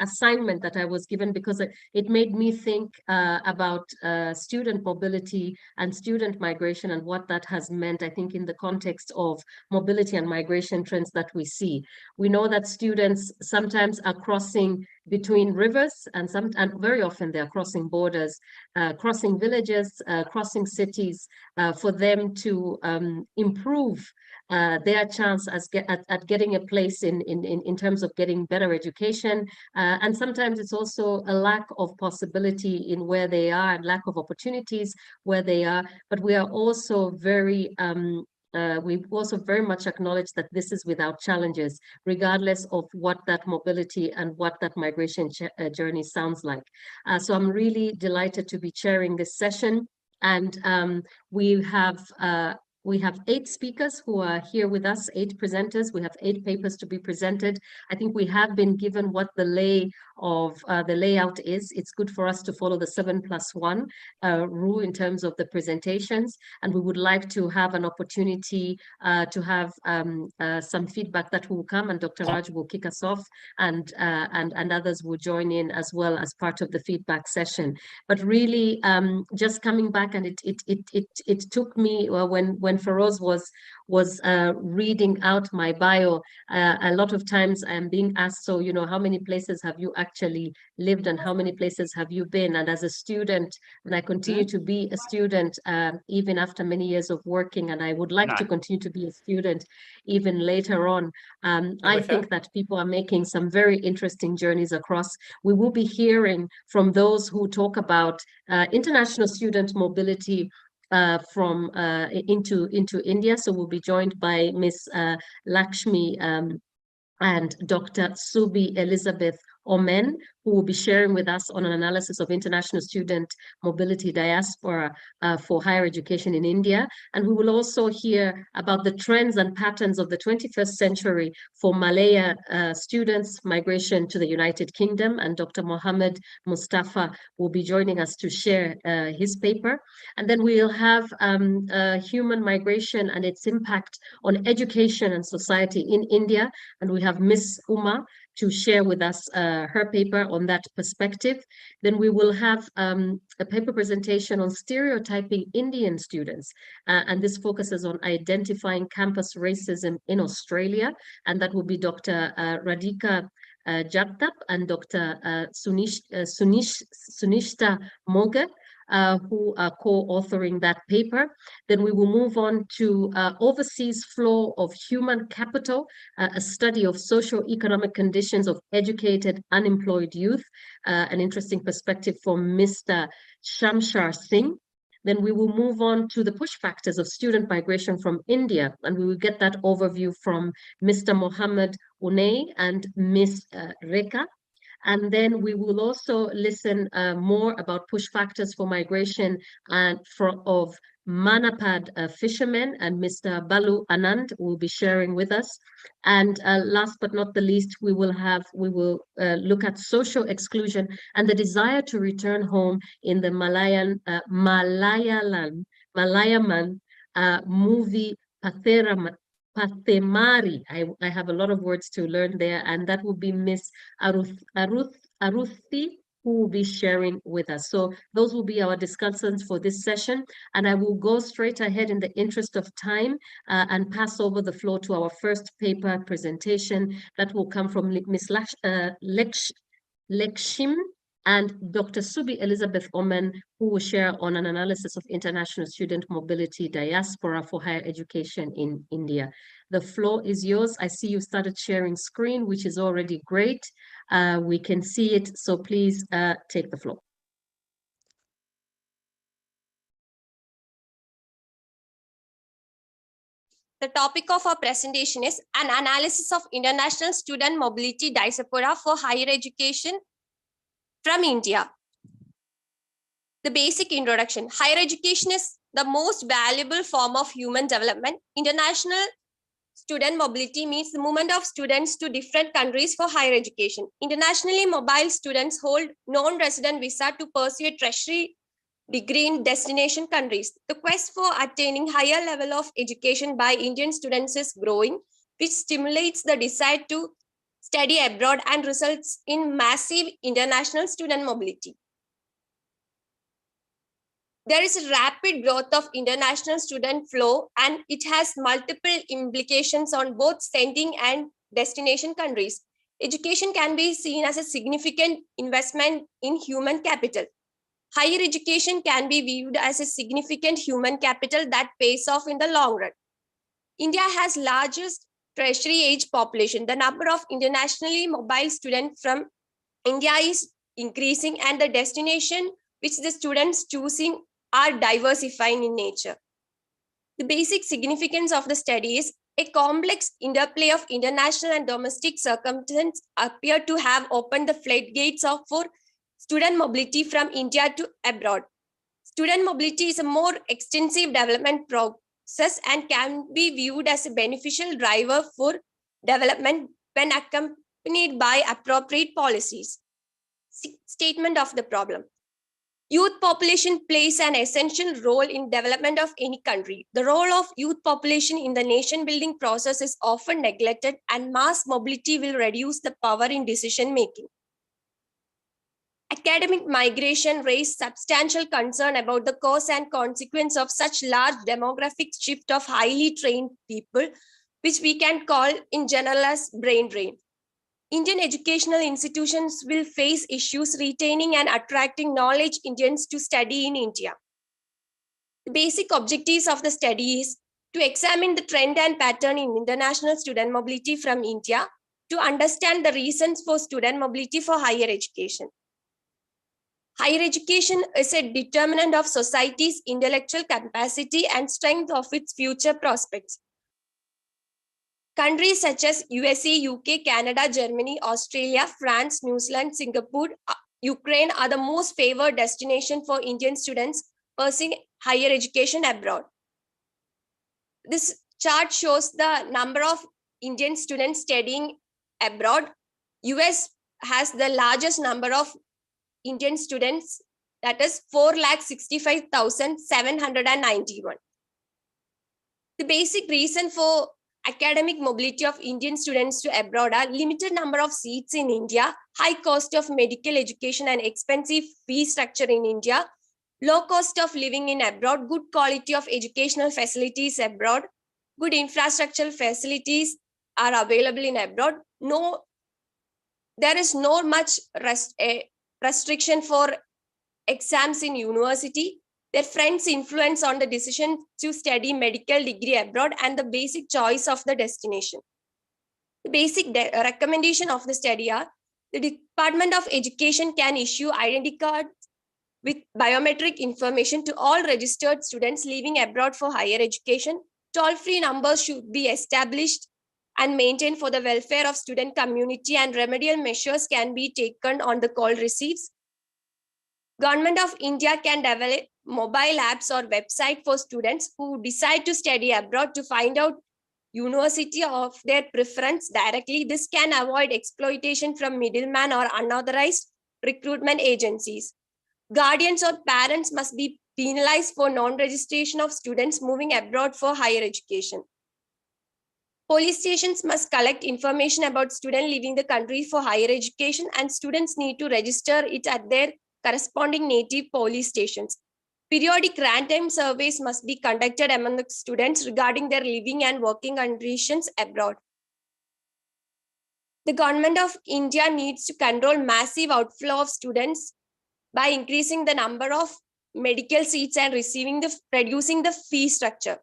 assignment that I was given, because it made me think about student mobility and student migration and what that has meant, I think, in the context of mobility and migration trends that we see. We know that students sometimes are crossing between rivers, and very often they are crossing borders, crossing villages, crossing cities, for them to improve their chance at getting a place in terms of getting better education. And sometimes it's also a lack of possibility in where they are and lack of opportunities where they are. But we are also very much acknowledge that this is without challenges, regardless of what that mobility and what that migration journey sounds like. So I'm really delighted to be chairing this session. And we have 8 speakers who are here with us, 8 presenters. We have 8 papers to be presented. I think we have been given what the layout is. It's good for us to follow the 7+1 rule in terms of the presentations. And we would like to have an opportunity to have some feedback that will come, and Dr. Raj will kick us off, and others will join in as well as part of the feedback session. But really, just coming back, and it took me when Feroz was reading out my bio, a lot of times I'm being asked, so, you know, how many places have you actually lived and how many places have you been? And as a student, and I continue to be a student even after many years of working, and I would like to continue to be a student even later on. I think that people are making some very interesting journeys across. We will be hearing from those who talk about international student mobility from into India. So we'll be joined by Miss Lakshmi and Dr. Subi Elizabeth Omen, who will be sharing with us on an analysis of international student mobility diaspora for higher education in India. And we will also hear about the trends and patterns of the 21st century for Malaya students' migration to the United Kingdom. And Dr. Mohammed Mustafa will be joining us to share his paper. And then we'll have human migration and its impact on education and society in India. And we have Miss Uma to share with us her paper on that perspective. Then we will have a paper presentation on stereotyping Indian students. And this focuses on identifying campus racism in Australia. And that will be Dr. Radhika Jagtap and Dr. Sunishta Moga, who are co-authoring that paper. Then we will move on to overseas flow of human capital, a study of socio-economic conditions of educated unemployed youth, an interesting perspective from Mr. Shamshar Singh. Then we will move on to the push factors of student migration from India, and we will get that overview from Mr. Mohammed Unay and Ms. Reka. And then we will also listen more about push factors for migration and of Manapad fishermen, and Mr. Balu Anand will be sharing with us. And last but not the least, we will look at social exclusion and the desire to return home in the Malayaman movie Pathemari. I have a lot of words to learn there, and that will be Miss Aruthi, who will be sharing with us. So those will be our discussants for this session, and I will go straight ahead in the interest of time and pass over the floor to our first paper presentation that will come from Miss Lekshim and Dr. Subi Elizabeth Omen, who will share on an analysis of international student mobility diaspora for higher education in India. The floor is yours. I see you started sharing screen, which is already great. We can see it, so please take the floor. The topic of our presentation is an analysis of international student mobility diaspora for higher education from India. The basic introduction. Higher education is the most valuable form of human development. International student mobility means the movement of students to different countries for higher education. Internationally mobile students hold non-resident visa to pursue a tertiary degree in destination countries. The quest for attaining higher level of education by Indian students is growing, which stimulates the desire to study abroad and results in massive international student mobility. There is a rapid growth of international student flow, and it has multiple implications on both sending and destination countries. Education can be seen as a significant investment in human capital. Higher education can be viewed as a significant human capital that pays off in the long run. India has largest tertiary age population. The number of internationally mobile students from India is increasing, and the destination which the students choosing are diversifying in nature. The basic significance of the study is a complex interplay of international and domestic circumstances appear to have opened the floodgates for student mobility from India to abroad. Student mobility is a more extensive development process and can be viewed as a beneficial driver for development when accompanied by appropriate policies. Statement of the problem. Youth population plays an essential role in development of any country. The role of youth population in the nation building process is often neglected, and mass mobility will reduce the power in decision making. Academic migration raised substantial concern about the cause and consequence of such large demographic shift of highly trained people, which we can call in general as brain drain. Indian educational institutions will face issues retaining and attracting knowledge Indians to study in India. The basic objectives of the study is to examine the trend and pattern in international student mobility from India, to understand the reasons for student mobility for higher education. Higher education is a determinant of society's intellectual capacity and strength of its future prospects. Countries such as USA, UK, Canada, Germany, Australia, France, New Zealand, Singapore, Ukraine are the most favored destination for Indian students pursuing higher education abroad. This chart shows the number of Indian students studying abroad. US has the largest number of Indian students, that is 4,65,791. The basic reason for academic mobility of Indian students to abroad are limited number of seats in India, high cost of medical education and expensive fee structure in India, low cost of living in abroad, good quality of educational facilities abroad, good infrastructural facilities are available in abroad. There is no much restriction for exams in university. Their friends' influence on the decision to study medical degree abroad, and the basic choice of the destination. The basic recommendation of the study are: the Department of Education can issue identity cards with biometric information to all registered students leaving abroad for higher education. Toll-free numbers should be established and maintained for the welfare of student community, and remedial measures can be taken on the call receives. Government of India can develop mobile apps or website for students who decide to study abroad to find out university of their preference directly. This can avoid exploitation from middlemen or unauthorized recruitment agencies. Guardians or parents must be penalized for non-registration of students moving abroad for higher education. Police stations must collect information about students leaving the country for higher education, and students need to register it at their corresponding native police stations. Periodic random surveys must be conducted among the students regarding their living and working conditions abroad. The government of India needs to control massive outflow of students by increasing the number of medical seats and reducing the fee structure.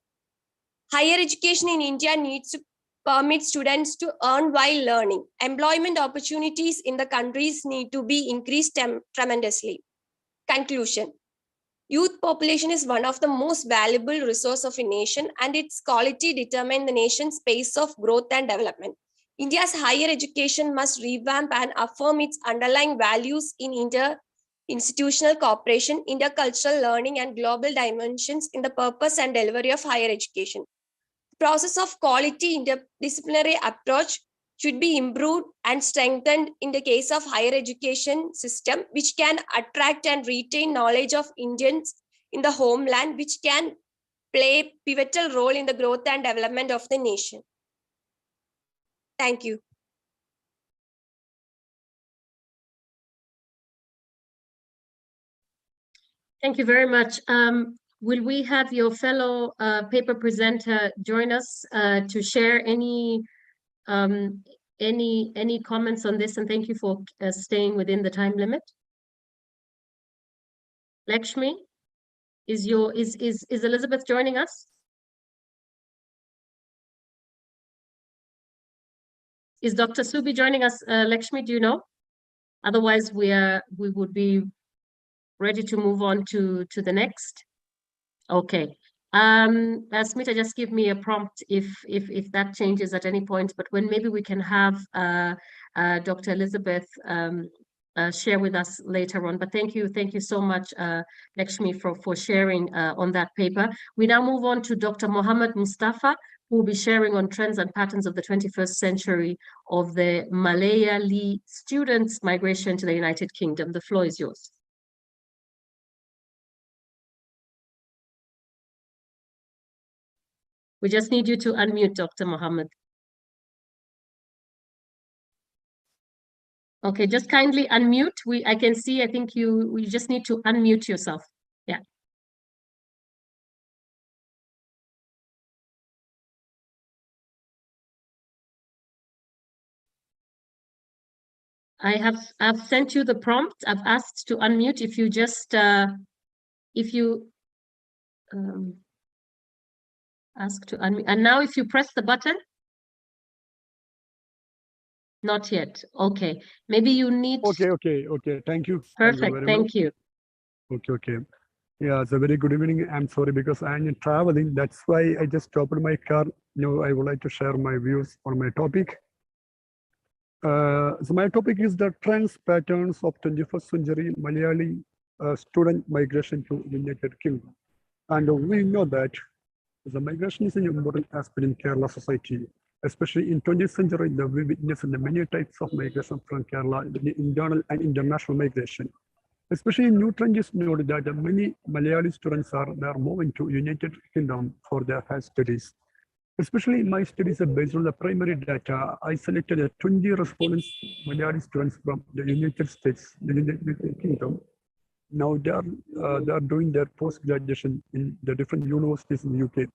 Higher education in India needs to permit students to earn while learning. Employment opportunities in the countries need to be increased tremendously. Conclusion. Youth population is one of the most valuable resource of a nation, and its quality determines the nation's pace of growth and development. India's higher education must revamp and affirm its underlying values in inter-institutional cooperation, intercultural learning, and global dimensions in the purpose and delivery of higher education. process of quality interdisciplinary approach should be improved and strengthened in the case of higher education system, which can attract and retain knowledge of Indians in the homeland, which can play a pivotal role in the growth and development of the nation. Thank you. Thank you very much. Will we have your fellow paper presenter join us to share any comments on this? And thank you for staying within the time limit. Lakshmi, is Elizabeth joining us? Is Dr. Subi joining us, Lakshmi? Do you know? Otherwise, we would be ready to move on to the next. Okay. Smita, just give me a prompt if that changes at any point, but when maybe we can have Dr. Elizabeth share with us later on. But thank you so much, Lakshmi, for sharing on that paper. We now move on to Dr. Mohammed Mustafa, who will be sharing on trends and patterns of the 21st century of the Malayali students' migration to the United Kingdom. The floor is yours. We just need you to unmute, Dr. Mohammed. Okay, just kindly unmute. I can see, I think we just need to unmute yourself. Yeah. I've sent you the prompt. I've asked to unmute. If you just ask to unmute, and now if you press the button. Not yet. Okay. Maybe you need. Okay. Thank you. Perfect. Thank you. Okay. Yeah, it's a very good evening. I'm sorry because I'm traveling. That's why I just stopped my car. Now I would like to share my views on my topic. So my topic is the trends patterns of 21st century Malayali student migration to United Kingdom. And we know that the migration is an important aspect in Kerala society. Especially in 20th century, we witnessed the many types of migration from Kerala, the internal and international migration. Especially in new trends, noted that many Malayali students are moving to United Kingdom for their higher studies. Especially my studies are based on the primary data. I selected 20 respondents, Malayali students from the United States, the United Kingdom. Now they are doing their post-graduation in the different universities in the UK.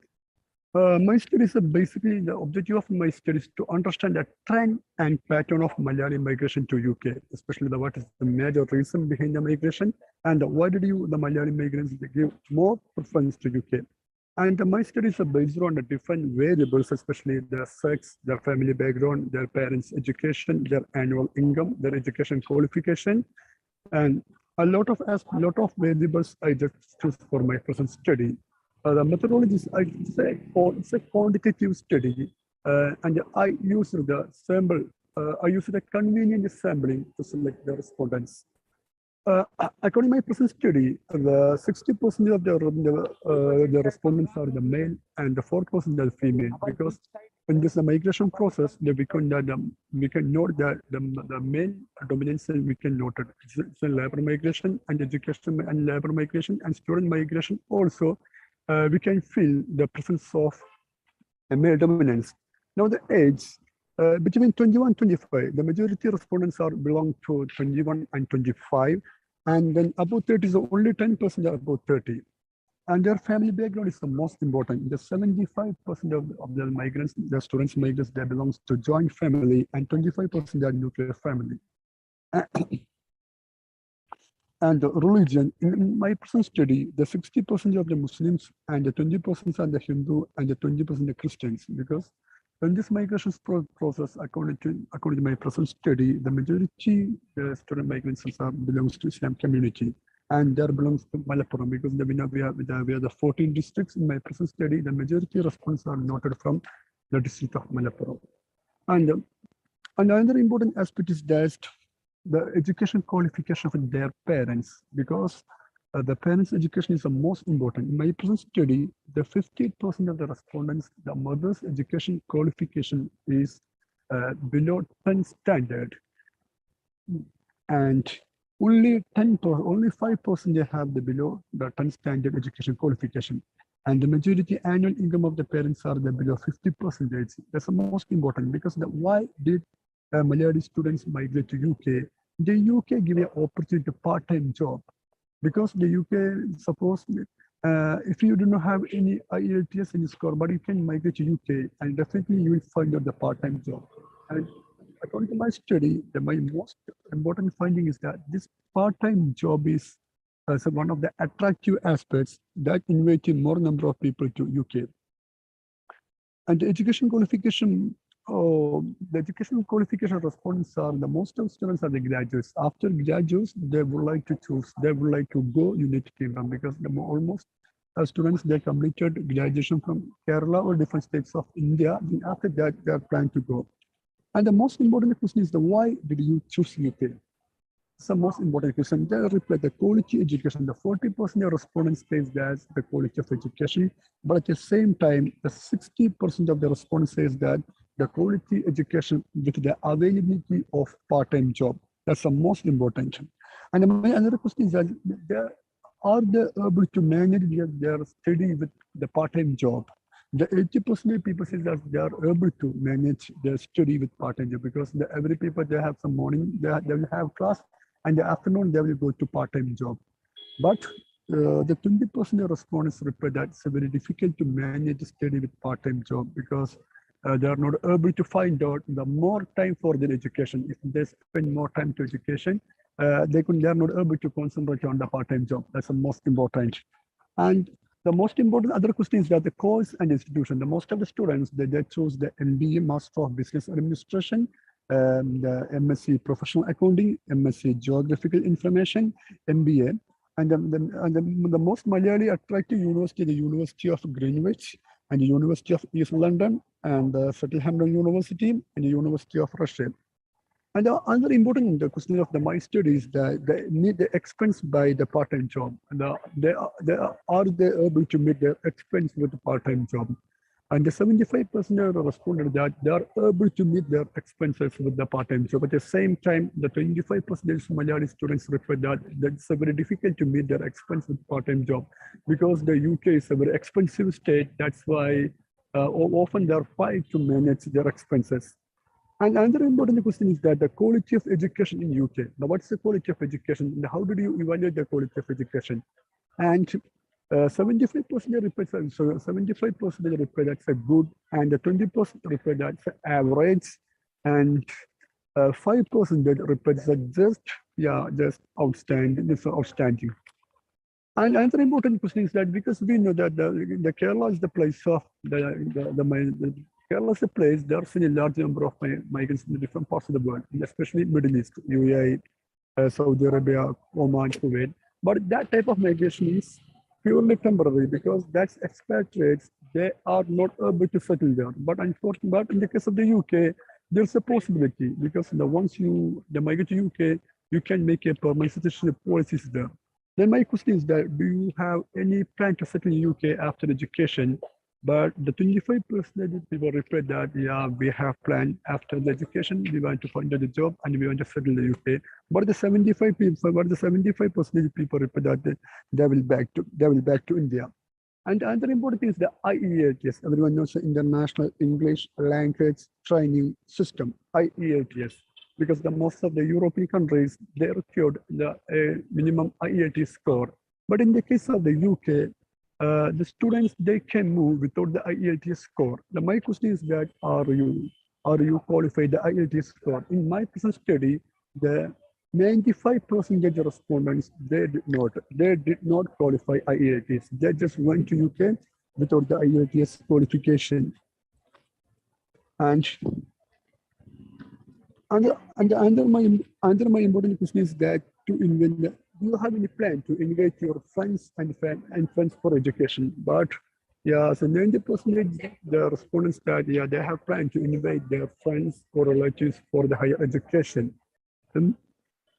My studies are basically the objective of my studies to understand the trend and pattern of Malayali migration to UK, especially what is the major reason behind the migration and why did the Malayali migrants give more preference to UK. And my studies are based on the different variables, especially their sex, their family background, their parents' education, their annual income, their education qualification, and a lot of variables I just choose for my present study. The methodology is it's a quantitative study, and I use the sample. I use the convenient sampling to select the respondents. According to my present study, the 60% of the respondents are the male and the 4% are female, because in this migration process, we can note that the male dominance we can note it. It's a labor migration and education and labor migration and student migration also. We can feel the presence of a male dominance. Now the age, between 21 and 25, the majority respondents belong to 21 and 25, and then above 30 is only 10% are above 30. And their family background is the most important. The 75% of the migrants, the students migrants, they belong to joint family, and 25% are nuclear family. And religion, in my present study, the 60% of the Muslims and the 20% are the Hindu and the 20% the Christians, because in this migration process, according to my present study, the majority student migrants belongs to Islam community, and there belongs to Malappuram, because we have the 14 districts in my present study. The majority response are noted from the district of Malappuram. And another important aspect is that the education qualification of their parents, because the parents' education is the most important. In my present study, the 50% of the respondents, the mother's education qualification is below 10 standard, and only 5% they have the below the 10 standard education qualification. And the majority annual income of the parents are the below 50%. That's the most important, because why did Malayali students migrate to UK? The UK give an opportunity to part-time job, because the UK, suppose if you do not have any IELTS in score, but you can migrate to UK, and definitely you will find out the part-time job. And according to my study, my most important finding is that this part-time job is one of the attractive aspects that invite more number of people to UK. And the education qualification, the educational qualification respondents are the most of students are the graduates. After graduates, they would like to choose, they would like to go United Kingdom, because almost students they completed graduation from Kerala or different states of India. Then after that, they are planning to go. And the most important question is why did you choose UK? It's the most important question. They reply the quality education. The 40% of respondents says that's the quality of education, but at the same time, the 60% of the respondents says that the quality education with the availability of part-time job. That's the most important. And my another question is that are they able to manage their study with the part-time job? The 80% of people say that they are able to manage their study with part-time job, because every people they have some morning, they will have class, and the afternoon they will go to part-time job. But the 20% of respondents reply that it's very difficult to manage the study with part-time job, because they are not able to find out the more time for their education. If they spend more time to education, they are not able to concentrate on the part-time job. That's the most important. And the most important other question is that the course and institution. The most of the students they choose the MBA, Master of Business Administration, the MSc Professional Accounting, MSc Geographical Information, MBA, and the most Malayali attractive university, the University of Greenwich, and the University of East London, and the Settlehampton University, and the University of Russia. And the other important question of my study is that they need the expense by the part-time job. And are they able to meet their expense with the part-time job? And the 75% responded that they are able to meet their expenses with the part-time job. At the same time, the 25% Malayali students report that it's very difficult to meet their expense with part-time job, because the UK is a very expensive state. That's why often they are fighting to manage their expenses. And another important question is that the quality of education in UK. Now, what's the quality of education? And how do you evaluate the quality of education? And 75% replies, so 75% reply that's a good, and the 20% reply that's average, and 5% that replies that just outstanding. It's outstanding. And another important question is that because we know that the Kerala is the place of Kerala is a place there's a large number of migrants in different parts of the world, especially Middle East, UAE, Saudi Arabia, Oman, Kuwait. But that type of migration is purely temporary, because that's expatriates, they are not able to settle there. But unfortunately, in the case of the UK, there's a possibility, because once you migrate to UK, you can make a permanent citizenship policies there. Then my question is that, do you have any plan to settle in UK after education? But the 25% people reply that, yeah, we have planned after the education, we want to find a job and we want to settle in the UK. But the 75% people reply that they will back to India. And another important thing is the IELTS. Everyone knows the International English Language Training System, IELTS, because the most of the European countries, they required the minimum IELTS score. But in the case of the UK, the students, they can move without the IELTS score. My question is that, are you qualified the IELTS score? In my present study, the 95% of the respondents, they did not qualify IELTS. They just went to UK without the IELTS qualification. And under my important question is that do you have any plan to invite your friends and friends for education? But yeah, so 90% the respondents that they have planned to invite their friends or relatives for the higher education. And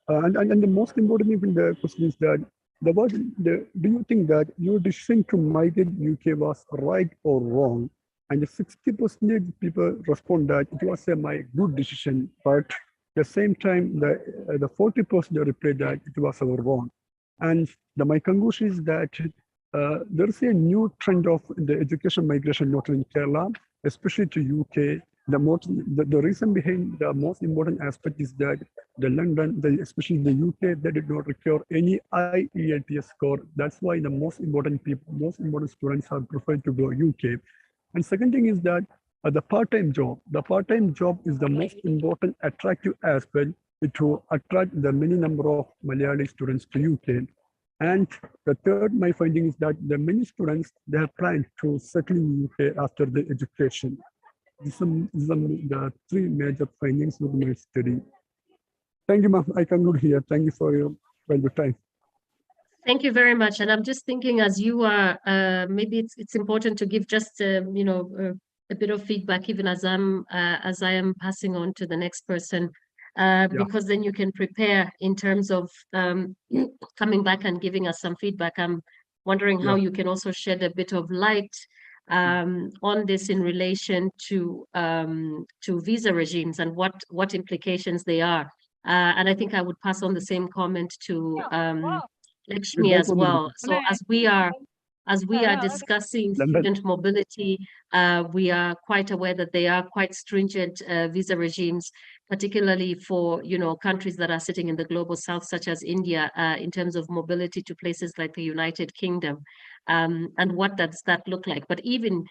the most important thing in the question is that do you think that your decision to migrate UK was right or wrong? And the 60% people respond that it was my good decision, but at the same time, the 40% reply that it was wrong. And my conclusion is that there is a new trend of the education migration, not in Kerala, especially to UK. The reason behind the most important aspect is that the London, especially the UK, they did not require any IELTS score. That's why the most important students are preferred to go UK. And second thing is that the part-time job. The part-time job is the most important attractive aspect to attract the many number of Malayali students to UK. And the third, my finding is that the many students, they have planned to settle in UK after the education. These are the three major findings of my study. Thank you, ma'am. I conclude here. Thank you for your valuable time. Thank you very much. And I'm just thinking, as you are, maybe it's important to give just a bit of feedback, even as I am passing on to the next person, because then you can prepare in terms of coming back and giving us some feedback. I'm wondering how you can also shed a bit of light on this in relation to visa regimes and what implications they are. And I think I would pass on the same comment to Lakshmi as well. So as we are discussing student mobility, we are quite aware that they are quite stringent visa regimes, particularly for countries that are sitting in the global south, such as India, in terms of mobility to places like the United Kingdom. And what does that look like? But even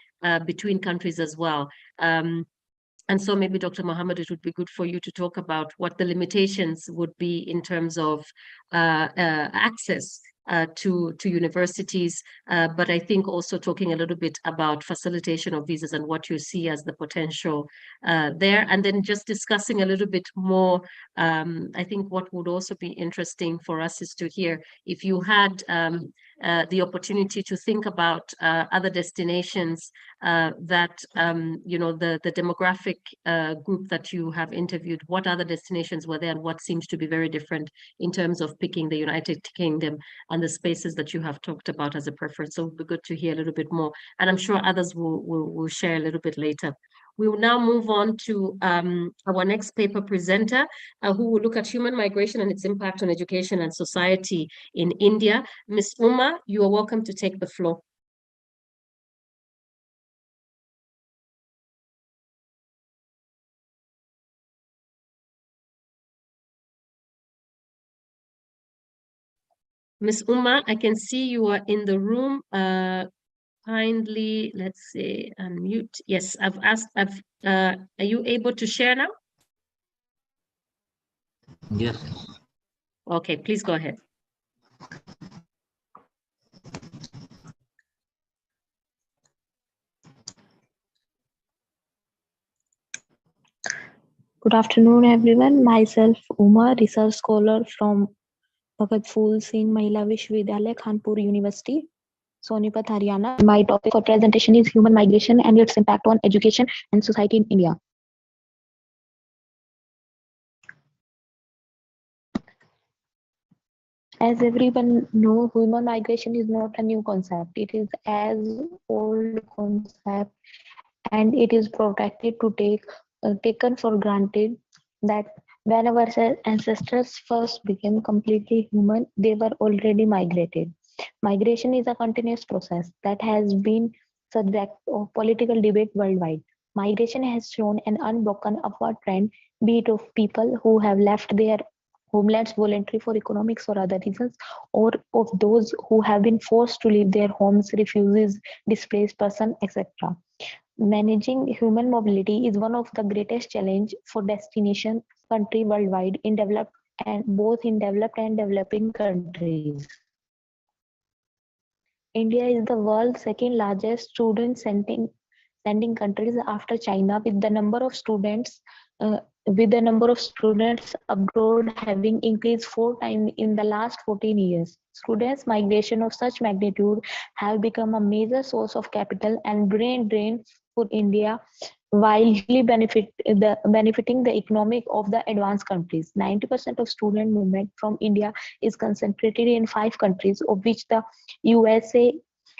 between countries as well. And so maybe Dr. Mohammed, it would be good for you to talk about what the limitations would be in terms of access to universities, but I think also talking a little bit about facilitation of visas and what you see as the potential there, and then just discussing a little bit more. I think what would also be interesting for us is to hear if you had the opportunity to think about other destinations that the demographic group that you have interviewed, what other destinations were there and what seems to be very different in terms of picking the United Kingdom and the spaces that you have talked about as a preference. So it would be good to hear a little bit more. And I'm sure others will share a little bit later. We will now move on to our next paper presenter, who will look at human migration and its impact on education and society in India. Ms. Uma, you are welcome to take the floor. Ms. Uma, I can see you are in the room. Kindly, let's say, unmute. Yes, I've asked, are you able to share now? Yes. Okay, please go ahead. Good afternoon, everyone. Myself, Uma, research scholar from Bhagat Phul Singh Mahila Vishwavidyalaya, Kanpur University, Sonipat, Haryana. My topic for presentation is human migration and its impact on education and society in India. As everyone knows, human migration is not a new concept. It is as old concept, and it is protected to taken for granted that when our ancestors first became completely human, they were already migrated. Migration is a continuous process that has been subject of political debate worldwide. Migration has shown an unbroken upward trend, be it of people who have left their homelands voluntarily for economics or other reasons, or of those who have been forced to leave their homes, refugees, displaced persons, etc. Managing human mobility is one of the greatest challenge for destination country worldwide in developed and both in developed and developing countries. India is the world's second largest student sending countries after China, with the number of students abroad having increased 4 times in the last 14 years. Students' migration of such magnitude have become a major source of capital and brain drain for India, wildly benefiting the economic of the advanced countries. 90% of student movement from India is concentrated in 5 countries, of which the USA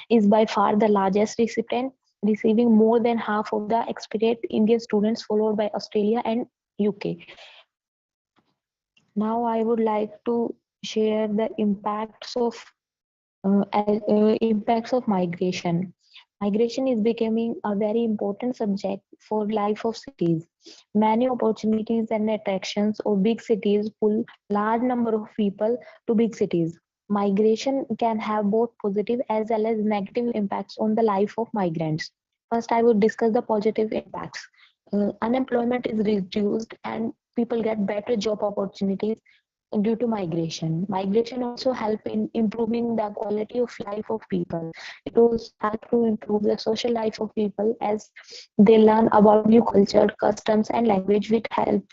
is by far the largest recipient, receiving more than half of the expected Indian students, followed by Australia and UK. Now I would like to share the impacts of migration. Migration is becoming a very important subject for life of cities. Many opportunities and attractions of big cities pull large number of people to big cities. Migration can have both positive as well as negative impacts on the life of migrants. First, I would discuss the positive impacts. Unemployment is reduced and people get better job opportunities due to migration. Migration also help in improving the quality of life of people. It also help to improve the social life of people as they learn about new culture, customs, and language, which help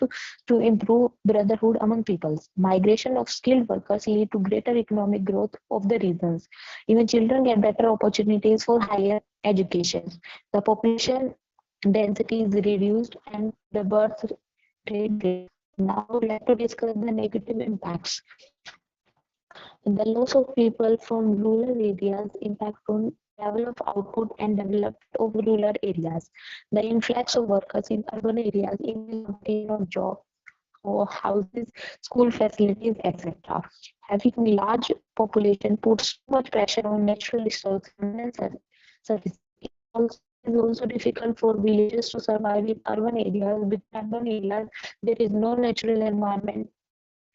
to improve brotherhood among peoples. Migration of skilled workers lead to greater economic growth of the regions. Even children get better opportunities for higher education. The population density is reduced and the birth rate. Now I would like to discuss the negative impacts. The loss of people from rural areas impact on level of output and development of rural areas. The influx of workers in urban areas in of jobs or houses, school facilities, etc. Having large population puts too much pressure on natural resources and services. It is also difficult for villages to survive in urban areas. With urban areas, there is no natural environment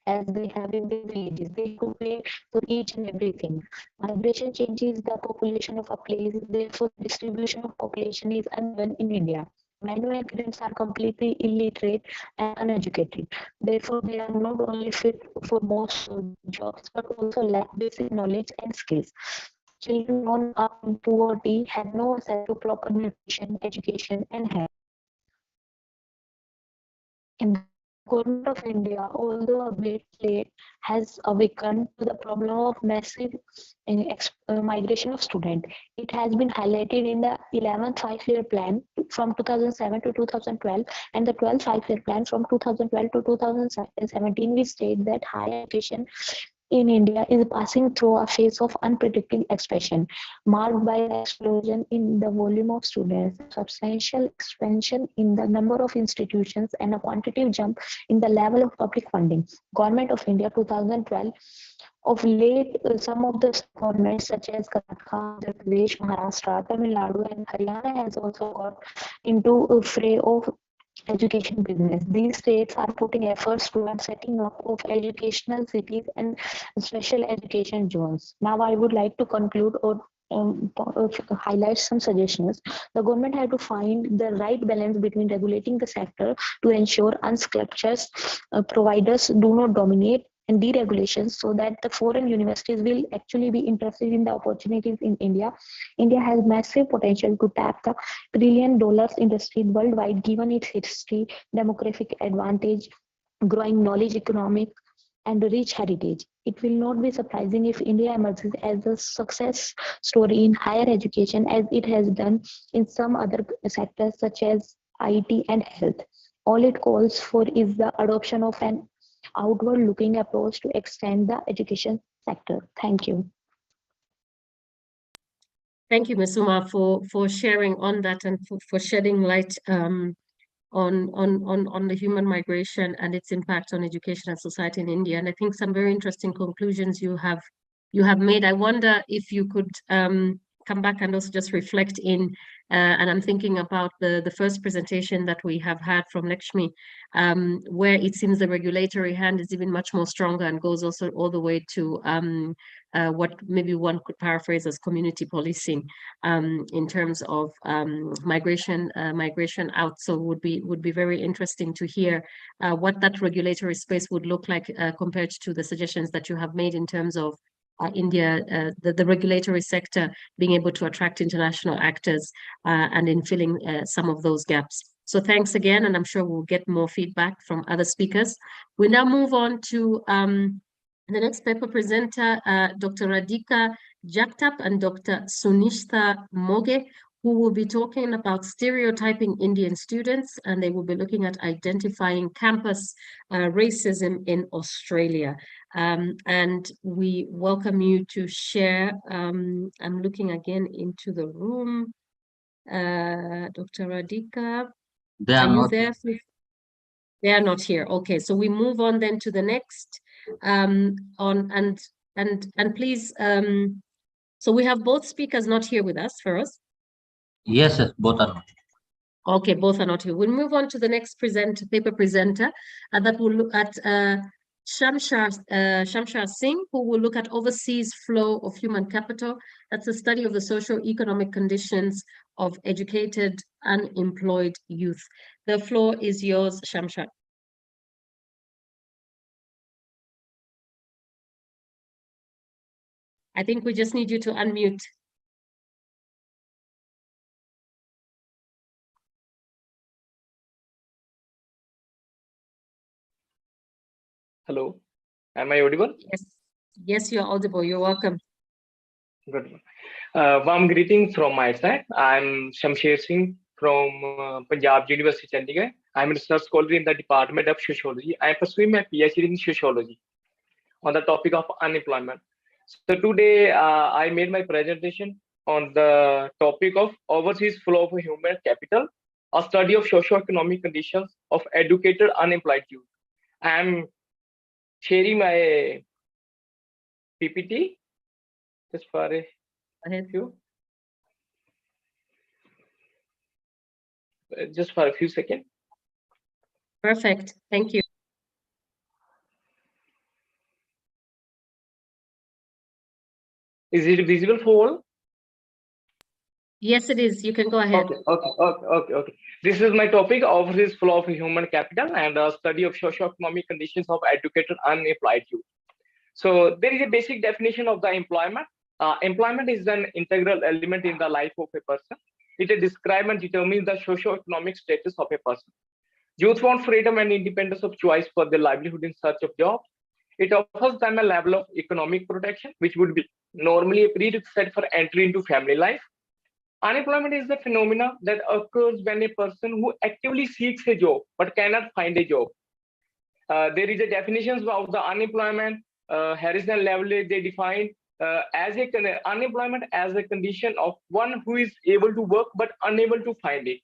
as they have in the villages. They have to pay for each and everything. Migration changes the population of a place, therefore distribution of population is uneven in India. Many migrants are completely illiterate and uneducated. Therefore, they are not only fit for most jobs, but also lack basic knowledge and skills. Children born up in poverty have no access to proper nutrition, education, and health. In the government of India, although a bit late, has awakened to the problem of massive migration of students. It has been highlighted in the 11th five-year plan from 2007 to 2012 and the 12th five-year plan from 2012 to 2017, which state that higher education in India is passing through a phase of unpredictable expansion, marked by an explosion in the volume of students, substantial expansion in the number of institutions, and a quantitative jump in the level of public funding. Government of India 2012. Of late, some of the governments such as Karnataka, Andhra Pradesh, Maharashtra, Tamil Nadu, and Haryana has also got into a fray of education business. These states are putting efforts towards setting up of educational cities and special education zones. Now I would like to conclude or highlight some suggestions. The government had to find the right balance between regulating the sector to ensure unskilled providers do not dominate and deregulations so that the foreign universities will actually be interested in the opportunities in India. India has massive potential to tap the $1 trillion industry worldwide given its history, demographic advantage, growing knowledge economic, and rich heritage. It will not be surprising if India emerges as a success story in higher education as it has done in some other sectors such as IT and health. All it calls for is the adoption of an outward-looking approach to extend the education sector. Thank you. Thank you, Ms. Uma, for sharing on that and for shedding light on the human migration and its impact on education and society in India. And I think some very interesting conclusions you have made. I wonder if you could come back and also just reflect in, and I'm thinking about the first presentation that we have had from Lakshmi, where it seems the regulatory hand is even much more stronger and goes also all the way to what maybe one could paraphrase as community policing in terms of migration out. So would be very interesting to hear what that regulatory space would look like compared to the suggestions that you have made in terms of India, the regulatory sector being able to attract international actors and in filling some of those gaps. So thanks again, and I'm sure we'll get more feedback from other speakers. We now move on to the next paper presenter, Dr. Radhika Jagtap and Dr. Sunishta Moge, who will be talking about stereotyping Indian students, and they will be looking at identifying campus racism in Australia. And we welcome you to share. I'm looking again into the room. Dr. Radhika, are you there? They are not here. Okay, so we move on then to the next. And please, so we have both speakers not here with us, Feroz. Yes, both are not. Okay, both are not here. We'll move on to the next paper presenter, and that will look at Shamshar Singh, who will look at overseas flow of human capital. That's a study of the socio-economic conditions of educated, unemployed youth. The floor is yours, Shamshar. I think we just need you to unmute. Hello, am I audible? Yes, yes, you're audible. You're welcome. Good. Warm greetings from my side. I'm Shamshar Singh from Punjab University, Chandigarh. I'm a research scholar in the Department of Sociology. I'm pursuing my PhD in Sociology on the topic of unemployment. So today I made my presentation on the topic of overseas flow of human capital, a study of socio-economic conditions of educated unemployed youth. I'm sharing my PPT just for a few seconds. Perfect. Thank you. Is it visible for all? Yes, it is. You can go ahead. Okay. This is my topic, overseas flow of human capital and a study of socio-economic conditions of educated unemployed youth. So there is a basic definition of the employment. Employment is an integral element in the life of a person. It describes and determines the socio-economic status of a person. Youth want freedom and independence of choice for their livelihood in search of jobs. It offers them a level of economic protection, which would be normally a prerequisite for entry into family life. Unemployment is the phenomena that occurs when a person who actively seeks a job but cannot find a job. There is a definition of the unemployment. Harris and Lavelle, they define unemployment as a condition of one who is able to work but unable to find it.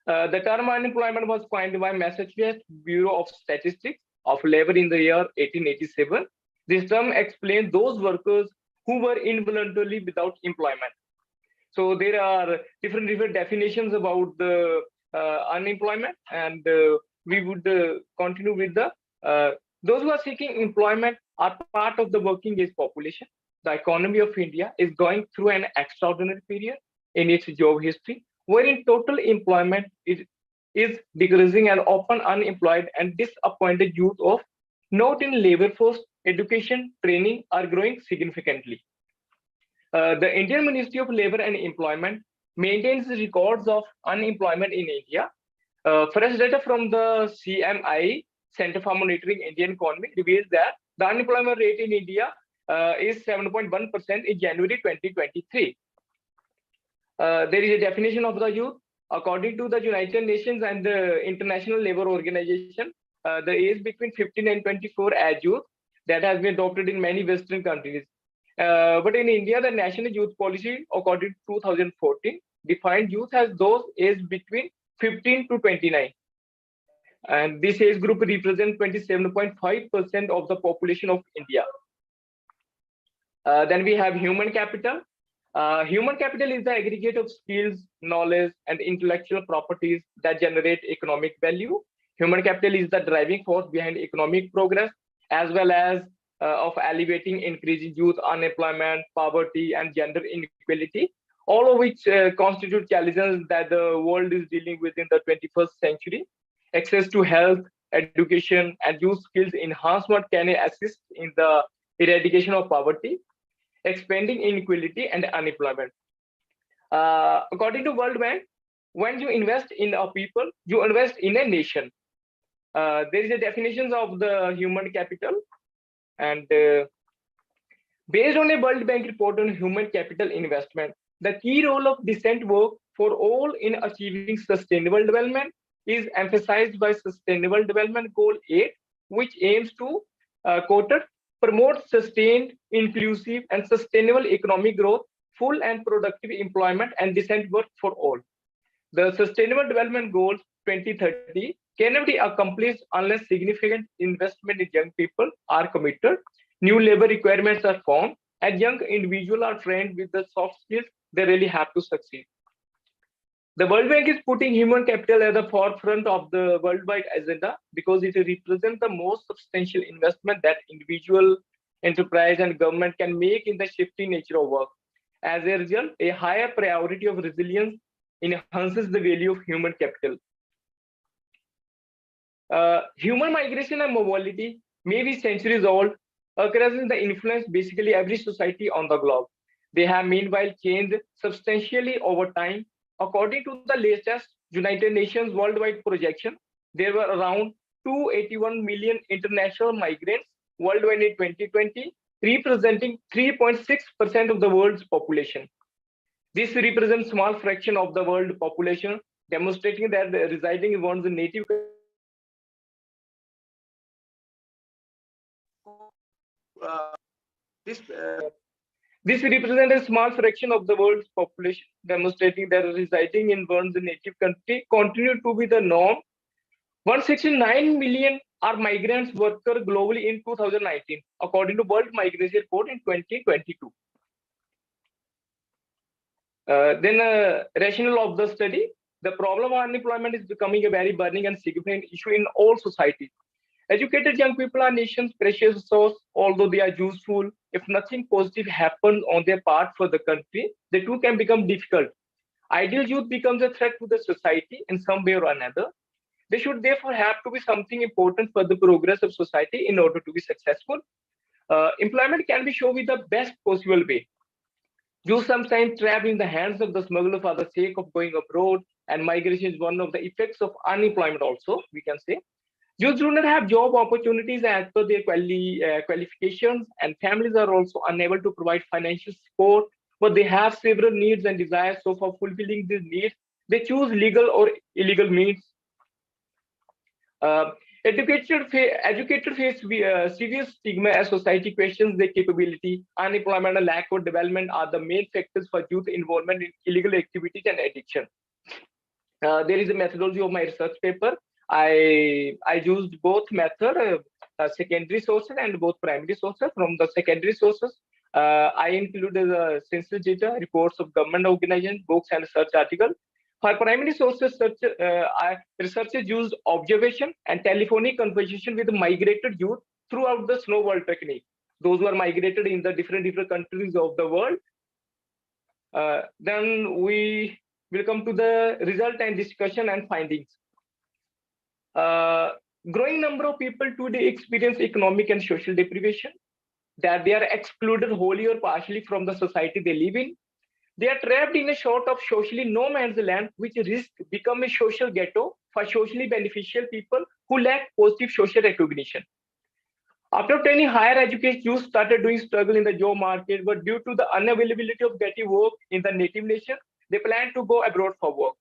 The term unemployment was coined by Massachusetts Bureau of Statistics of Labor in the year 1887. This term explains those workers who were involuntarily without employment. So there are different definitions about the unemployment, and we would continue with the those who are seeking employment are part of the working age population. The economy of India is going through an extraordinary period in its job history, wherein total employment is decreasing and often unemployed and disappointed youth of not in labor force, education, training are growing significantly. The Indian Ministry of Labor and Employment maintains records of unemployment in India. Fresh data from the CMI, Center for Monitoring Indian Economy, reveals that the unemployment rate in India is 7.1% in January 2023. There is a definition of the youth. According to the United Nations and the International Labour Organization, the age between 15 and 24 as youth that has been adopted in many Western countries. But in India, the National Youth Policy, according to 2014, defined youth as those aged between 15 to 29. And this age group represents 27.5% of the population of India. Then we have human capital. Human capital is the aggregate of skills, knowledge, and intellectual properties that generate economic value. Human capital is the driving force behind economic progress, as well as of alleviating increasing youth unemployment, poverty, and gender inequality, all of which constitute challenges that the world is dealing with in the 21st century. Access to health, education, and youth skills enhancement can assist in the eradication of poverty, expanding inequality and unemployment. According to World Bank, when you invest in a people, you invest in a nation. There is a definition of the human capital, and based on a World Bank report on human capital investment, The key role of decent work for all in achieving sustainable development is emphasized by Sustainable Development Goal 8, which aims to, quoted, promote sustained, inclusive, and sustainable economic growth, full and productive employment, and decent work for all. The Sustainable Development Goals 2030 cannot be accomplished unless significant investment in young people are committed, new labor requirements are found, and young individuals are trained with the soft skills they really have to succeed. The World Bank is putting human capital at the forefront of the worldwide agenda because it represents the most substantial investment that individual, enterprise, and government can make in the shifting nature of work. As a result, a higher priority of resilience enhances the value of human capital. Human migration and mobility may be centuries old, occurrences that influence basically every society on the globe. They have meanwhile changed substantially over time. According to the latest United Nations worldwide projection, there were around 281 million international migrants worldwide in 2020, representing 3.6% of the world's population. This represents a small fraction of the world population, demonstrating that residing in one's native This represents a small fraction of the world's population, demonstrating that residing in one's native country continued to be the norm. 169 million are migrants workers globally in 2019, according to World Migration Report in 2022. Rationale of the study: the problem of unemployment is becoming a very burning and significant issue in all societies. Educated young people are nation's precious resource. Although they are useful, if nothing positive happens on their part for the country, the two can become difficult. Ideal youth becomes a threat to the society in some way or another. They should therefore have to be something important for the progress of society in order to be successful. Employment can be shown with the best possible way. Youth sometimes trapped in the hands of the smuggler for the sake of going abroad, and migration is one of the effects of unemployment also, we can say. Youth do not have job opportunities as per their qualifications, and families are also unable to provide financial support, but they have several needs and desires. So for fulfilling these needs, they choose legal or illegal means. Educated face serious stigma as society questions their capability. Unemployment and lack of development are the main factors for youth involvement in illegal activities and addiction. There is a methodology of my research paper. I used both method, secondary sources and both primary sources. From the secondary sources, I included the census data, reports of government organizations, books, and research articles. For primary sources, researchers used observation and telephonic conversation with migrated youth throughout the snowball technique. Those who are migrated in the different countries of the world. Then we will come to the result and discussion and findings. Growing number of people today experience economic and social deprivation, that they are excluded wholly or partially from the society they live in. They are trapped in a sort of socially no man's land, which risks become a social ghetto for socially beneficial people who lack positive social recognition. After obtaining higher education, youth started doing struggle in the job market, but due to the unavailability of getting work in the native nation, they plan to go abroad for work.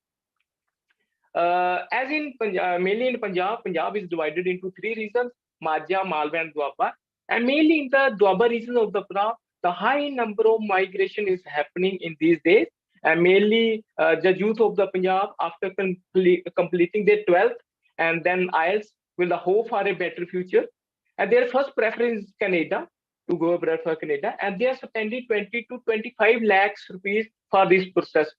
As in mainly in Punjab is divided into three regions: Majha, Malwa, and Doaba. And mainly in the Doaba region of the Punjab, the high number of migration is happening in these days. And mainly the youth of the Punjab, after completing their 12th and then IELTS, will hope for a better future. And their first preference is Canada, to go abroad for Canada. And they are spending 20 to 25 lakhs rupees for this process.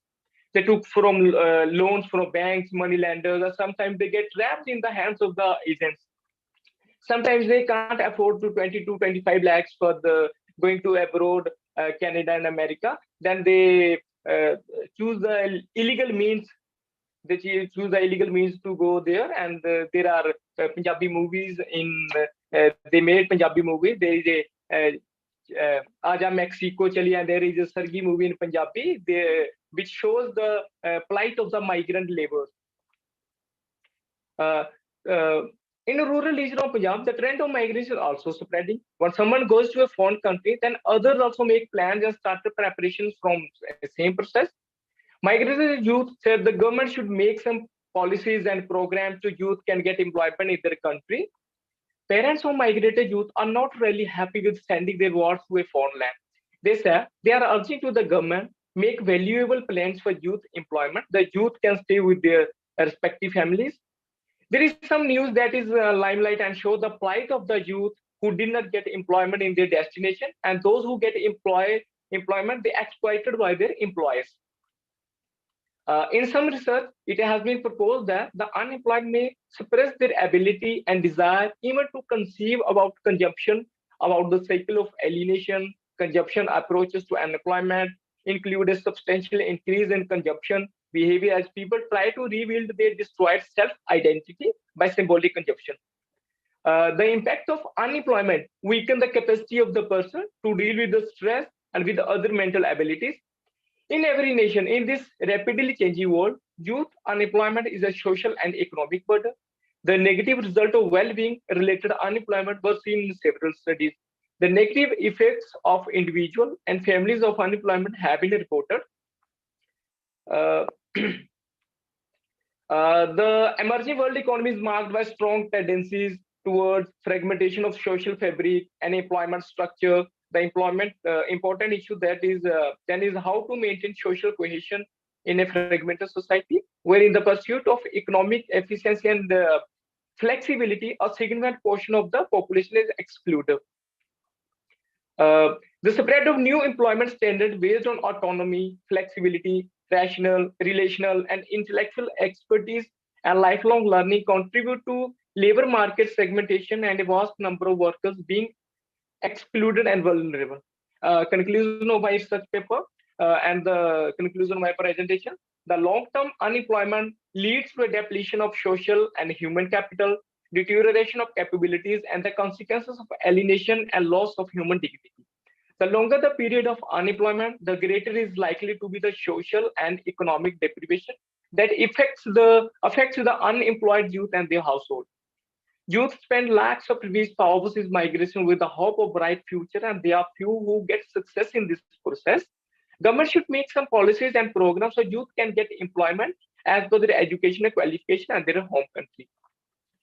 They took from loans from banks, money lenders, or sometimes they get trapped in the hands of the agents. Sometimes they can't afford to 20 to 25 lakhs for the going to abroad, Canada and America. Then they choose the illegal means. They choose the illegal means to go there. And there are Punjabi movies in. They made Punjabi movies. There is a Aja Mexico Chali, and there is a Sargi movie in Punjabi, which shows the plight of the migrant laborers. In a rural region of Punjab, the trend of migration is also spreading. When someone goes to a foreign country, then others also make plans and start the preparations from the same process. Migrated youth said the government should make some policies and programs so youth can get employment in their country. Parents of migrated youth are not really happy with sending their wards to a foreign land. They say they are urging to the government make valuable plans for youth employment. The youth can stay with their respective families. There is some news that is limelight and show the plight of the youth who did not get employment in their destination, and those who get employment, they exploited by their employers. In some research, it has been proposed that the unemployed may suppress their ability and desire even to conceive about consumption, about the cycle of alienation. Consumption approaches to unemployment include a substantial increase in consumption behavior as people try to rebuild their destroyed self-identity by symbolic consumption. The impact of unemployment weakens the capacity of the person to deal with the stress and with other mental abilities. In every nation, in this rapidly changing world, youth unemployment is a social and economic burden. The negative result of well-being related unemployment was seen in several studies. The negative effects of individual and families of unemployment have been reported. The emerging world economy is marked by strong tendencies towards fragmentation of social fabric and employment structure. The important issue that is then is how to maintain social cohesion in a fragmented society, where in the pursuit of economic efficiency and flexibility, a significant portion of the population is excluded. The spread of new employment standards based on autonomy, flexibility, rational, relational, and intellectual expertise and lifelong learning contribute to labor market segmentation and a vast number of workers being excluded and vulnerable. Conclusion of my research paper and the conclusion of my presentation: the long-term unemployment leads to a depletion of social and human capital, deterioration of capabilities, and the consequences of alienation and loss of human dignity. The longer the period of unemployment, the greater is likely to be the social and economic deprivation that affects the unemployed youth and their household. Youth spend lakhs of rupees for overseas migration with the hope of bright future, and there are few who get success in this process. Government should make some policies and programs so youth can get employment as per their education and qualification and their home country.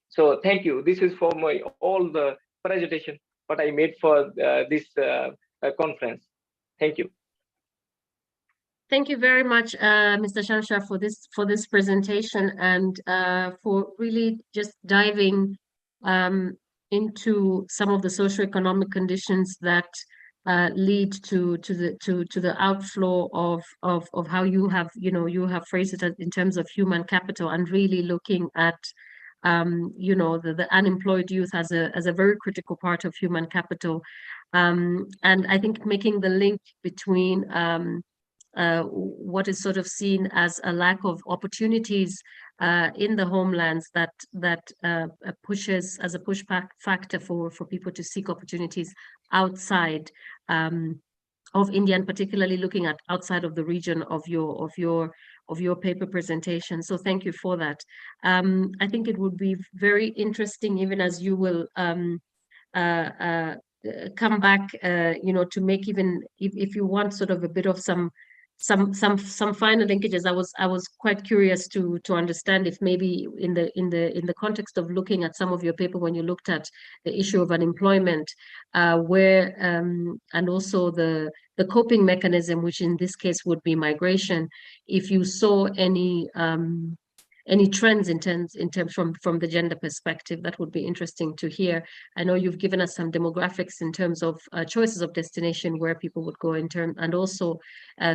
So thank you. This is for my all the presentation what I made for this conference. Thank you. Thank you very much, Mr. Shamshar, for this presentation and for really just diving into some of the socioeconomic conditions that lead to the outflow of how you have phrased it in terms of human capital, and really looking at the unemployed youth as a very critical part of human capital, and I think making the link between what is sort of seen as a lack of opportunities in the homelands that pushes as a pushback factor for people to seek opportunities outside of India, and particularly looking at outside of the region of your paper presentation. So thank you for that. I think it would be very interesting, even as you will come back, to make, even if you want sort of a bit of some final linkages. I was quite curious to understand if maybe in the context of looking at some of your paper, when you looked at the issue of unemployment, where and also the coping mechanism, which in this case would be migration, if you saw any trends in terms from the gender perspective. That would be interesting to hear. I know you've given us some demographics in terms of choices of destination where people would go in term, and also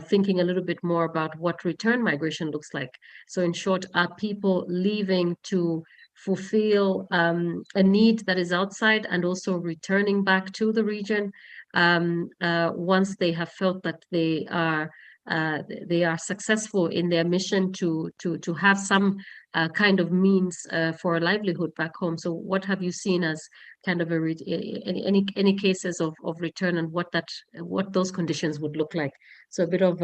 thinking a little bit more about what return migration looks like. So in short, are people leaving to fulfill a need that is outside and also returning back to the region once they have felt that they are they are successful in their mission to have some kind of means for a livelihood back home. So what have you seen as kind of any cases of return, and what those conditions would look like? So a bit of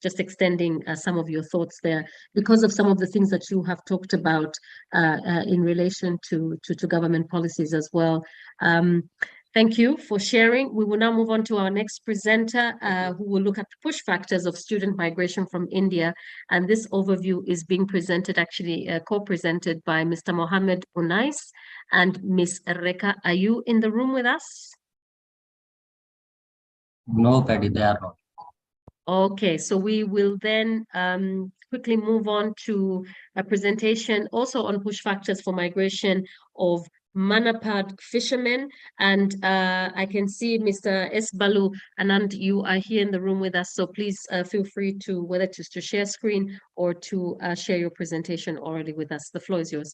just extending some of your thoughts there, because of some of the things that you have talked about in relation to government policies as well. Thank you for sharing. We will now move on to our next presenter, who will look at the push factors of student migration from India. And this overview is being presented, actually co-presented by Mr. Mohammed Unais and Ms. Reka. Are you in the room with us? No, Paddy, they are not. Okay, so we will then quickly move on to a presentation also on push factors for migration of Manapad fishermen. And I can see Mr. S. Balu Anand, you are here in the room with us. So please feel free to, whether to share screen or to share your presentation orally with us. The floor is yours.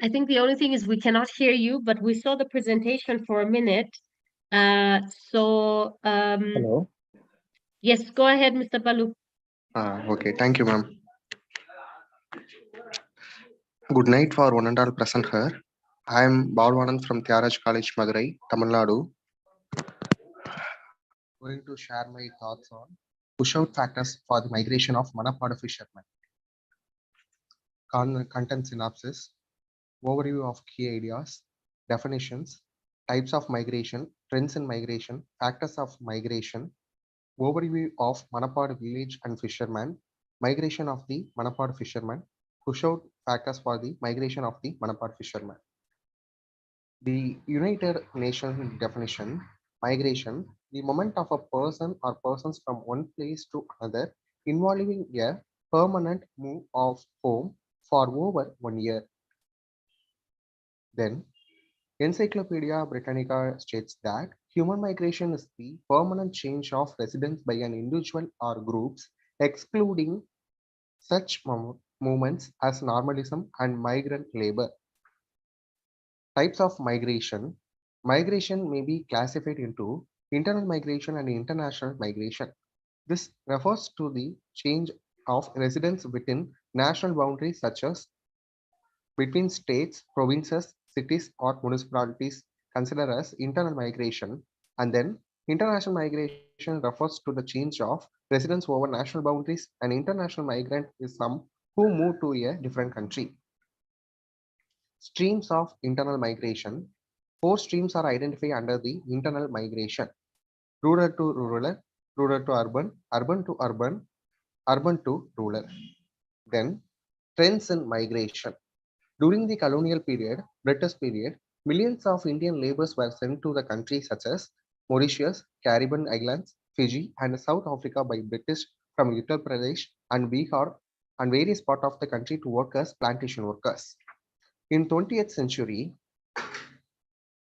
I think the only thing is we cannot hear you, but we saw the presentation for a minute. Hello. Yes, go ahead, Mr. Balu. Okay, thank you, ma'am. Good night for one and all present here. I am Balwanand from Tyaraj College, Madurai, Tamil Nadu. Going to share my thoughts on push-out factors for the migration of Manapad fishermen. Content synopsis, overview of key ideas, definitions, types of migration, trends in migration, factors of migration, overview of Manapad village and fishermen, migration of the Manapad fishermen, push-out factors for the migration of the Manapad fishermen. The United Nations definition, migration, the movement of a person or persons from one place to another involving a permanent move of home for over 1 year. Then, Encyclopedia Britannica states that human migration is the permanent change of residence by an individual or groups, excluding such movements as normalism and migrant labor. Types of migration. Migration may be classified into internal migration and international migration. This refers to the change of residence within national boundaries such as between states, provinces, cities, or municipalities considered as internal migration. And then international migration refers to the change of residence over national boundaries. An international migrant is some who move to a different country. Streams of internal migration. 4 streams are identified under the internal migration: rural to rural, rural to urban, urban to urban, urban to rural. Then trends in migration. During the colonial period, British period, millions of Indian laborers were sent to the countries such as Mauritius, Caribbean Islands, Fiji, and South Africa by British from Uttar Pradesh and Bihar and various parts of the country to work as plantation workers. In 20th century,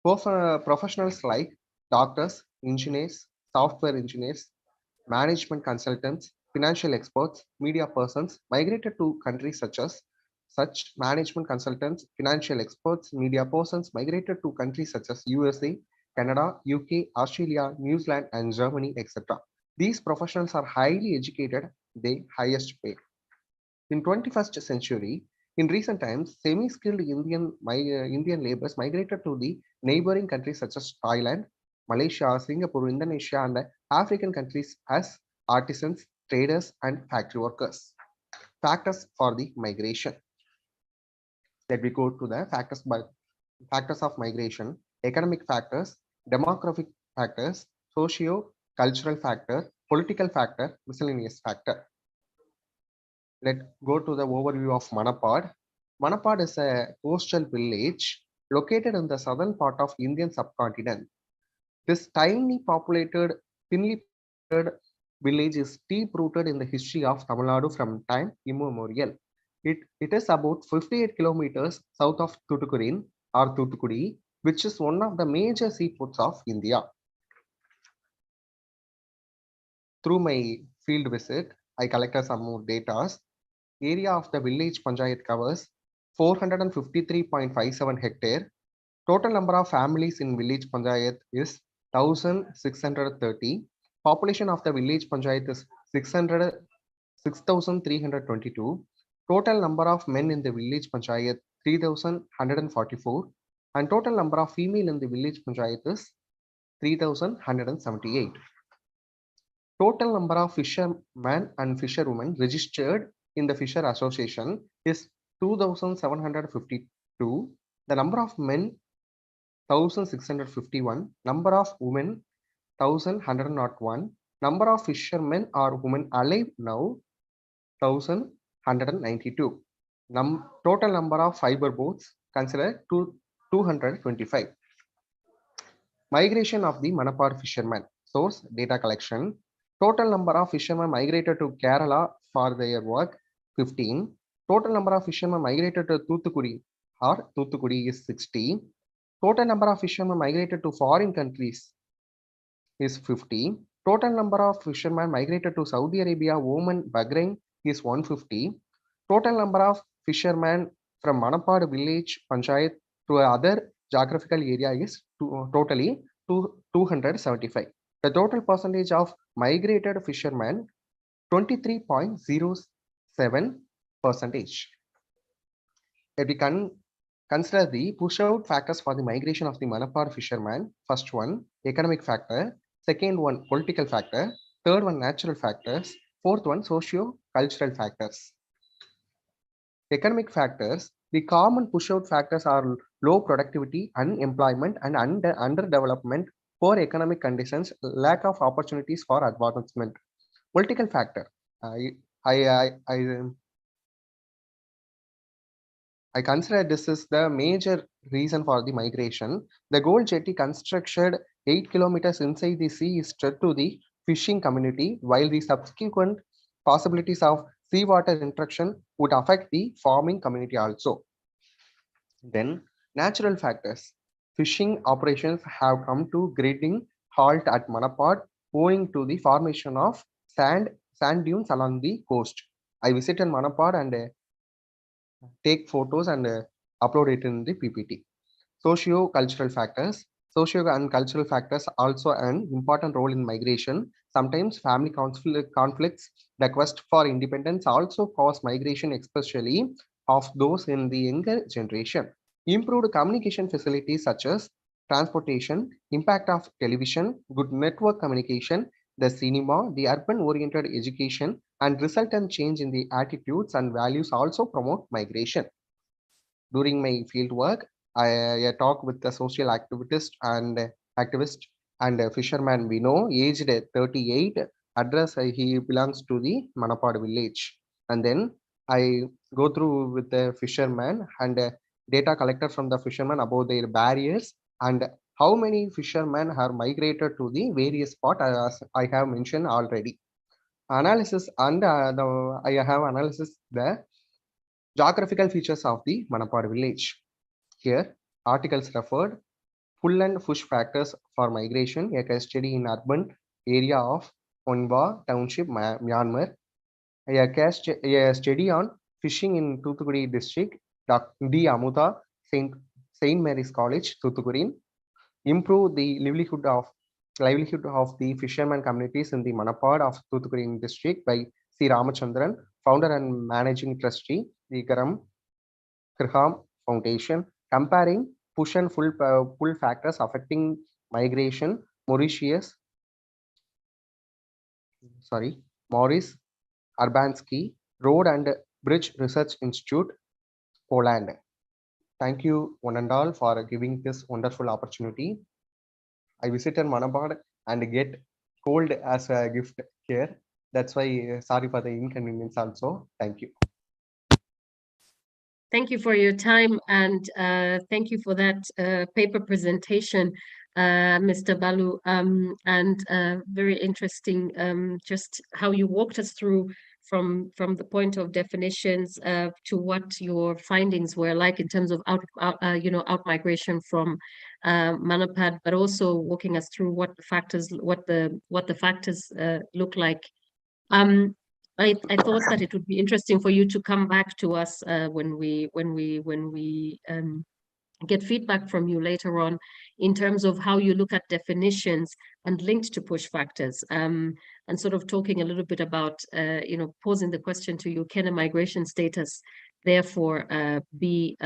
professionals like doctors, engineers, software engineers, management consultants, financial experts, media persons migrated to countries such as management consultants, financial experts, media persons migrated to countries such as USA, Canada, UK, Australia, New Zealand, and Germany, etc. These professionals are highly educated, they highest paid. In 21st century, in recent times, semi-skilled Indian laborers migrated to the neighboring countries such as Thailand, Malaysia, Singapore, Indonesia, and African countries as artisans, traders, and factory workers. Factors for the migration. Let me go to the factors of migration: economic factors, demographic factors, socio-cultural factor, political factor, miscellaneous factor. Let's go to the overview of Manapad. Manapad is a coastal village located in the southern part of Indian subcontinent. This tiny populated, thinly populated village is deep-rooted in the history of Tamil Nadu from time immemorial. It is about 58 kilometers south of Thoothukudi or Thoothukudi, which is one of the major seaports of India. Through my field visit, I collected some more data. Area of the village Panchayat covers 453.57 hectare. Total number of families in village Panchayat is 1,630. Population of the village Panchayat is 6,322. Total number of men in the village Panchayat 3,144. And total number of female in the village Panchayat is 3,178. Total number of fishermen and fisherwomen registered in the Fisher Association is 2,752. The number of men 1,651. Number of women 1,101. Number of fishermen or women alive now 1,192. Total number of fiber boats considered 225. Migration of the Manapar fishermen. Source data collection. Total number of fishermen migrated to Kerala for their work 15. Total number of fishermen migrated to Thoothukudi is 60. Total number of fishermen migrated to foreign countries is 50. Total number of fishermen migrated to Saudi Arabia, Oman, Bahrain is 150. Total number of fishermen from Manapad village Panchayat to other geographical area is totally 275. The total percentage of migrated fishermen 23.07%. If we can consider the push-out factors for the migration of the Manapar fishermen, first one, economic factor, second one, political factor, third one, natural factors, fourth one, socio-cultural factors. Economic factors, the common push-out factors are low productivity, unemployment, and underdevelopment, poor economic conditions, lack of opportunities for advancement. Political factor, I consider this is the major reason for the migration. The Gold Jetty constructed 8 kilometers inside the sea is threat to the fishing community, while the subsequent possibilities of seawater intrusion would affect the farming community also. Then natural factors. Fishing operations have come to grinding halt at Manapad owing to the formation of sand dunes along the coast. I visited Manapad and take photos and upload it in the PPT. Socio-cultural factors. Socio and cultural factors also an important role in migration. Sometimes family conflicts, request for independence also cause migration, especially of those in the younger generation. Improved communication facilities such as transportation, impact of television, good network communication, the cinema, the urban-oriented education, and resultant change in the attitudes and values also promote migration. During my field work, I talk with the social activist and fisherman we know, aged 38, address he belongs to the Manapad village. And then I go through with the fisherman and data collected from the fishermen about their barriers and how many fishermen have migrated to the various spots as I have mentioned already. Analysis and I have analysis the geographical features of the Manapad village. Here, articles referred full and push factors for migration, a case study in urban area of Onwa Township, Myanmar. A study on fishing in Thoothukudi district, D. Amuda, Saint Mary's College, Thoothukudi. Improve the livelihood of the fishermen communities in the Manapad of Thoothukudi district by C. Ramachandran, founder and managing trustee, the Graham Foundation. Comparing push and pull factors affecting migration, Maurice Urbanski, Road and Bridge Research Institute, Poland. Thank you one and all for giving this wonderful opportunity. I visited Manapad and get cold as a gift here. That's why sorry for the inconvenience also. Thank you. Thank you for your time and thank you for that paper presentation. Mr. Balu, and very interesting just how you walked us through from the point of definitions to what your findings were like in terms of out migration from Manapad, but also walking us through what the factors look like. I thought that it would be interesting for you to come back to us when we get feedback from you later on in terms of how you look at definitions and linked to push factors, and sort of talking a little bit about, posing the question to you, can a migration status therefore be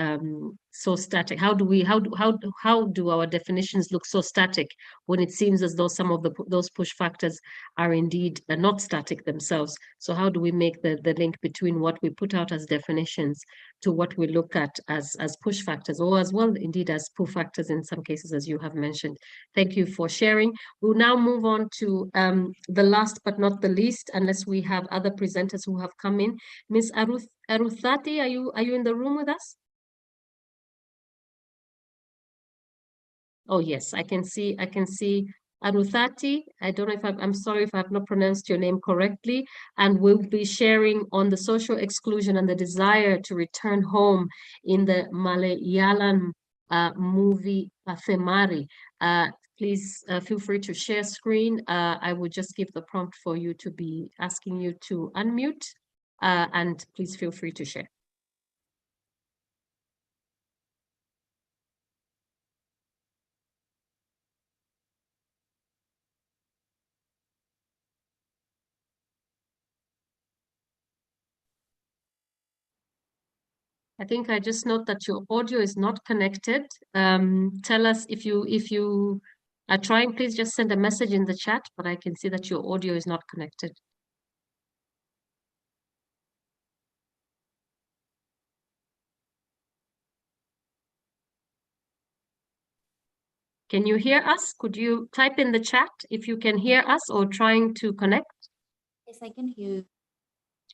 so static? How do our definitions look so static when it seems as though some of those push factors are indeed not static themselves? So how do we make the link between what we put out as definitions to what we look at as push factors, or as well indeed as pull factors in some cases, as you have mentioned? Thank you for sharing. We'll now move on to the last but not the least, unless we have other presenters who have come in. Ms. Aruthati, are you in the room with us? Oh yes, I can see Aruthati. I don't know if I'm sorry if I've not pronounced your name correctly, and we'll be sharing on the social exclusion and the desire to return home in the Malayalam movie Pathemari. Please feel free to share screen. I will just give the prompt for you to be asking you to unmute, and please feel free to share. I think I just note that your audio is not connected. Tell us if you are trying, please just send a message in the chat, but I can see that your audio is not connected. Can you hear us? Could you type in the chat if you can hear us or trying to connect? Yes, I can hear you.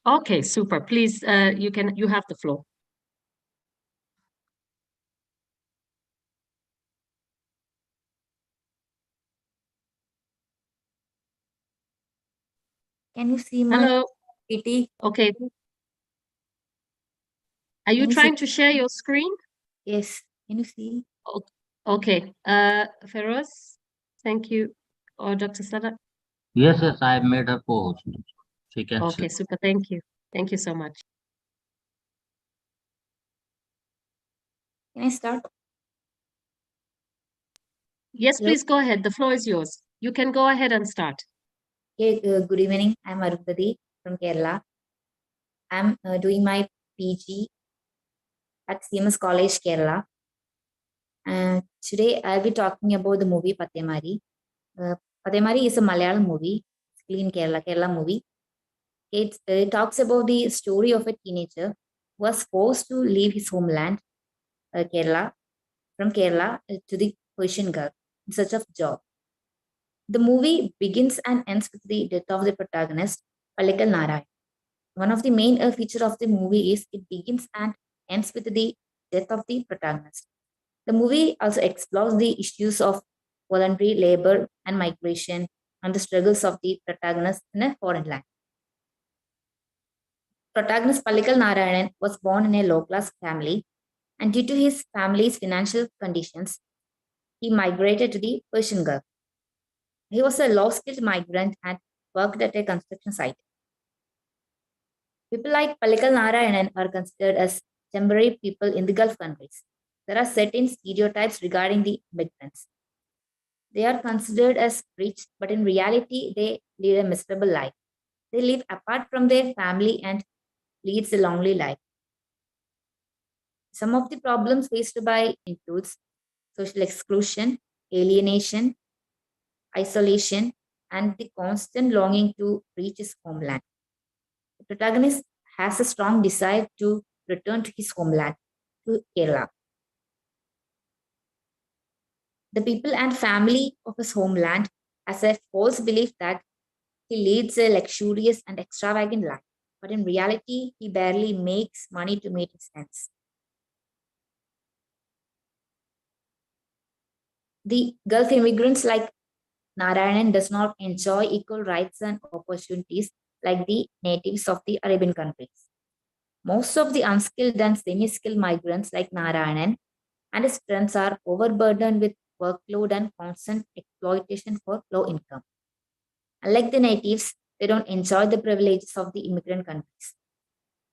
Okay, super. Please, you have the floor. Can you see my Hello. PT? Okay. Are you trying to share your screen? Yes. Can you see? Okay. Feroz, thank you. Or Dr. Sada? Yes, I have made her co-host. She can Okay, share. super. Thank you. Thank you so much. Can I start? Yes, Hello? please go ahead. The floor is yours. You can go ahead and start. Okay, good evening. I'm Arupati from Kerala. I'm doing my PG at CMS College, Kerala. Today I'll be talking about the movie Pathemari. Pathemari is a Malayalam movie, in Kerala movie. It talks about the story of a teenager who was forced to leave his homeland, Kerala, from Kerala to the Persian Gulf in search of job. The movie begins and ends with the death of the protagonist, Pallikal Narayan. One of the main features of the movie is it begins and ends with the death of the protagonist. The movie also explores the issues of voluntary labor and migration and the struggles of the protagonist in a foreign land. Protagonist Pallikal Narayanan was born in a low-class family, and due to his family's financial conditions, he migrated to the Persian Gulf. He was a low-skilled migrant and worked at a construction site. People like Pallikal Narayanan are considered as temporary people in the Gulf countries. There are certain stereotypes regarding the migrants. They are considered as rich, but in reality, they lead a miserable life. They live apart from their family and leads a lonely life. Some of the problems faced by includes social exclusion, alienation, isolation, and the constant longing to reach his homeland. The protagonist has a strong desire to return to his homeland, to Kerala. The people and family of his homeland has a false belief that he leads a luxurious and extravagant life, but in reality, he barely makes money to meet his ends. The Gulf immigrants like Narayanan does not enjoy equal rights and opportunities like the natives of the Arabian countries. Most of the unskilled and semi-skilled migrants like Narayanan and his friends are overburdened with workload and constant exploitation for low income. Unlike the natives, they don't enjoy the privileges of the immigrant countries.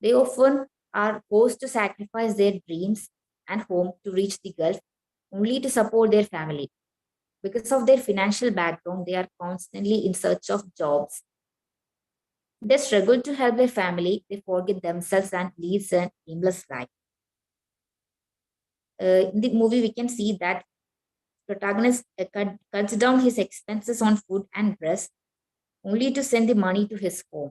They often are forced to sacrifice their dreams and home to reach the Gulf only to support their family. Because of their financial background, they are constantly in search of jobs. They struggle to help their family, they forget themselves and lead an aimless life. In the movie, we can see that protagonist cuts down his expenses on food and dress only to send the money to his home.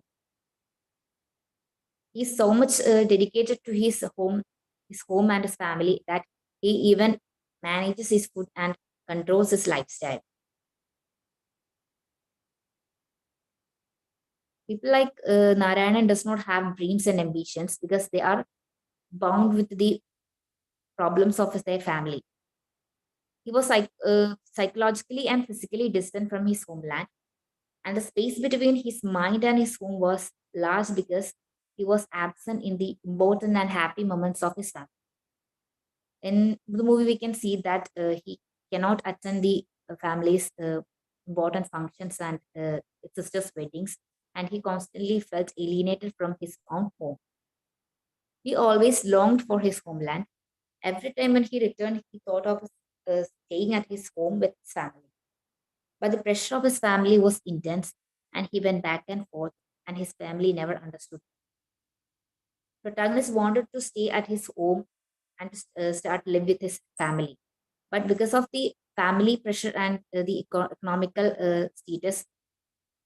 He's so much dedicated to his home and his family that he even manages his food and controls his lifestyle. People like Narayanan does not have dreams and ambitions because they are bound with the problems of their family. He was psychologically and physically distant from his homeland, and the space between his mind and his home was large because he was absent in the important and happy moments of his family. In the movie, we can see that he cannot attend the family's important functions and sisters' weddings, and he constantly felt alienated from his own home. He always longed for his homeland. Every time when he returned, he thought of staying at his home with his family. But the pressure of his family was intense, and he went back and forth, and his family never understood. Protagonist wanted to stay at his home and start live with his family. But because of the family pressure and the economical status,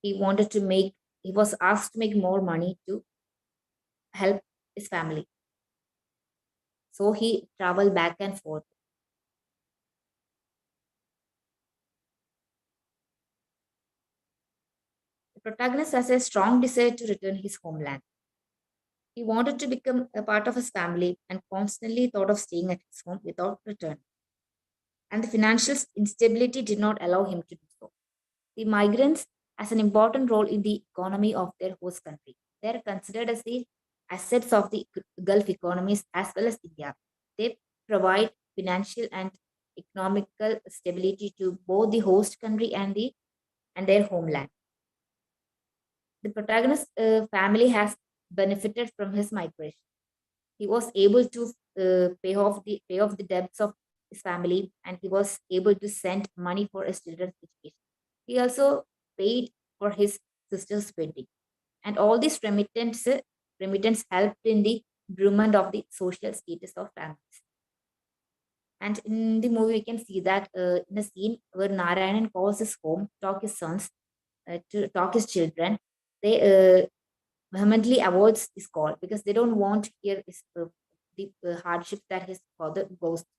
he was asked to make more money to help his family. So he traveled back and forth. The protagonist has a strong desire to return his homeland. He wanted to become a part of his family and constantly thought of staying at his home without return. And the financial instability did not allow him to do so. The migrants has an important role in the economy of their host country. They are considered as the assets of the Gulf economies as well as India. They provide financial and economical stability to both the host country and their homeland. The protagonist's family has benefited from his migration. He was able to pay off the debts of his family, and he was able to send money for his children's education. He also paid for his sister's wedding, and all these remittance helped in the improvement of the social status of families. And in the movie, we can see that in a scene where Narayanan calls his home, talk his sons, to talk his children, they vehemently avoids his call because they don't want to hear the hardship that his father goes through.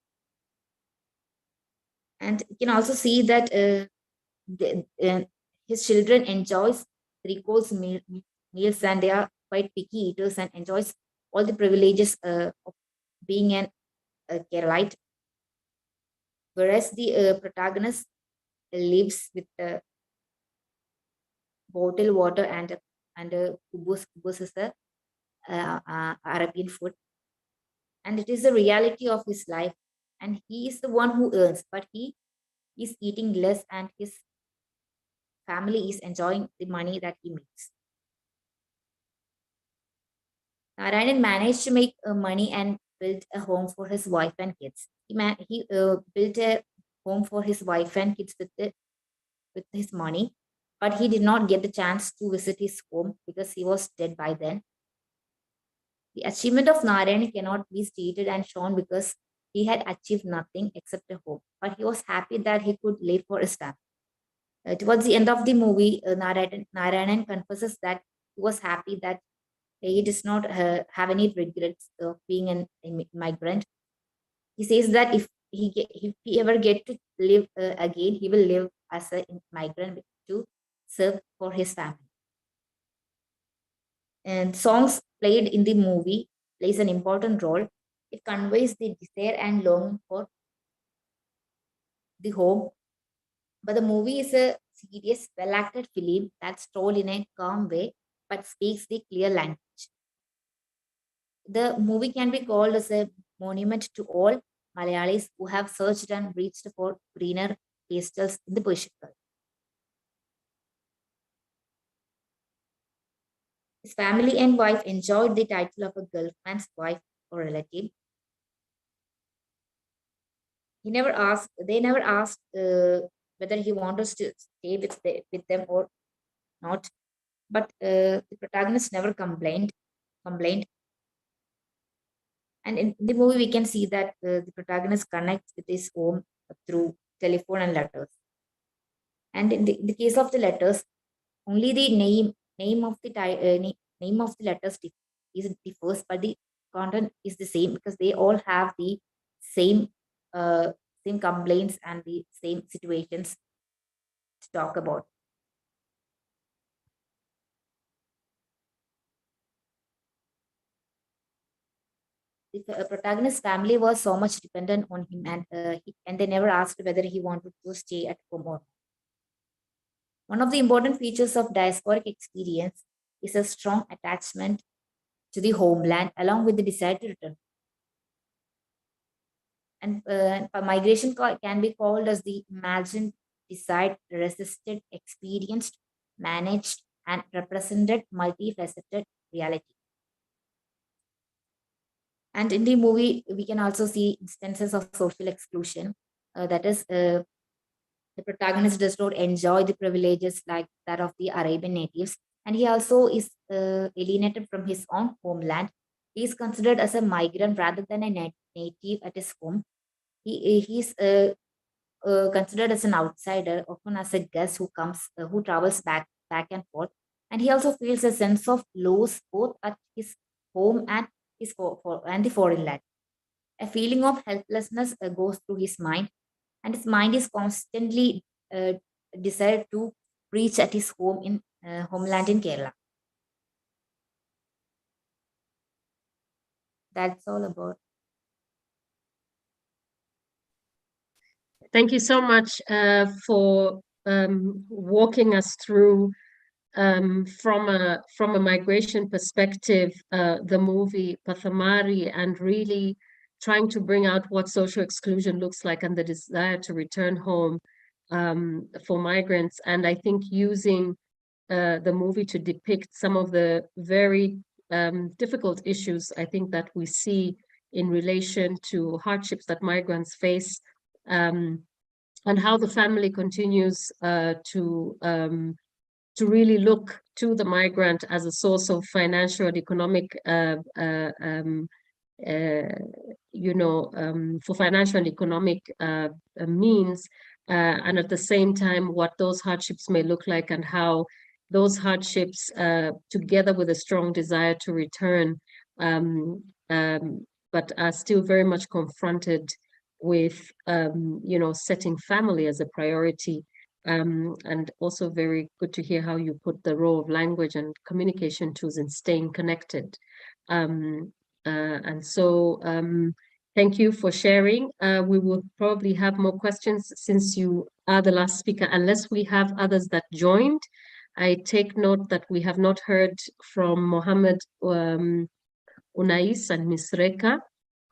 And you can also see that his children enjoys three-course meals, and they are quite picky eaters and enjoys all the privileges of being a Keralite, whereas the protagonist lives with bottled water and kubus. Kubus is a Arabian food, and it is the reality of his life. And he is the one who earns, but he is eating less, and his family is enjoying the money that he makes. Narayanan managed to make money and built a home for his wife and kids. He built a home for his wife and kids with his money, but he did not get the chance to visit his home because he was dead by then. The achievement of Narayanan cannot be stated and shown because he had achieved nothing except a home, but he was happy that he could live for his family. Towards the end of the movie, Narayanan confesses that he was happy that he does not have any regrets of being an migrant. He says that if he ever get to live again, he will live as a migrant to serve for his family. And songs played in the movie plays an important role. It conveys the desire and longing for the home. But the movie is a serious, well-acted film that's told in a calm way, but speaks the clear language. The movie can be called as a monument to all Malayalis who have searched and reached for greener pastures in the Persian Gulf. His family and wife enjoyed the title of a Gulfman's wife or relative. They never asked whether he wanted to stay with them or not. But the protagonist never complained. And in the movie, we can see that the protagonist connects with his home through telephone and letters. And in the case of the letters, only the name of the letters differs, but the content is the same because they all have the same complaints and the same situations to talk about. The protagonist's family was so much dependent on him, and they never asked whether he wanted to stay at home or not. One of the important features of diasporic experience is a strong attachment to the homeland along with the desire to return. And migration can be called as the imagined, desired, resisted, experienced, managed, and represented multifaceted reality. And in the movie, we can also see instances of social exclusion. That is, the protagonist does not enjoy the privileges like that of the Arabian natives, and he also is alienated from his own homeland. He is considered as a migrant rather than a native at his home. He is considered as an outsider, often as a guest who travels back and forth, and he also feels a sense of loss both at his home and the foreign land. A feeling of helplessness goes through his mind, and his mind is constantly desired to reach at his homeland in Kerala. That's all about. Thank you so much for walking us through from a migration perspective, the movie Pathamari, and really trying to bring out what social exclusion looks like and the desire to return home for migrants. And I think using the movie to depict some of the very difficult issues I think that we see in relation to hardships that migrants face, and how the family continues to really look to the migrant as a source of financial and economic, for financial and economic means, and at the same time, what those hardships may look like and how those hardships, together with a strong desire to return, but are still very much confronted with, setting family as a priority. And also very good to hear how you put the role of language and communication tools in staying connected. And so thank you for sharing. We will probably have more questions since you are the last speaker, unless we have others that joined. I take note that we have not heard from Mohammed Unais and Ms. Reka,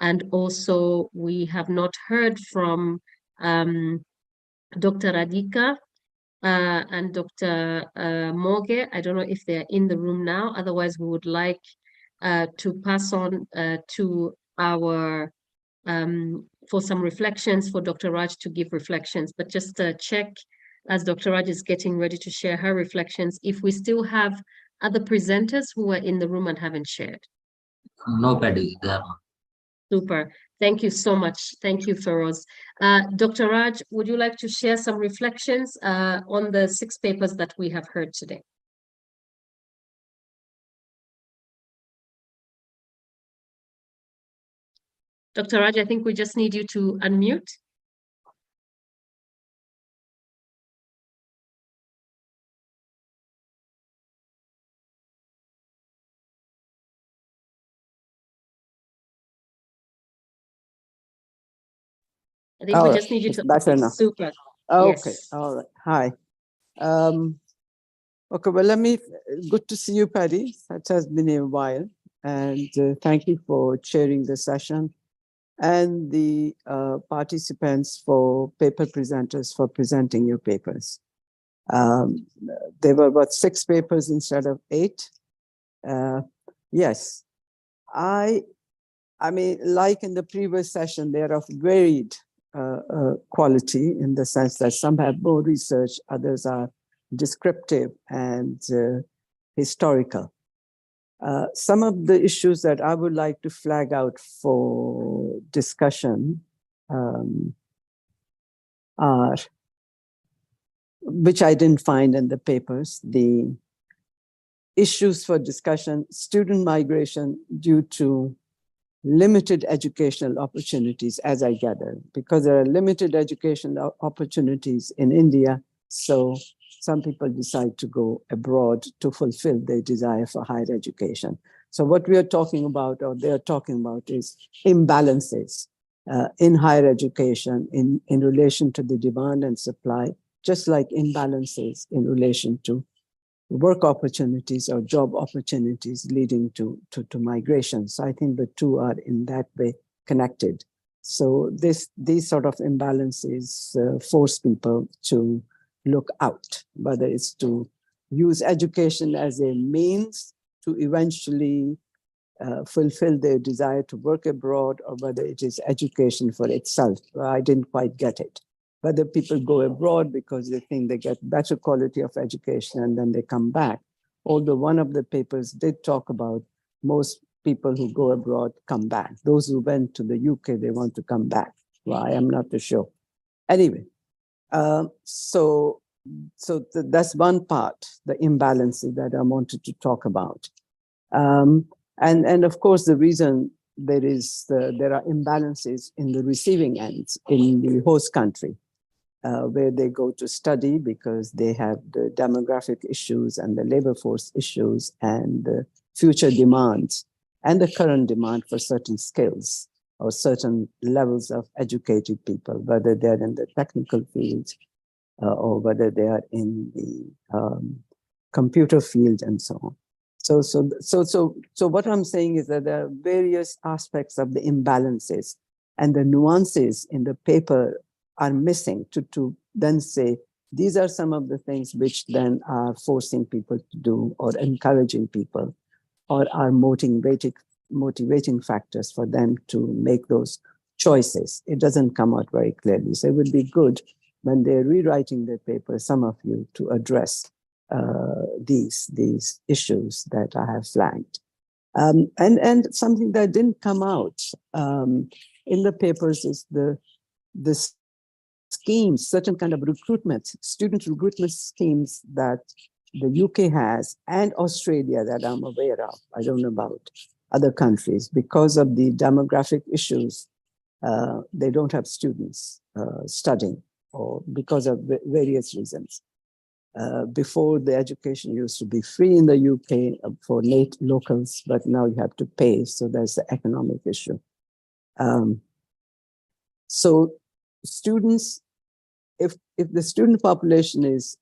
and also we have not heard from Dr. Radhika and Dr. Moge. I don't know if they're in the room now. Otherwise, we would like to pass on to our, for some reflections, for Dr. Raj to give reflections. But just check as Dr. Raj is getting ready to share her reflections, if we still have other presenters who are in the room and haven't shared. Nobody there. Super. Thank you so much. Thank you, Feroz. Dr. Raj, would you like to share some reflections on the 6 papers that we have heard today? Dr. Raj, I think we just need you to unmute. I think we just need you it's to. better now. Super. Okay, Yes. all right. Hi. Okay, well, good to see you, Patty. That has been a while. And thank you for chairing the session and the participants for paper presenters for presenting your papers. There were about 6 papers instead of 8. Yes, I mean, like in the previous session, they're of varied quality in the sense that some have more research, others are descriptive and historical. Some of the issues that I would like to flag out for discussion are, which I didn't find in the papers, the issues for discussion: student migration due to limited educational opportunities, as I gather, because there are limited educational opportunities in India. So some people decide to go abroad to fulfill their desire for higher education. So what we are talking about, or they are talking about, is imbalances in higher education in relation to the demand and supply, just like imbalances in relation to work opportunities or job opportunities leading to migration. So I think the two are in that way connected. So these sort of imbalances force people to look out, whether it's to use education as a means to eventually fulfill their desire to work abroad, or whether it is education for itself. I didn't quite get it. Whether people go abroad because they think they get better quality of education and then they come back. Although one of the papers did talk about most people who go abroad come back. Those who went to the UK, they want to come back. Well, I am not too sure. Anyway, so that's one part, the imbalances that I wanted to talk about. And of course, the reason there are imbalances in the receiving ends in the host country, where they go to study because they have the demographic issues and the labor force issues and the future demands and the current demand for certain skills or certain levels of educated people, whether they're in the technical fields or whether they are in the computer field and so on. So what I'm saying is that there are various aspects of the imbalances, and the nuances in the paper are missing to then say, these are some of the things which then are forcing people to do, or encouraging people, or are motivating factors for them to make those choices. It doesn't come out very clearly. So it would be good when they're rewriting their paper, some of you, to address these issues that I have flagged. And something that didn't come out in the papers is the schemes, certain kind of recruitment, student recruitment schemes that the UK has, and Australia that I'm aware of. I don't know about other countries. Because of the demographic issues, they don't have students studying, or because of various reasons. Before, the education used to be free in the UK for late locals, but now you have to pay. So there's the economic issue. So students, if the student population is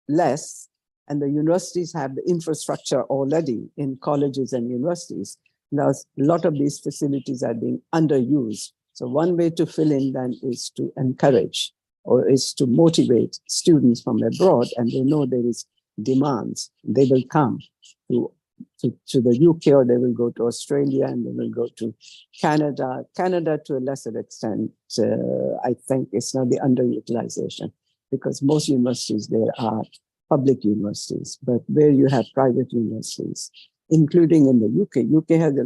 less and the universities have the infrastructure already in colleges and universities, now a lot of these facilities are being underused. So one way to fill in then is to encourage, or is to motivate students from abroad, and they know there is demands. They will come to the UK, or they will go to Australia, and they will go to Canada. Canada, to a lesser extent, I think it's not the underutilization, because most universities there are public universities, but where you have private universities, including in the UK has a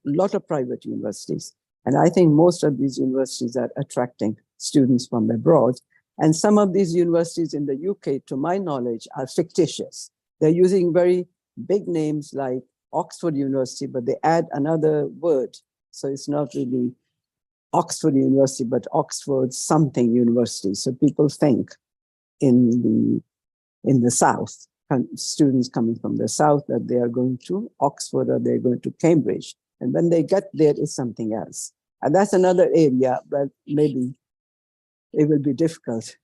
lot of private universities. And I think most of these universities are attracting students from abroad. And some of these universities in the UK, to my knowledge, are fictitious. They're using very big names like Oxford University, but they add another word. So it's not really Oxford University, but Oxford something university. So people think in the South, students coming from the South, that they are going to Oxford or they're going to Cambridge. And when they get there, it's something else. And that's another area where maybe it will be difficult.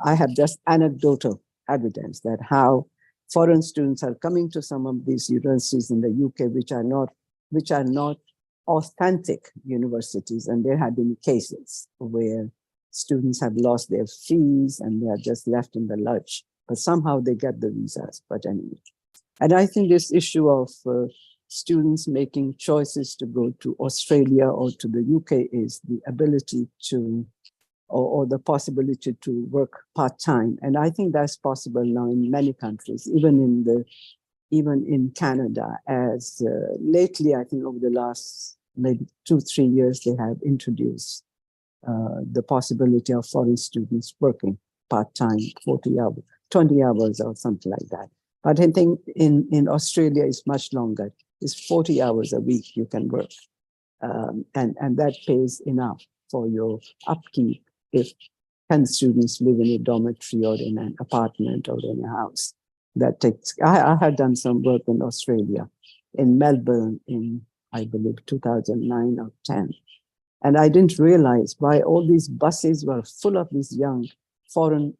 I have just anecdotal evidence that how foreign students are coming to some of these universities in the UK, which are not authentic universities, and there have been cases where students have lost their fees and they are just left in the lurch, but somehow they get the visas. But anyway, and I think this issue of students making choices to go to Australia or to the UK is the ability to, or the possibility to work part-time. And I think that's possible now in many countries, even in Canada, as lately, I think over the last maybe 2-3 years, they have introduced the possibility of foreign students working part-time, 40 hours, 20 hours or something like that. But I think in Australia, it's much longer. It's 40 hours a week you can work. And that pays enough for your upkeep if 10 students live in a dormitory or in an apartment or in a house. That takes, I had done some work in Australia, in Melbourne in, I believe, 2009 or 10. And I didn't realize why all these buses were full of these young foreign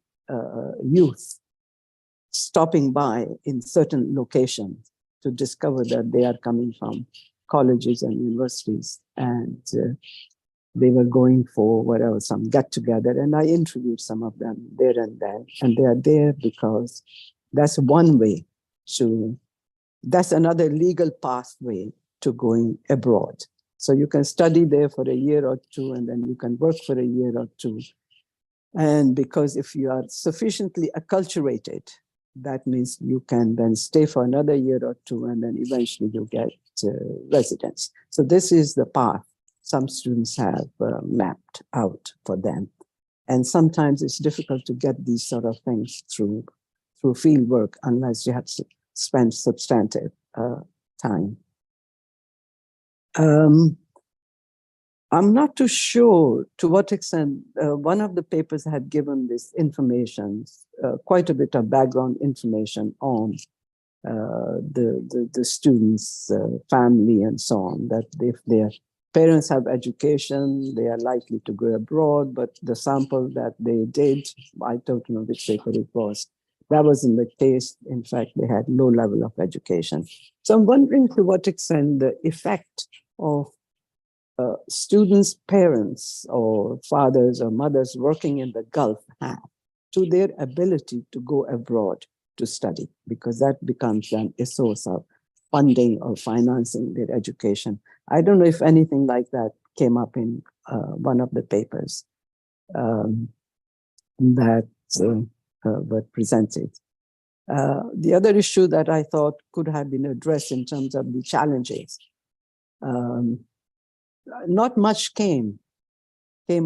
youth stopping by in certain locations to discover that they are coming from colleges and universities. And they were going for whatever, some get together. And I interviewed some of them there and then. And they are there because that's one way to, that's another legal pathway to going abroad. So you can study there for a year or two, and then you can work for a year or two. And because if you are sufficiently acculturated, that means you can then stay for another year or two, and then eventually you get residence. So this is the path some students have mapped out for them. And sometimes it's difficult to get these sort of things through field work unless you have to spend substantive time. I'm not too sure to what extent one of the papers had given this information, quite a bit of background information on the students' family and so on, that if their parents have education, they are likely to go abroad, but the sample that they did, I don't know which paper it was, that wasn't the case. In fact, they had low level of education. So I'm wondering to what extent the effect of students' parents or fathers or mothers working in the Gulf have to their ability to go abroad to study, because that becomes then a source of funding or financing their education. I don't know if anything like that came up in one of the papers that were presented. The other issue that I thought could have been addressed in terms of the challenges, not much came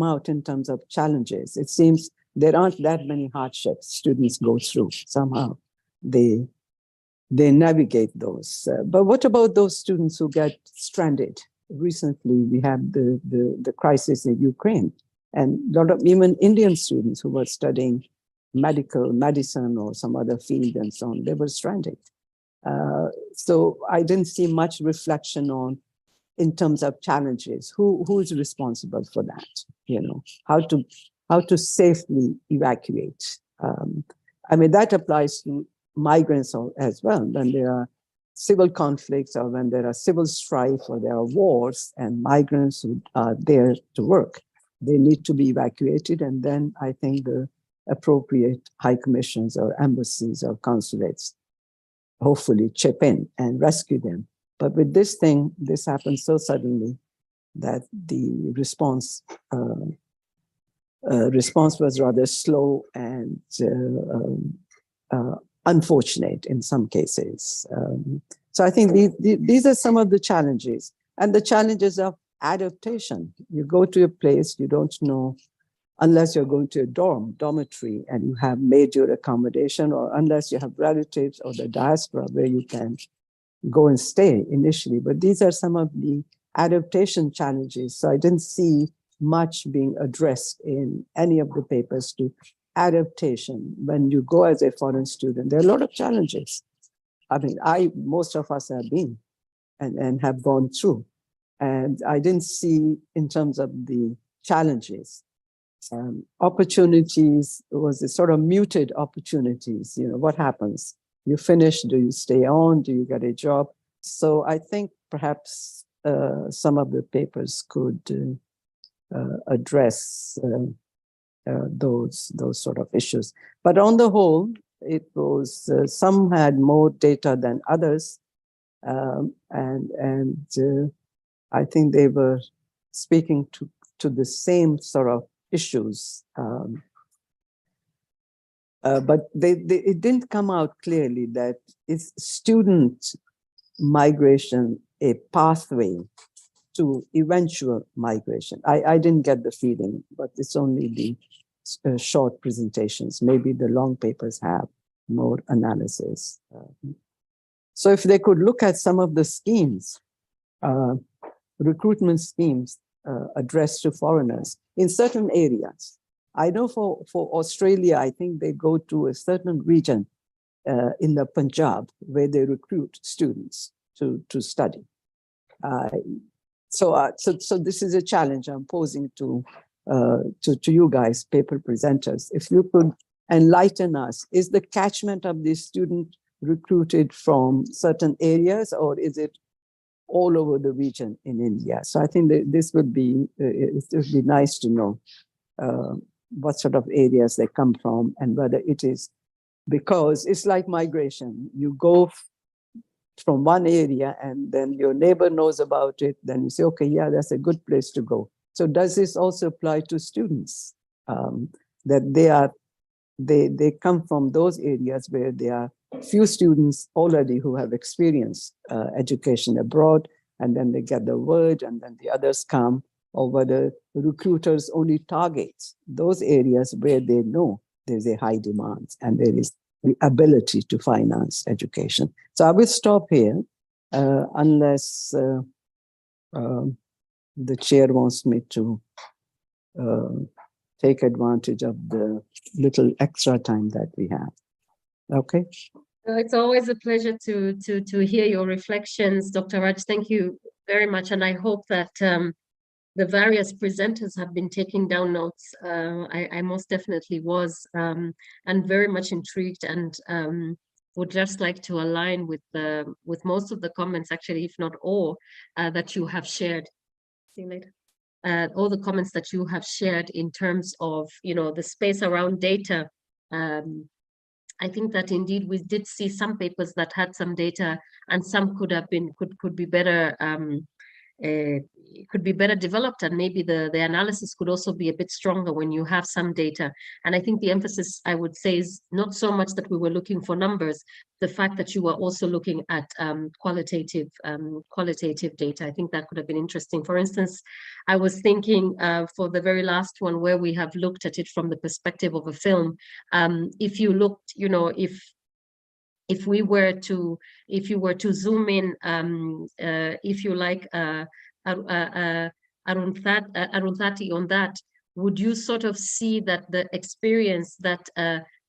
out in terms of challenges. It seems there aren't that many hardships students go through. Somehow they navigate those. But what about those students who get stranded? Recently, we had the crisis in Ukraine, and a lot of even Indian students who were studying medicine or some other field and so on, they were stranded. So I didn't see much reflection on, in terms of challenges, who is responsible for that? You know, how to safely evacuate. I mean, that applies to migrants as well. When there are civil conflicts or when there are civil strife or there are wars and migrants who are there to work, they need to be evacuated. And then I think the appropriate high commissions or embassies or consulates hopefully chip in and rescue them. But with this thing, this happened so suddenly that the response was rather slow and unfortunate in some cases. So I think these are some of the challenges, and the challenges of adaptation. You go to a place you don't know, unless you're going to a dormitory and you have made your accommodation, or unless you have relatives or the diaspora where you can go and stay initially. But these are some of the adaptation challenges. So I didn't see much being addressed in any of the papers to adaptation. When you go as a foreign student, there are a lot of challenges. I mean, most of us have been and have gone through. And I didn't see, in terms of the challenges, opportunities was a sort of muted opportunities. You know, what happens? You finish, do you stay on? Do you get a job? So I think perhaps some of the papers could address those sort of issues. But on the whole, it was some had more data than others, and I think they were speaking to the same sort of issues, but it didn't come out clearly that is student migration a pathway to eventual migration. I didn't get the feeling, but it's only the short presentations. Maybe the long papers have more analysis. So if they could look at some of the schemes, recruitment schemes addressed to foreigners in certain areas. I know for Australia, I think they go to a certain region in the Punjab where they recruit students to study. So this is a challenge I'm posing to you guys, paper presenters. If you could enlighten us, is the catchment of this student recruited from certain areas, or is it all over the region in India? So I think that this would be, it would be nice to know what sort of areas they come from, and whether it is, because it's like migration. You go from one area and then your neighbor knows about it, then you say, okay, yeah, that's a good place to go. So does this also apply to students, that they come from those areas where there are few students already who have experienced education abroad, and then they get the word and then the others come, or whether recruiters only target those areas where they know there's a high demand and there is the ability to finance education. So I will stop here unless the chair wants me to take advantage of the little extra time that we have. Okay. It's always a pleasure to hear your reflections, Dr. Raj. Thank you very much. And I hope that the various presenters have been taking down notes. I most definitely was, and very much intrigued, and would just like to align with most of the comments, actually, if not all, that you have shared. See you later. All the comments that you have shared in terms of, you know, the space around data. I think that indeed we did see some papers that had some data, and some could have been could be better developed, and maybe the analysis could also be a bit stronger when you have some data. And I think the emphasis, I would say, is not so much that we were looking for numbers, the fact that you were also looking at qualitative data. I think that could have been interesting. For instance, I was thinking for the very last one, where we have looked at it from the perspective of a film, if you looked, you know, if you were to zoom in, if you like, Arundhati on that, would you sort of see that the experience that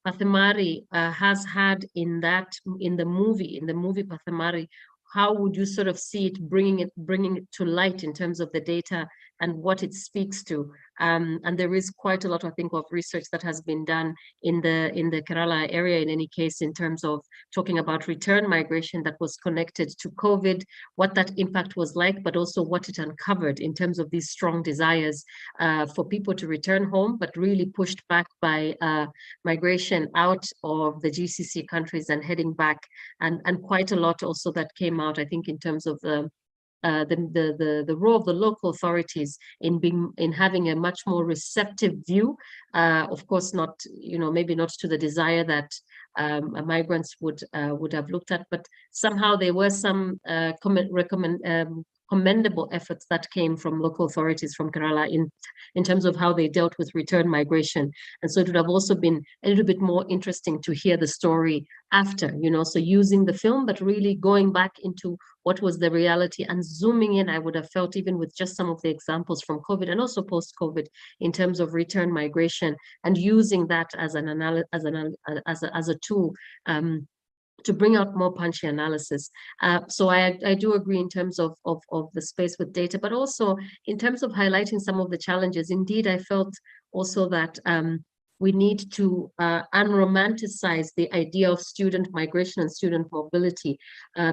Pathamari has had in the movie Pathamari, how would you sort of see it bringing it to light in terms of the data and what it speaks to? And there is quite a lot, I think, of research that has been done in the Kerala area, in any case, in terms of talking about return migration that was connected to COVID, what that impact was like, but also what it uncovered in terms of these strong desires for people to return home, but really pushed back by migration out of the GCC countries and heading back, and quite a lot also that came out, I think, in terms of the role of the local authorities in having a much more receptive view, of course, not, you know, maybe not to the desire that migrants would have looked at, but somehow there were some commendable efforts that came from local authorities from Kerala in terms of how they dealt with return migration. And so it would have also been a little bit more interesting to hear the story after, you know, so using the film, but really going back into what was the reality and zooming in. I would have felt, even with just some of the examples from COVID and also post-COVID, in terms of return migration, and using that as an as a tool bring out more punchy analysis. So I do agree in terms of the space with data, but also in terms of highlighting some of the challenges. Indeed, I felt also that we need to unromanticize the idea of student migration and student mobility,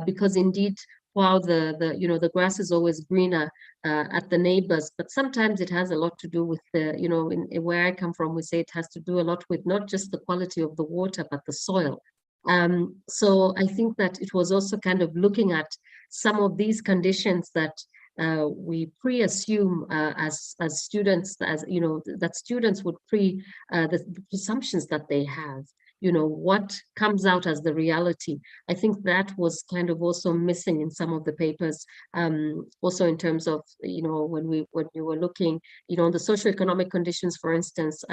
because indeed, while the grass is always greener at the neighbors, but sometimes it has a lot to do with the, in where I come from, we say it has to do a lot with not just the quality of the water, but the soil. So I think that it was also kind of looking at some of these conditions that we pre-assume as students, that students would the presumptions that they have, what comes out as the reality. I think that was kind of also missing in some of the papers, also in terms of, when we were looking, on the socioeconomic conditions, for instance,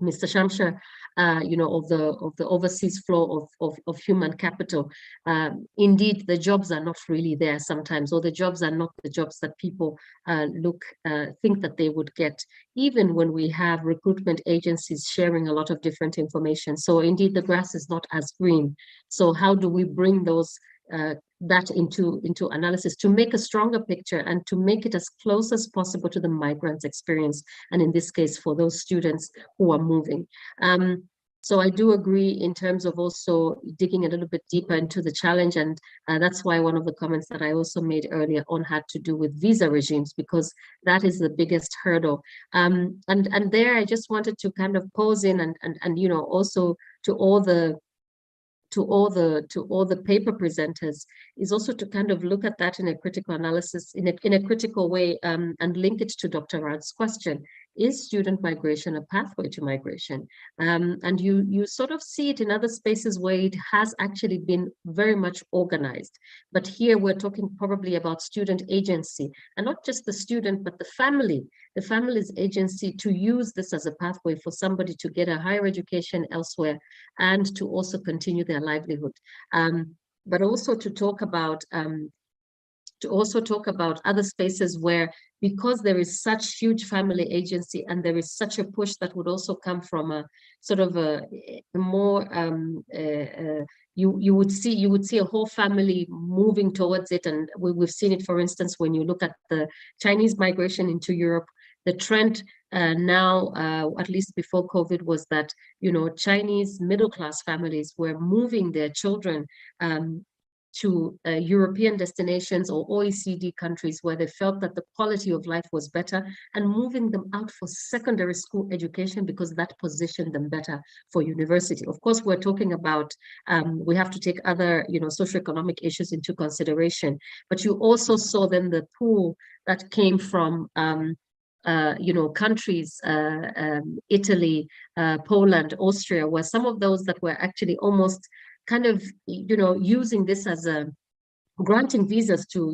Mr. Shamshar, of the overseas flow of human capital. Indeed, the jobs are not really there sometimes, or the jobs are not the jobs that people think that they would get, even when we have recruitment agencies sharing a lot of different information. So indeed, the grass is not as green. So how do we bring those that into analysis to make a stronger picture and to make it as close as possible to the migrants' experience, and in this case for those students who are moving. So I do agree in terms of also digging a little bit deeper into the challenge, and that's why one of the comments that I also made earlier on had to do with visa regimes, because that is the biggest hurdle. And there I just wanted to kind of pose in and also to all the paper presenters, is also to kind of look at that in a critical analysis, in a critical way, and link it to Dr. Rad's question. Is student migration a pathway to migration? And you sort of see it in other spaces where it has actually been very much organized. But here we're talking probably about student agency, and not just the student, but the family's agency to use this as a pathway for somebody to get a higher education elsewhere and to also continue their livelihood. But also to talk about other spaces where, because there is such huge family agency and there is such a push that would also come from a sort of a more you would see a whole family moving towards it. And we've seen it, for instance, when you look at the Chinese migration into Europe. The trend now, at least before COVID, was that Chinese middle-class families were moving their children to European destinations or OECD countries where they felt that the quality of life was better, and moving them out for secondary school education because that positioned them better for university. Of course, we're talking about, we have to take other, socioeconomic issues into consideration, but you also saw then the pool that came from countries, Italy, Poland, Austria, were some of those that were actually almost kind of, using this as a granting visas to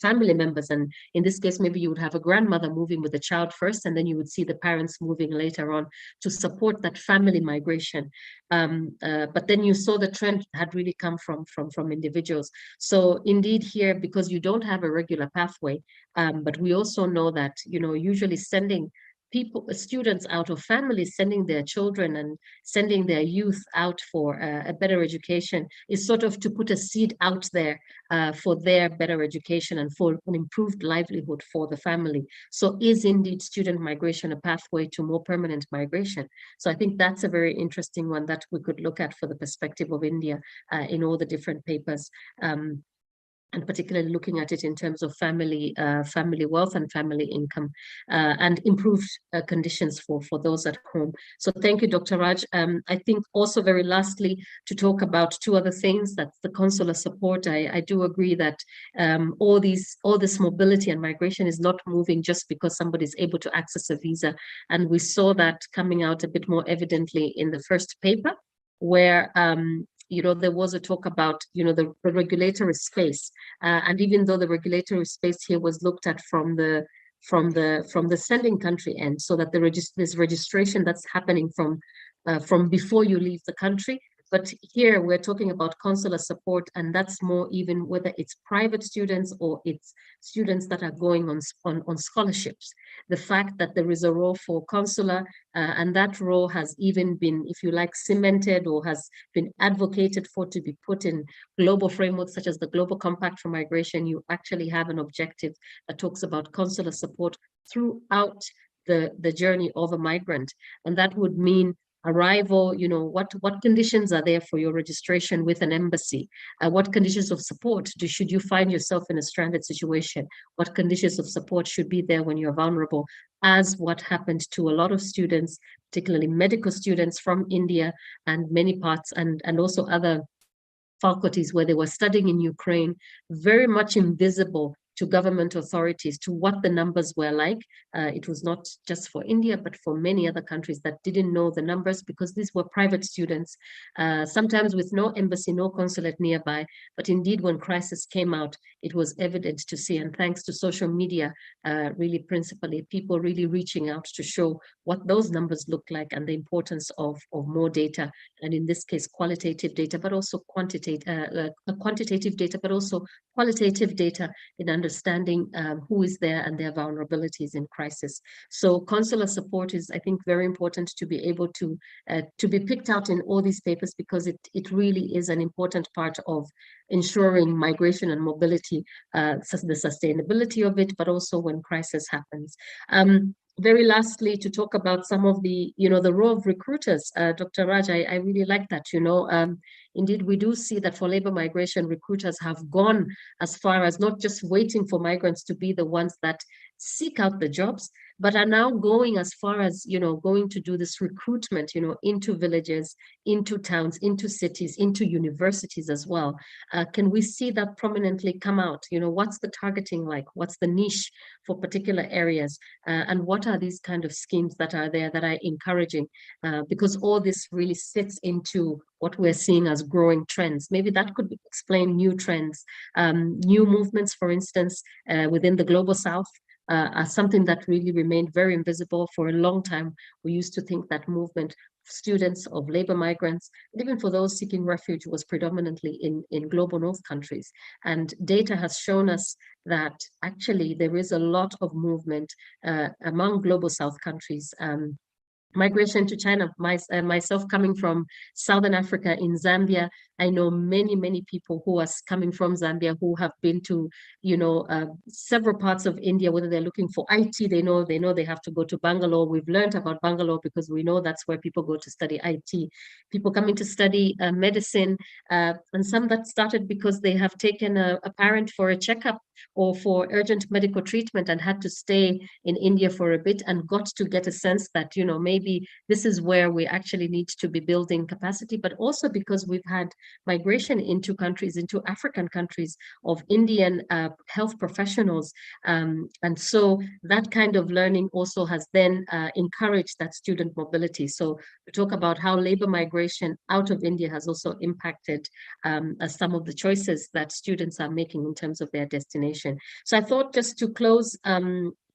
family members. And in this case, maybe you would have a grandmother moving with the child first, and then you would see the parents moving later on to support that family migration. But then you saw the trend had really come from individuals. So indeed here, because you don't have a regular pathway, but we also know that, usually sending students out of families, sending their children and sending their youth out for a better education is sort of to put a seed out there for their better education and for an improved livelihood for the family. So is indeed student migration a pathway to more permanent migration? So I think that's a very interesting one that we could look at for the perspective of India in all the different papers. And particularly looking at it in terms of family wealth and family income, and improved conditions for those at home. So thank you, Dr. Raj. I think also very lastly, to talk about two other things, that's the consular support. I do agree that all this mobility and migration is not moving just because somebody is able to access a visa. And we saw that coming out a bit more evidently in the first paper, where there was a talk about, the regulatory space. And even though the regulatory space here was looked at from the sending country end, so that there's registration that's happening from before you leave the country. But here we're talking about consular support, and that's more even whether it's private students or it's students that are going on scholarships. The fact that there is a role for consular, and that role has even been, if you like, cemented or has been advocated for to be put in global frameworks such as the Global Compact for Migration. You actually have an objective that talks about consular support throughout the journey of a migrant. And that would mean arrival, what conditions are there for your registration with an embassy? What conditions of support should you find yourself in a stranded situation? What conditions of support should be there when you're vulnerable, as what happened to a lot of students, particularly medical students from India and many parts, and also other faculties where they were studying in Ukraine, very much invisible to government authorities, to what the numbers were like. It was not just for India, but for many other countries that didn't know the numbers, because these were private students, sometimes with no embassy, no consulate nearby. But indeed, when crisis came out, it was evident to see, and thanks to social media, really principally, people really reaching out to show what those numbers look like and the importance of more data, and in this case, qualitative data, but also quantitative data, but also qualitative data in understanding who is there and their vulnerabilities in crisis. So consular support is, I think, very important to be able to be picked out in all these papers, because it really is an important part of ensuring migration and mobility, the sustainability of it, but also when crisis happens. Very lastly, to talk about some of the, the role of recruiters, Dr. Raj, I really like that, indeed, we do see that for labor migration, recruiters have gone as far as not just waiting for migrants to be the ones that seek out the jobs, but are now going as far as, going to do this recruitment, into villages, into towns, into cities, into universities as well. Can we see that prominently come out? What's the targeting like? What's the niche for particular areas? And what are these kind of schemes that are there that are encouraging? Because all this really sits into what we're seeing as growing trends. Maybe that could explain new trends, new movements, for instance, within the Global South, are something that really remained very invisible for a long time. We used to think that movement, students, of labor migrants, and even for those seeking refuge, was predominantly in global North countries. And data has shown us that actually there is a lot of movement among global South countries. Migration to China, myself coming from Southern Africa in Zambia, I know many people who are coming from Zambia who have been to, several parts of India, whether they're looking for IT, they know they have to go to Bangalore. We've learned about Bangalore because we know that's where people go to study IT. People coming to study medicine, and some that started because they have taken a parent for a checkup or for urgent medical treatment and had to stay in India for a bit and got to get a sense that, maybe this is where we actually need to be building capacity, but also because we've had migration into countries, into African countries, of Indian health professionals. And so that kind of learning also has then encouraged that student mobility. So we talk about how labor migration out of India has also impacted some of the choices that students are making in terms of their destination. So I thought, just to close,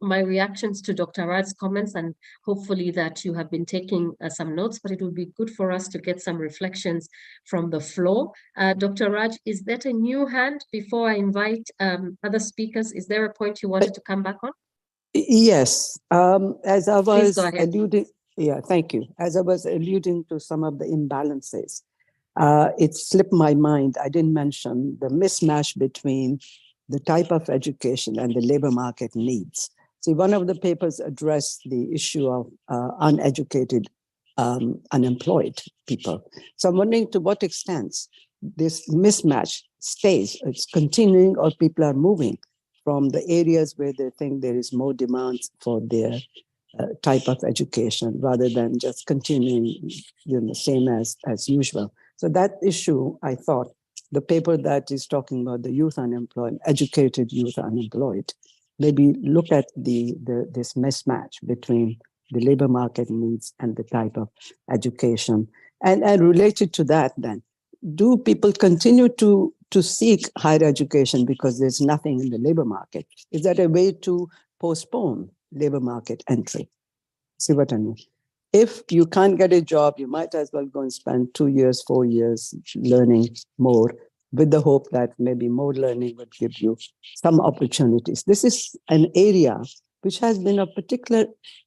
my reactions to Dr. Raj's comments, and hopefully that you have been taking some notes, but it would be good for us to get some reflections from the floor. Dr. Raj, is that a new hand before I invite other speakers? Is there a point you wanted to come back on? Yes, as I was Please go ahead. alluding, yeah, thank you. As I was alluding to some of the imbalances, it slipped my mind. I didn't mention the mismatch between the type of education and the labor market needs. See, one of the papers addressed the issue of uneducated, unemployed people. So I'm wondering to what extent this mismatch stays, it's continuing, or people are moving from the areas where they think there is more demand for their type of education rather than just continuing same as usual. So that issue, I thought, the paper that is talking about the youth unemployed, educated youth unemployed, maybe look at this mismatch between the labor market needs and the type of education. And related to that then, do people continue to seek higher education because there's nothing in the labor market? Is that a way to postpone labor market entry? See what I mean? if you can't get a job, you might as well go and spend 2 years, 4 years learning more, with the hope that maybe more learning would give you some opportunities. This is an area which has been of particular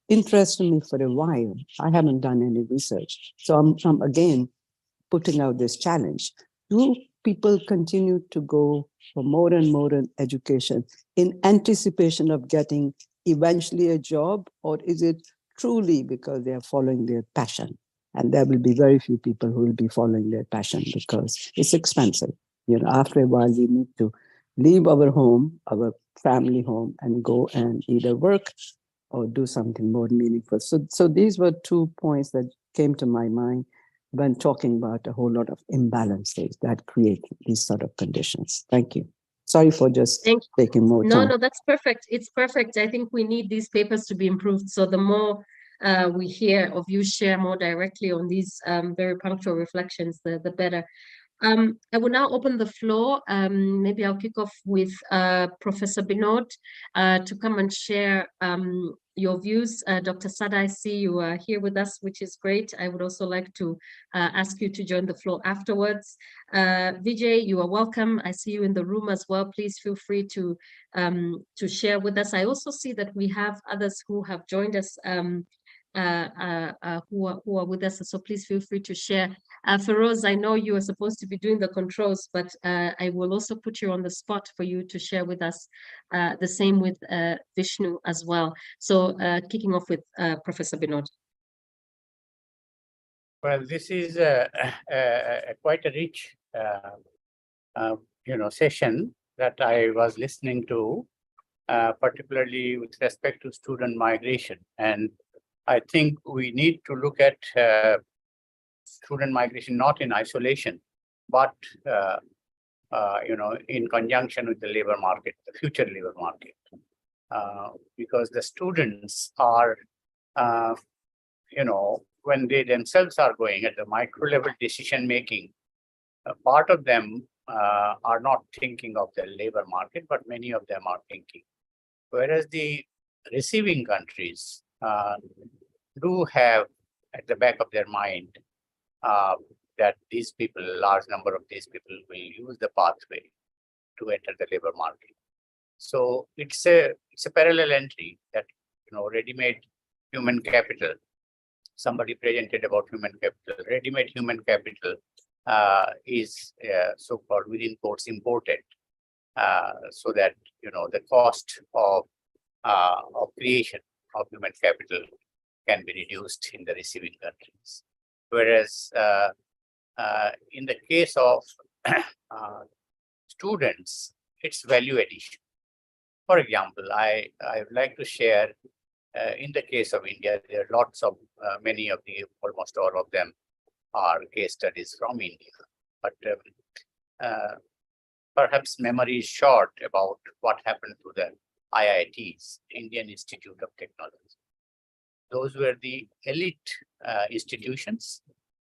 interest to me for a while. I haven't done any research. So I'm again putting out this challenge. Do people continue to go for more and more in education in anticipation of getting eventually a job, or is it truly because they are following their passion? And there will be very few people who will be following their passion because it's expensive. You know, after a while, we need to leave our home, our family home, and go and either work or do something more meaningful. So these were 2 points that came to my mind when talking about a whole lot of imbalances that create these sort of conditions. Thank you. Sorry for just taking more time. No, that's perfect. It's perfect. I think we need these papers to be improved. So the more we hear of you share more directly on these very punctual reflections, the better. I will now open the floor. Maybe I'll kick off with Professor Binod to come and share your views. Dr. Sada, I see you are here with us, which is great. I would also like to ask you to join the floor afterwards. Vijay, you are welcome. I see you in the room as well. Please feel free to share with us. I also see that we have others who have joined us who are with us, so please feel free to share. Feroz, I know you are supposed to be doing the controls, but I will also put you on the spot for you to share with us. The same with Vishnu as well. So kicking off with Professor Binod. Well, this is quite a rich session that I was listening to, particularly with respect to student migration. And I think we need to look at student migration not in isolation, but in conjunction with the labor market, the future labor market, because the students are, when they themselves are going at the micro level decision making, part of them are not thinking of the labor market, but many of them are thinking. Whereas the receiving countries do have at the back of their mind that these people, a large number of these people will use the pathway to enter the labor market. So it's a parallel entry that, ready-made human capital. Somebody presented about human capital. Ready-made human capital is so-called within quotes imported, so that the cost of creation of human capital can be reduced in the receiving countries. Whereas in the case of students, it's value addition. For example, I would like to share, in the case of India, there are lots of, almost all of them are case studies from India. But perhaps memory is short about what happened to the IITs, Indian Institute of Technology. Those were the elite institutions.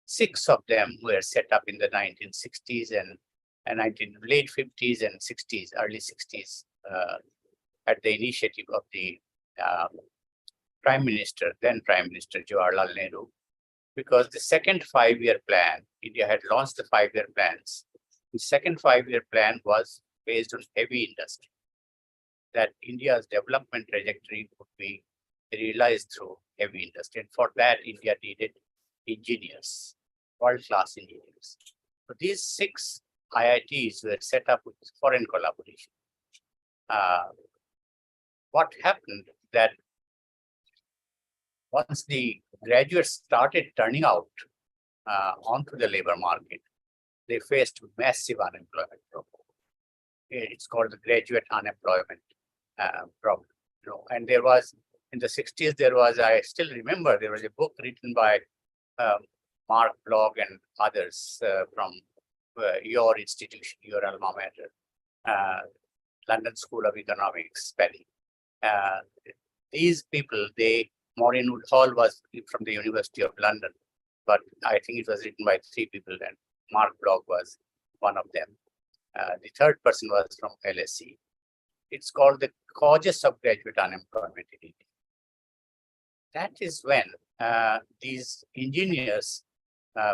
6 of them were set up in the 1960s and late 50s and 60s, early 60s, at the initiative of the then Prime Minister Jawaharlal Nehru, because the second 5-year plan, India had launched the 5-year plans. The second 5-year plan was based on heavy industry, that India's development trajectory would be realized through heavy industry. And for that, India needed engineers, world-class engineers. So these 6 IITs were set up with foreign collaboration. What happened that once the graduates started turning out onto the labor market, they faced massive unemployment problem. It's called the graduate unemployment problem. And there was, in the 60s, I still remember, there was a book written by Mark Blogg and others from your institution, your alma mater, London School of Economics, Penny. These people, Maureen Woodhall was from the University of London, but I think it was written by 3 people, and Mark Blogg was one of them. The third person was from LSE. It's called the causes of graduate unemployment in India. That is when these engineers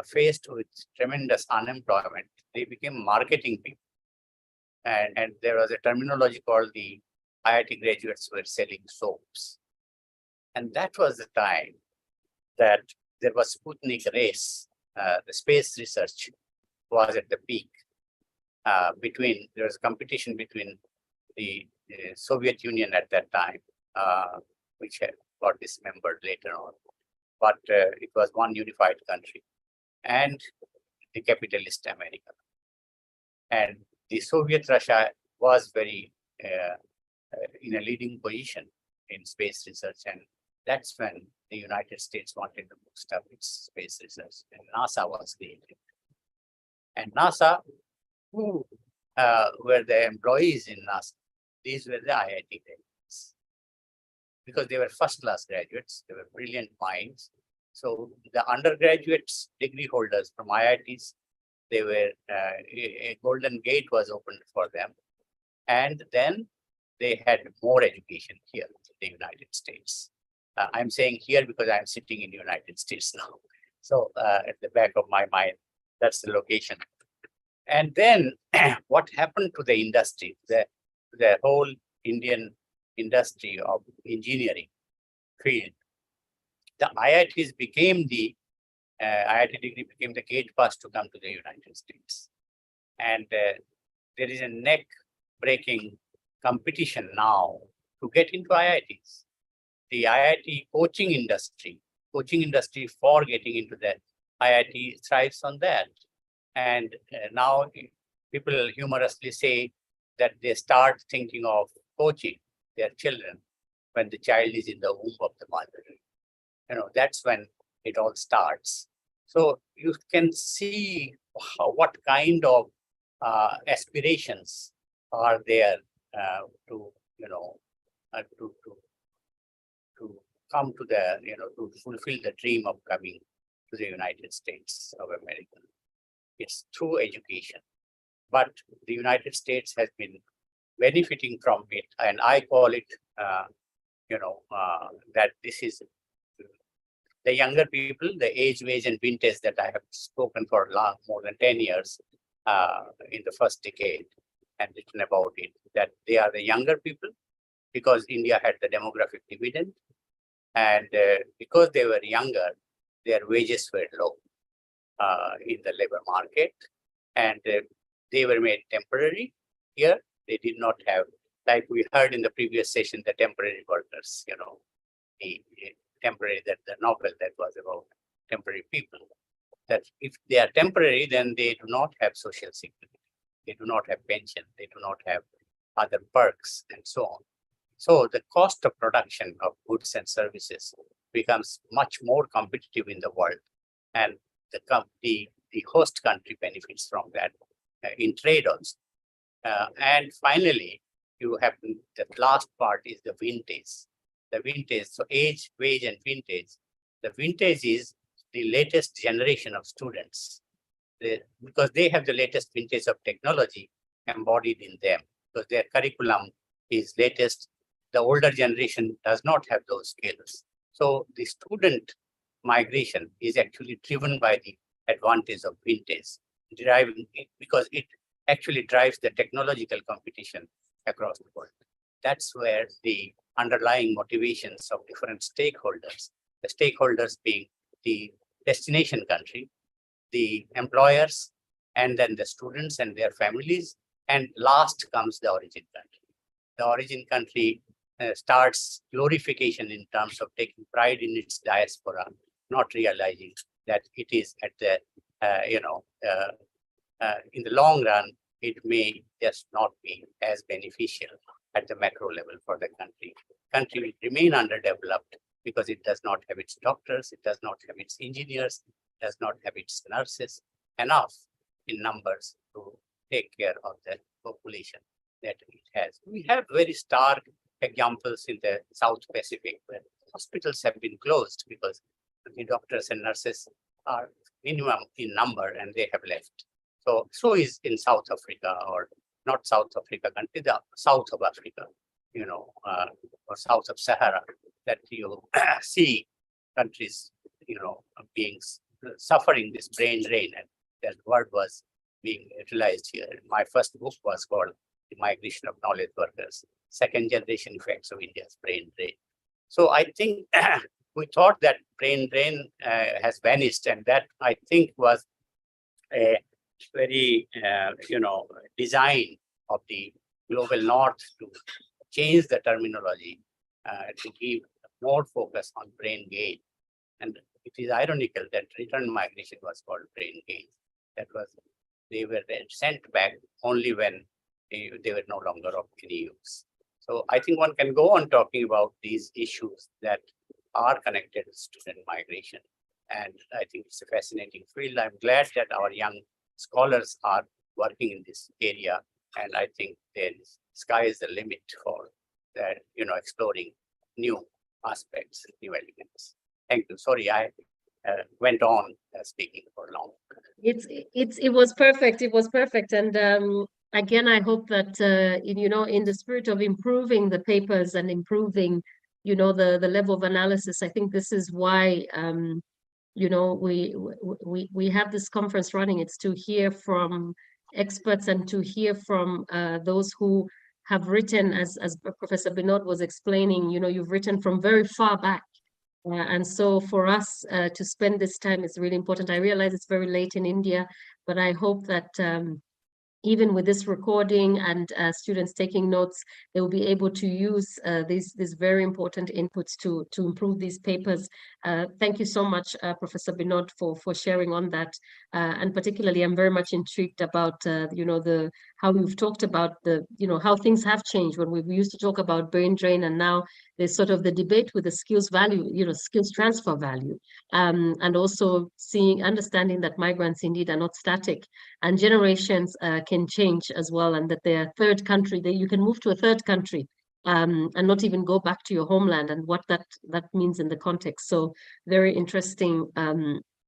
faced with tremendous unemployment, they became marketing people. And there was a terminology called the IIT graduates were selling soaps. And that was the time that there was Sputnik race, the space research was at the peak. There was competition between the Soviet Union at that time, which had got dismembered later on. But it was one unified country, and the capitalist America. And the Soviet Russia was very in a leading position in space research, and that's when the United States wanted to boost up its space research, and NASA was created. And NASA, who were the employees in NASA, these were the IIT graduates, because they were first-class graduates, they were brilliant minds. So the undergraduates, degree holders from IITs, they were, a golden gate was opened for them. And then they had more education here in the United States. I'm saying here because I'm sitting in the United States now. So at the back of my mind, that's the location. And then what happened to the industry, the whole Indian industry of engineering field, the IITs became the, IIT degree became the gate pass to come to the United States. And there is a neck-breaking competition now to get into IITs. The IIT coaching industry for getting into the IIT thrives on that. And now people humorously say that they start thinking of coaching their children when the child is in the womb of the mother. You know, that's when it all starts. So you can see what kind of aspirations are there to, you know, to come to the, you know, to fulfill the dream of coming to the United States of America. It's through education, but the United States has been benefiting from it, and I call it, you know, that this is the younger people, the age, wage, and vintage that I have spoken for more than 10 years in the first decade and written about it, that they are the younger people because India had the demographic dividend, and because they were younger, their wages were low in the labor market, and they were made temporary here. They did not have, like we heard in the previous session, the temporary workers, you know, the temporary, that the novel that was about temporary people, that if they are temporary, then they do not have social security, they do not have pension, they do not have other perks, and so on. So the cost of production of goods and services becomes much more competitive in the world, and the host country benefits from that in trade also. And finally, you have the last part is the vintage. The vintage, so age, wage, and vintage. The vintage is the latest generation of students, because they have the latest vintage of technology embodied in them, because their curriculum is latest. The older generation does not have those skills. So the student migration is actually driven by the advantage of vintage, deriving it because it actually drives the technological competition across the world. That's where the underlying motivations of different stakeholders, the stakeholders being the destination country, the employers, and then the students and their families, and last comes the origin country. The origin country starts glorification in terms of taking pride in its diaspora, not realizing that it is at the, in the long run, it may just not be as beneficial at the macro level for the country. Country will remain underdeveloped because it does not have its doctors, it does not have its engineers, it does not have its nurses enough in numbers to take care of the population that it has. We have very stark examples in the South Pacific where hospitals have been closed because the doctors and nurses are minimum in number and they have left. So is in South Africa, or not South Africa country, the south of Africa, or south of Sahara, that you see countries, being suffering this brain drain, and that word was being utilized here. My first book was called The Migration of Knowledge Workers, Second Generation Effects of India's Brain Drain. So I think we thought that brain drain has vanished, and that I think was a very, design of the global north to change the terminology to give more focus on brain gain. And it is ironical that return migration was called brain gain. That was, they were then sent back only when they were no longer of any use. So I think one can go on talking about these issues that are connected to student migration. And I think it's a fascinating field. I'm glad that our young scholars are working in this area. And I think the sky is the limit for that, exploring new aspects, new elements. Thank you. Sorry, I went on speaking for long. It was perfect. It was perfect. And again, I hope that in the spirit of improving the papers and improving, the level of analysis, I think this is why we have this conference running. It's to hear from experts and to hear from those who have written, as Professor Binod was explaining, you've written from very far back. And so for us to spend this time is really important. I realize it's very late in India, but I hope that even with this recording and students taking notes, they will be able to use these very important inputs to improve these papers. Thank you so much, Professor Binod, for sharing on that. And particularly, I'm very much intrigued about how you've talked about how things have changed when we used to talk about brain drain, and now there's sort of the debate with the skills value, skills transfer value, and also understanding that migrants indeed are not static, and generations can change as well, and that they're third country, that you can move to a third country and not even go back to your homeland, and what that means in the context. So very interesting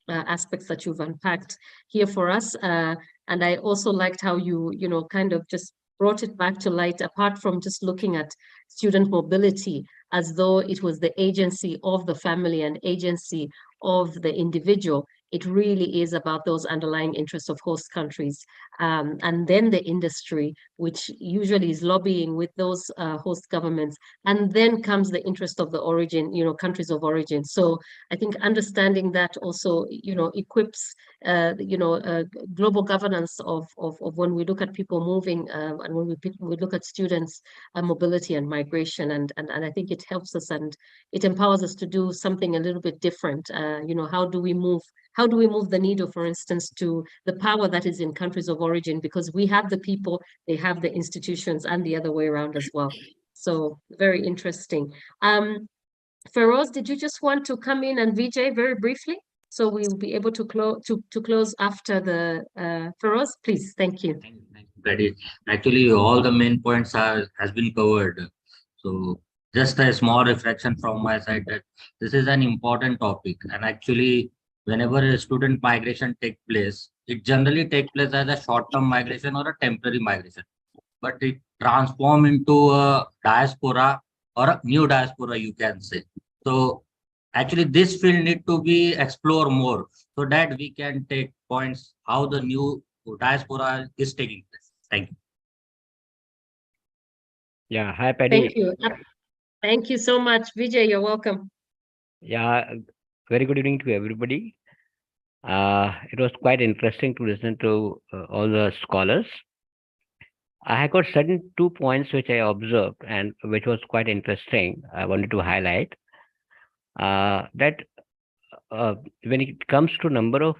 aspects that you've unpacked here for us. And I also liked how you, kind of just brought it back to light, apart from just looking at student mobility as though it was the agency of the family and agency of the individual. It really is about those underlying interests of host countries, and then the industry, which usually is lobbying with those host governments, and then comes the interest of the origin, countries of origin. So I think understanding that also, equips, global governance of when we look at people moving, and when we look at students mobility and migration, and I think it helps us and it empowers us to do something a little bit different. How do we move the needle, for instance, to the power that is in countries of origin, because we have the people, they have the institutions, and the other way around as well. So very interesting. Feroz, did you just want to come in, and Vijay very briefly? So we will be able to close after the Feroz, please. Thank you. Actually, all the main points has been covered. So just a small reflection from my side that this is an important topic, and actually whenever a student migration takes place, it generally takes place as a short-term migration or a temporary migration, but it transforms into a diaspora or a new diaspora, you can say. So actually this field need to be explored more so that we can take points how the new diaspora is taking place. Thank you. Yeah, hi Paddy. Thank you. Thank you so much. Vijay, you're welcome. Yeah, very good evening to everybody. It was quite interesting to listen to all the scholars. I got certain 2 points which I observed and which was quite interesting. I wanted to highlight that when it comes to number of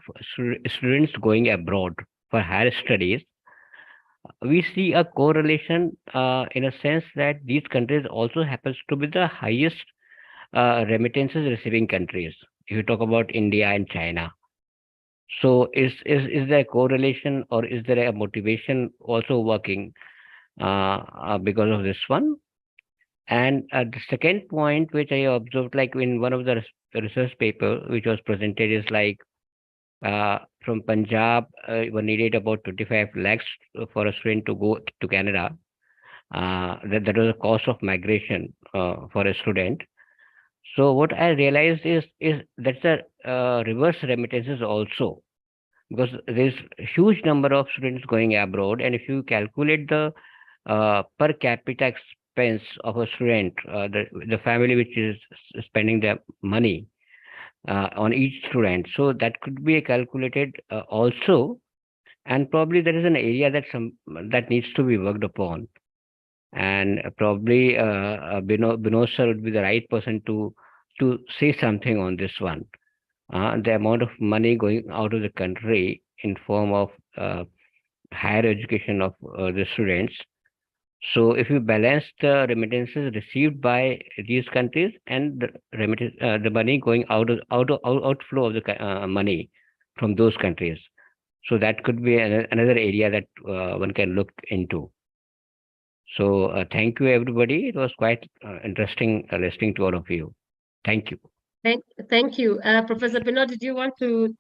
students going abroad for higher studies, we see a correlation in a sense that these countries also happens to be the highest remittances receiving countries. If you talk about India and China. So is there a correlation, or is there a motivation also working because of this one? And the second point which I observed, like in one of the research paper which was presented, is like from Punjab, we needed about 25 lakhs for a student to go to Canada. That was the cost of migration for a student. So what I realized is that's a reverse remittances also, because there's a huge number of students going abroad, and if you calculate the per capita expense of a student, the family which is spending their money on each student, so that could be calculated also, and probably there is an area that needs to be worked upon, and probably Binod sir would be the right person to say something on this one. The amount of money going out of the country in form of higher education of the students. So if you balance the remittances received by these countries and the money going outflow of the money from those countries, so that could be another area that one can look into. So thank you, everybody. It was quite interesting listening to all of you. Thank you. Thank you. Professor Binod, did you want to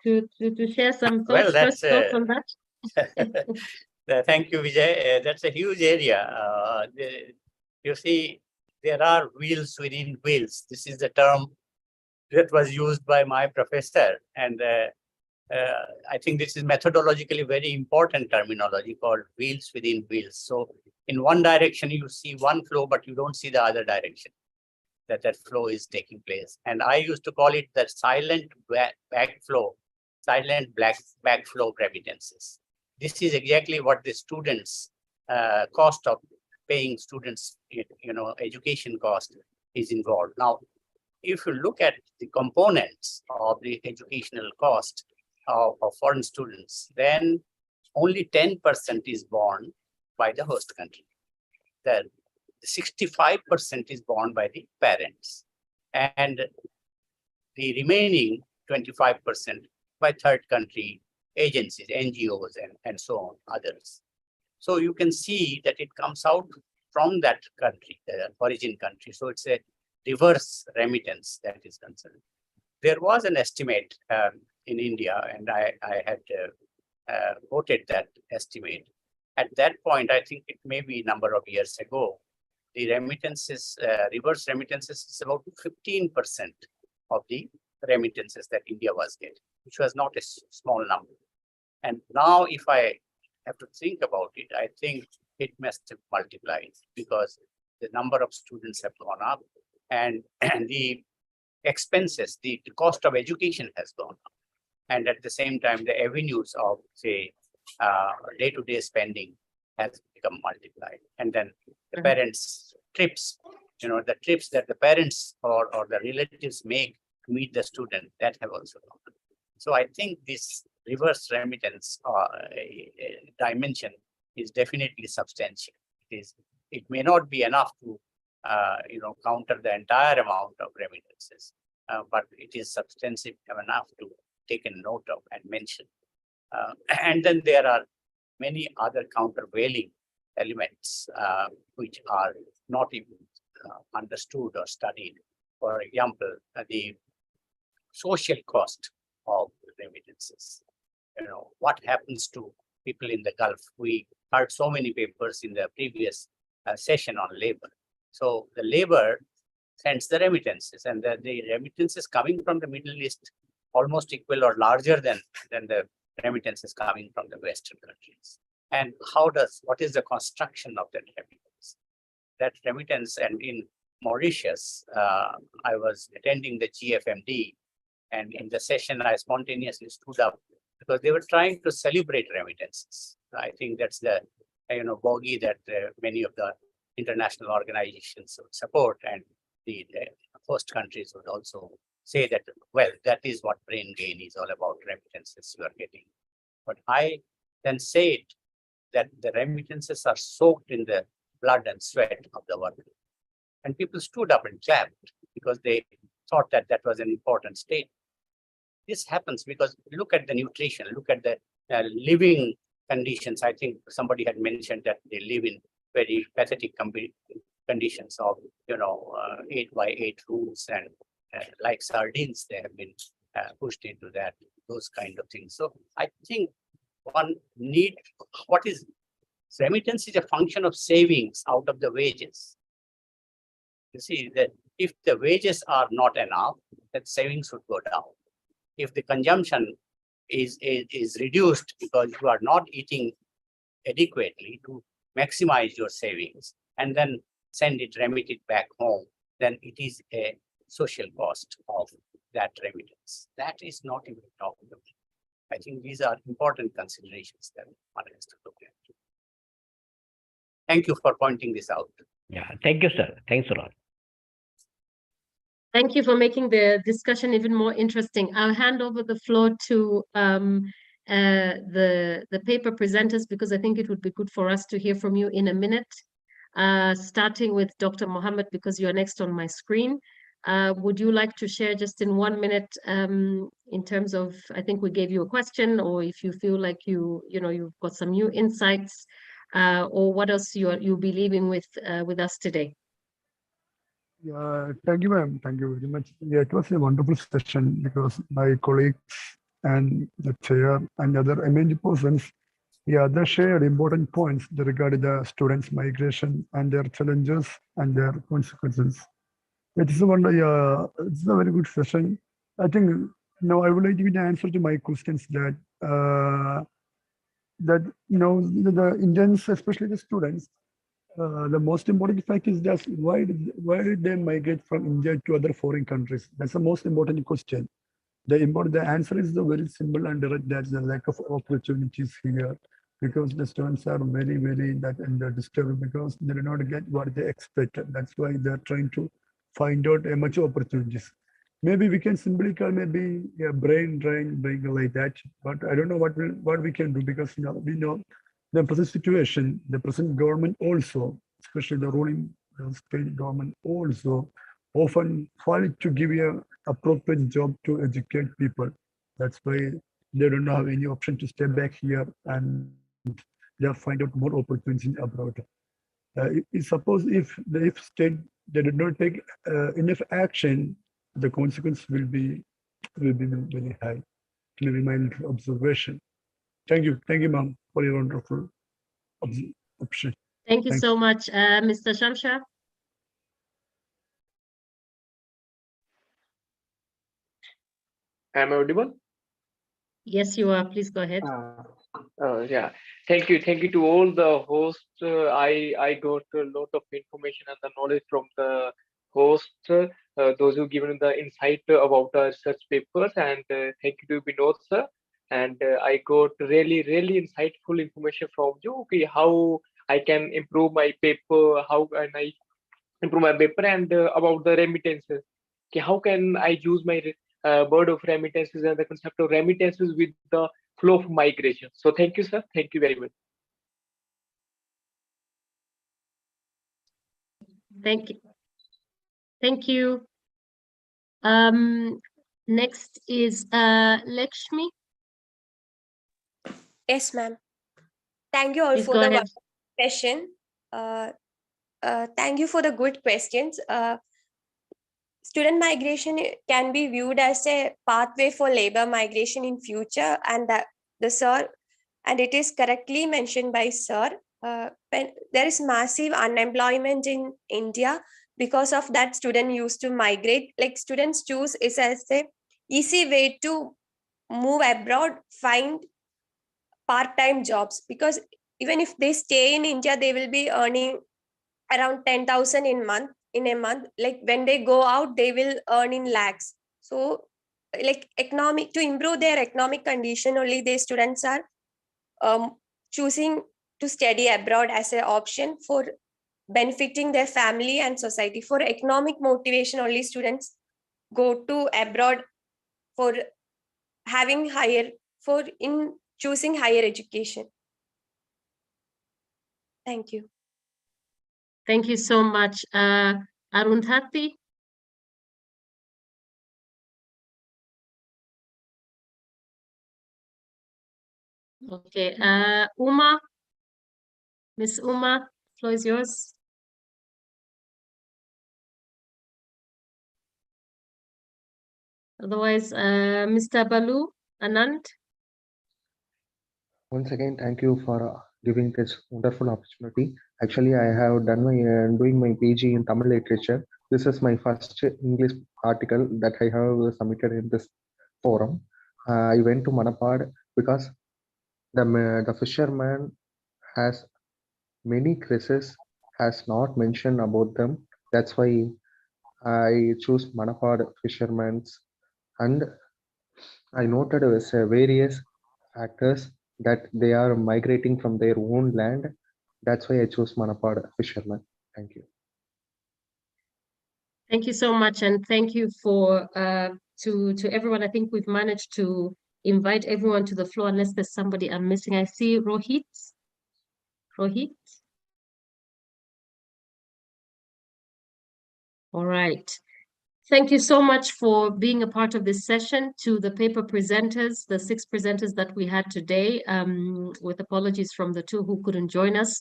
share some thoughts, Well, that's, first thoughts on that? Thank you, Vijay. That's a huge area. You see, there are wheels within wheels. This is the term that was used by my professor. And I think this is methodologically very important terminology called wheels within wheels. So in one direction, you see one flow, but you don't see the other direction that flow is taking place. And I used to call it the silent backflow, silent backflow remittances. This is exactly what the students' cost of paying students, education cost is involved. Now, if you look at the components of the educational cost of foreign students, then only 10% is borne by the host country. The 65% is borne by the parents, and the remaining 25% by third country agencies, NGOs, and so on, others. So you can see that it comes out from that country, the origin country. So it's a reverse remittance that is concerned. There was an estimate in India, and I had quoted that estimate. At that point, I think it may be a number of years ago, the remittances, reverse remittances is about 15% of the remittances that India was getting, which was not a small number. And now if I have to think about it, I think it must have multiplied because the number of students have gone up and the expenses, the cost of education has gone up. And at the same time, the avenues of, say, day-to-day spending has become multiplied. And then the parents' trips, the trips that the parents or the relatives make to meet the student, that have also gone up. So I think this reverse remittance dimension is definitely substantial. It may not be enough to counter the entire amount of remittances, but it is substantive enough to take a note of and mention. And then there are many other countervailing elements which are not even understood or studied. For example, the social cost of remittances. What happens to people in the Gulf? We heard so many papers in the previous session on labor. So the labor sends the remittances, and the remittances coming from the Middle East almost equal or larger than the remittances coming from the Western countries. And what is the construction of that remittance? That remittance, and in Mauritius, I was attending the GFMD, and in the session, I spontaneously stood up because they were trying to celebrate remittances. I think that's the bogey that many of the international organizations would support, and the host countries would also say that, well, that is what brain gain is all about, remittances you are getting. But I then said that the remittances are soaked in the blood and sweat of the worker. And people stood up and clapped because they thought that that was an important statement. This happens because look at the nutrition, look at the living conditions. I think somebody had mentioned that they live in very pathetic conditions of, 8x8 rooms, and like sardines, they have been pushed into that, those kind of things. So I think remittance is a function of savings out of the wages. You see that If the wages are not enough, then savings would go down. If the consumption is reduced because you are not eating adequately to maximize your savings and then remit it back home, then it is a social cost of that remittance. That is not even talked about. I think these are important considerations that one has to look at. Thank you for pointing this out. Yeah, thank you, sir. Thanks a lot. Thank you for making the discussion even more interesting. I'll hand over the floor to the paper presenters, because I think it would be good for us to hear from you in a minute. Starting with Dr. Mohammed, because you're next on my screen. Would you like to share just in 1 minute in terms of, I think we gave you a question, or if you feel like you've got some new insights, or what else you'll be leaving with us today? Yeah, thank you, ma'am. Thank you very much. Yeah, it was a wonderful session because my colleagues and the chair and other eminent persons, yeah, they shared important points regarding the students' migration and their challenges and their consequences. It's a very good session. I think now I would like to give the answer to my questions that the Indians, especially the students, the most important fact is just why did they migrate from India to other foreign countries? That's the most important question. The answer is very simple and direct. That's the lack of opportunities here, because the students are very disturbed because they do not get what they expected. That's why they're trying to find out much opportunities. Maybe we can simply call maybe a brain drain, like that. But I don't know what we can do, because we know the present situation, the present government also, especially the ruling state government also, often fail to give a appropriate job to educate people. That's why they don't have any option to stay back here, and they'll find out more opportunities abroad. Suppose if state they did not take enough action, the consequence will be very high. It will be my observation. Thank you, ma'am, for your wonderful option. Thank you so much, Mr. Shamsha. Am I audible? Yes, you are. Please go ahead. Yeah, thank you to all the hosts. I got a lot of information and the knowledge from the hosts, those who given the insight about the research papers, and thank you to Vinod sir. And I got really insightful information from you. Okay, how I can improve my paper, how can I improve my paper, and about the remittances. Okay, how can I use my word of remittances and the concept of remittances with the flow of migration. So thank you, sir. Thank you very much. Thank you. Thank you. Next is Lakshmi. Yes, ma'am. Thank you all Please for go the ahead. session. Thank you for the good questions. Student migration can be viewed as a pathway for labor migration in future, and and it is correctly mentioned by sir. When there is massive unemployment in India, because of that, students used to migrate. Like students choose is as a easy way to move abroad, find part-time jobs, because even if they stay in India, they will be earning around 10,000 in a month. Like when they go out, they will earn in lakhs. So like to improve their economic condition, only the students are choosing to study abroad as an option for benefiting their family and society. For economic motivation, only students go to abroad for choosing higher education. Thank you. Thank you so much. Arundhati. Okay. Uma. Miss Uma, floor is yours. Otherwise, Mr. Balu, Anand. Once again, thank you for giving this wonderful opportunity. Actually, I have done doing my PG in Tamil literature This is my first English article that I have submitted in this forum. I went to Manapad because the fisherman has many crises, has not mentioned about them. That's why I choose Manapad fishermen's, and I noted various factors that they are migrating from their own land. That's why I chose Manapad fishermen. Thank you. Thank you so much, and thank you for to everyone. I think we've managed to invite everyone to the floor, unless there's somebody I'm missing. I see Rohit. Rohit. All right. Thank you so much for being a part of this session. To the paper presenters, the 6 presenters that we had today, with apologies from the 2 who couldn't join us.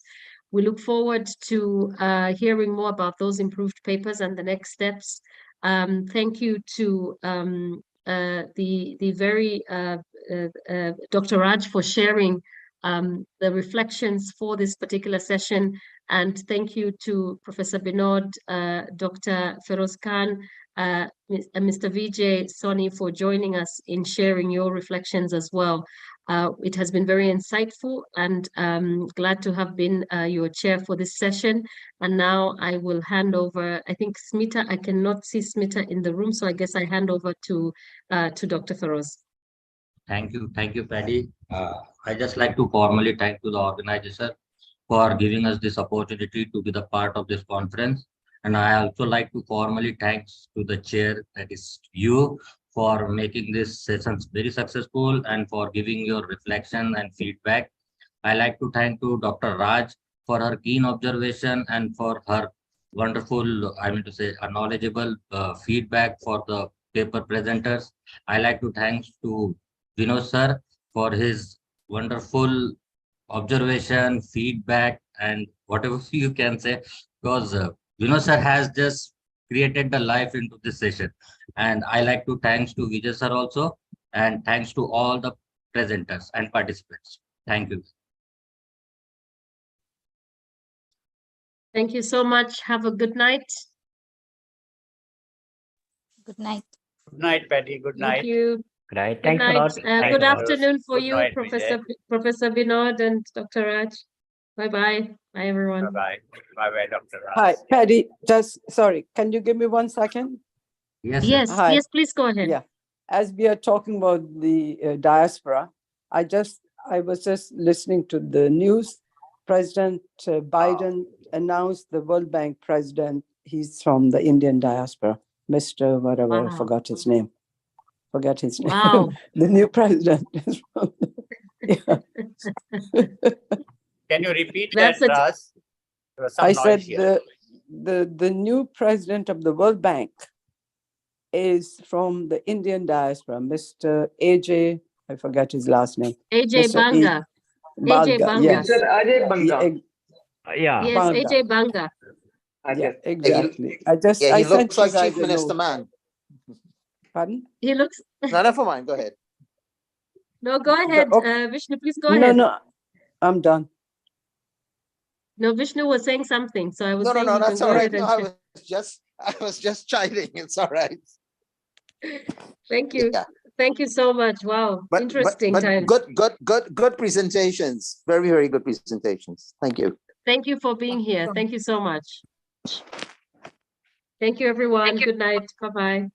We look forward to hearing more about those improved papers and the next steps. Thank you to the very Dr. Raj for sharing the reflections for this particular session. And thank you to Professor Binod, Dr. Feroz Khan, Mr. Vijay Soni for joining us in sharing your reflections as well. It has been very insightful, and glad to have been your chair for this session. And now I will hand over, I think Smita, I cannot see Smita in the room, so I guess I hand over to Dr. Feroz. Thank you, Paddy. I just like to formally thank to the organizer for giving us this opportunity to be the part of this conference. And I also like to formally thanks to the chair, that is you, for making this session very successful and for giving your reflection and feedback. I like to thank to Dr. Raj for her keen observation and for her wonderful, a knowledgeable feedback for the paper presenters. I like to thanks to Vinod sir for his wonderful observation, feedback, and whatever you can say, because Vinod sir has just created the life into this session. And I like to thanks to Vijay sir also, and thanks to all the presenters and participants. Thank you. Thank you so much. Have a good night. Good night. Good night, Patty. Good night. Thank you. Right. Good Thanks a lot. night. Good afternoon for Good you, night, Professor Binod and Dr. Raj. Bye-bye. Bye, everyone. Bye-bye. Bye-bye, Dr. Raj. Hi, Paddy. Just sorry. Can you give me 1 second? Yes, Hi. yes, please go ahead. Yeah. As we are talking about the diaspora, I was just listening to the news. President Biden announced the World Bank president. He's from the Indian diaspora, Mr. whatever, I forgot his name. Wow. The new president is from Can you repeat That's that, Raj? There was some I noise said here. the new president of the World Bank is from the Indian diaspora, Mr. AJ, I forget his last name. AJ Banga. AJ Banga. Yes. Mr. Ajay Banga. Yeah. Yes, Banga. AJ Banga. Yeah, Ajay. exactly. I He sent looks you like guys Chief a Minister note. man. Pardon? He looks. No, never mind. Go ahead. No, go ahead, Okay. Vishnu. Please go ahead. No, I'm done. No, Vishnu was saying something, so I was No, saying you that's can all go right. ahead No, and I was just chiding. It's all right. Thank you. Yeah. Thank you so much. Wow, interesting times. Good presentations. Very, very good presentations. Thank you. Thank you for being here. Thank you so much. Thank you, everyone. Good night. Bye-bye.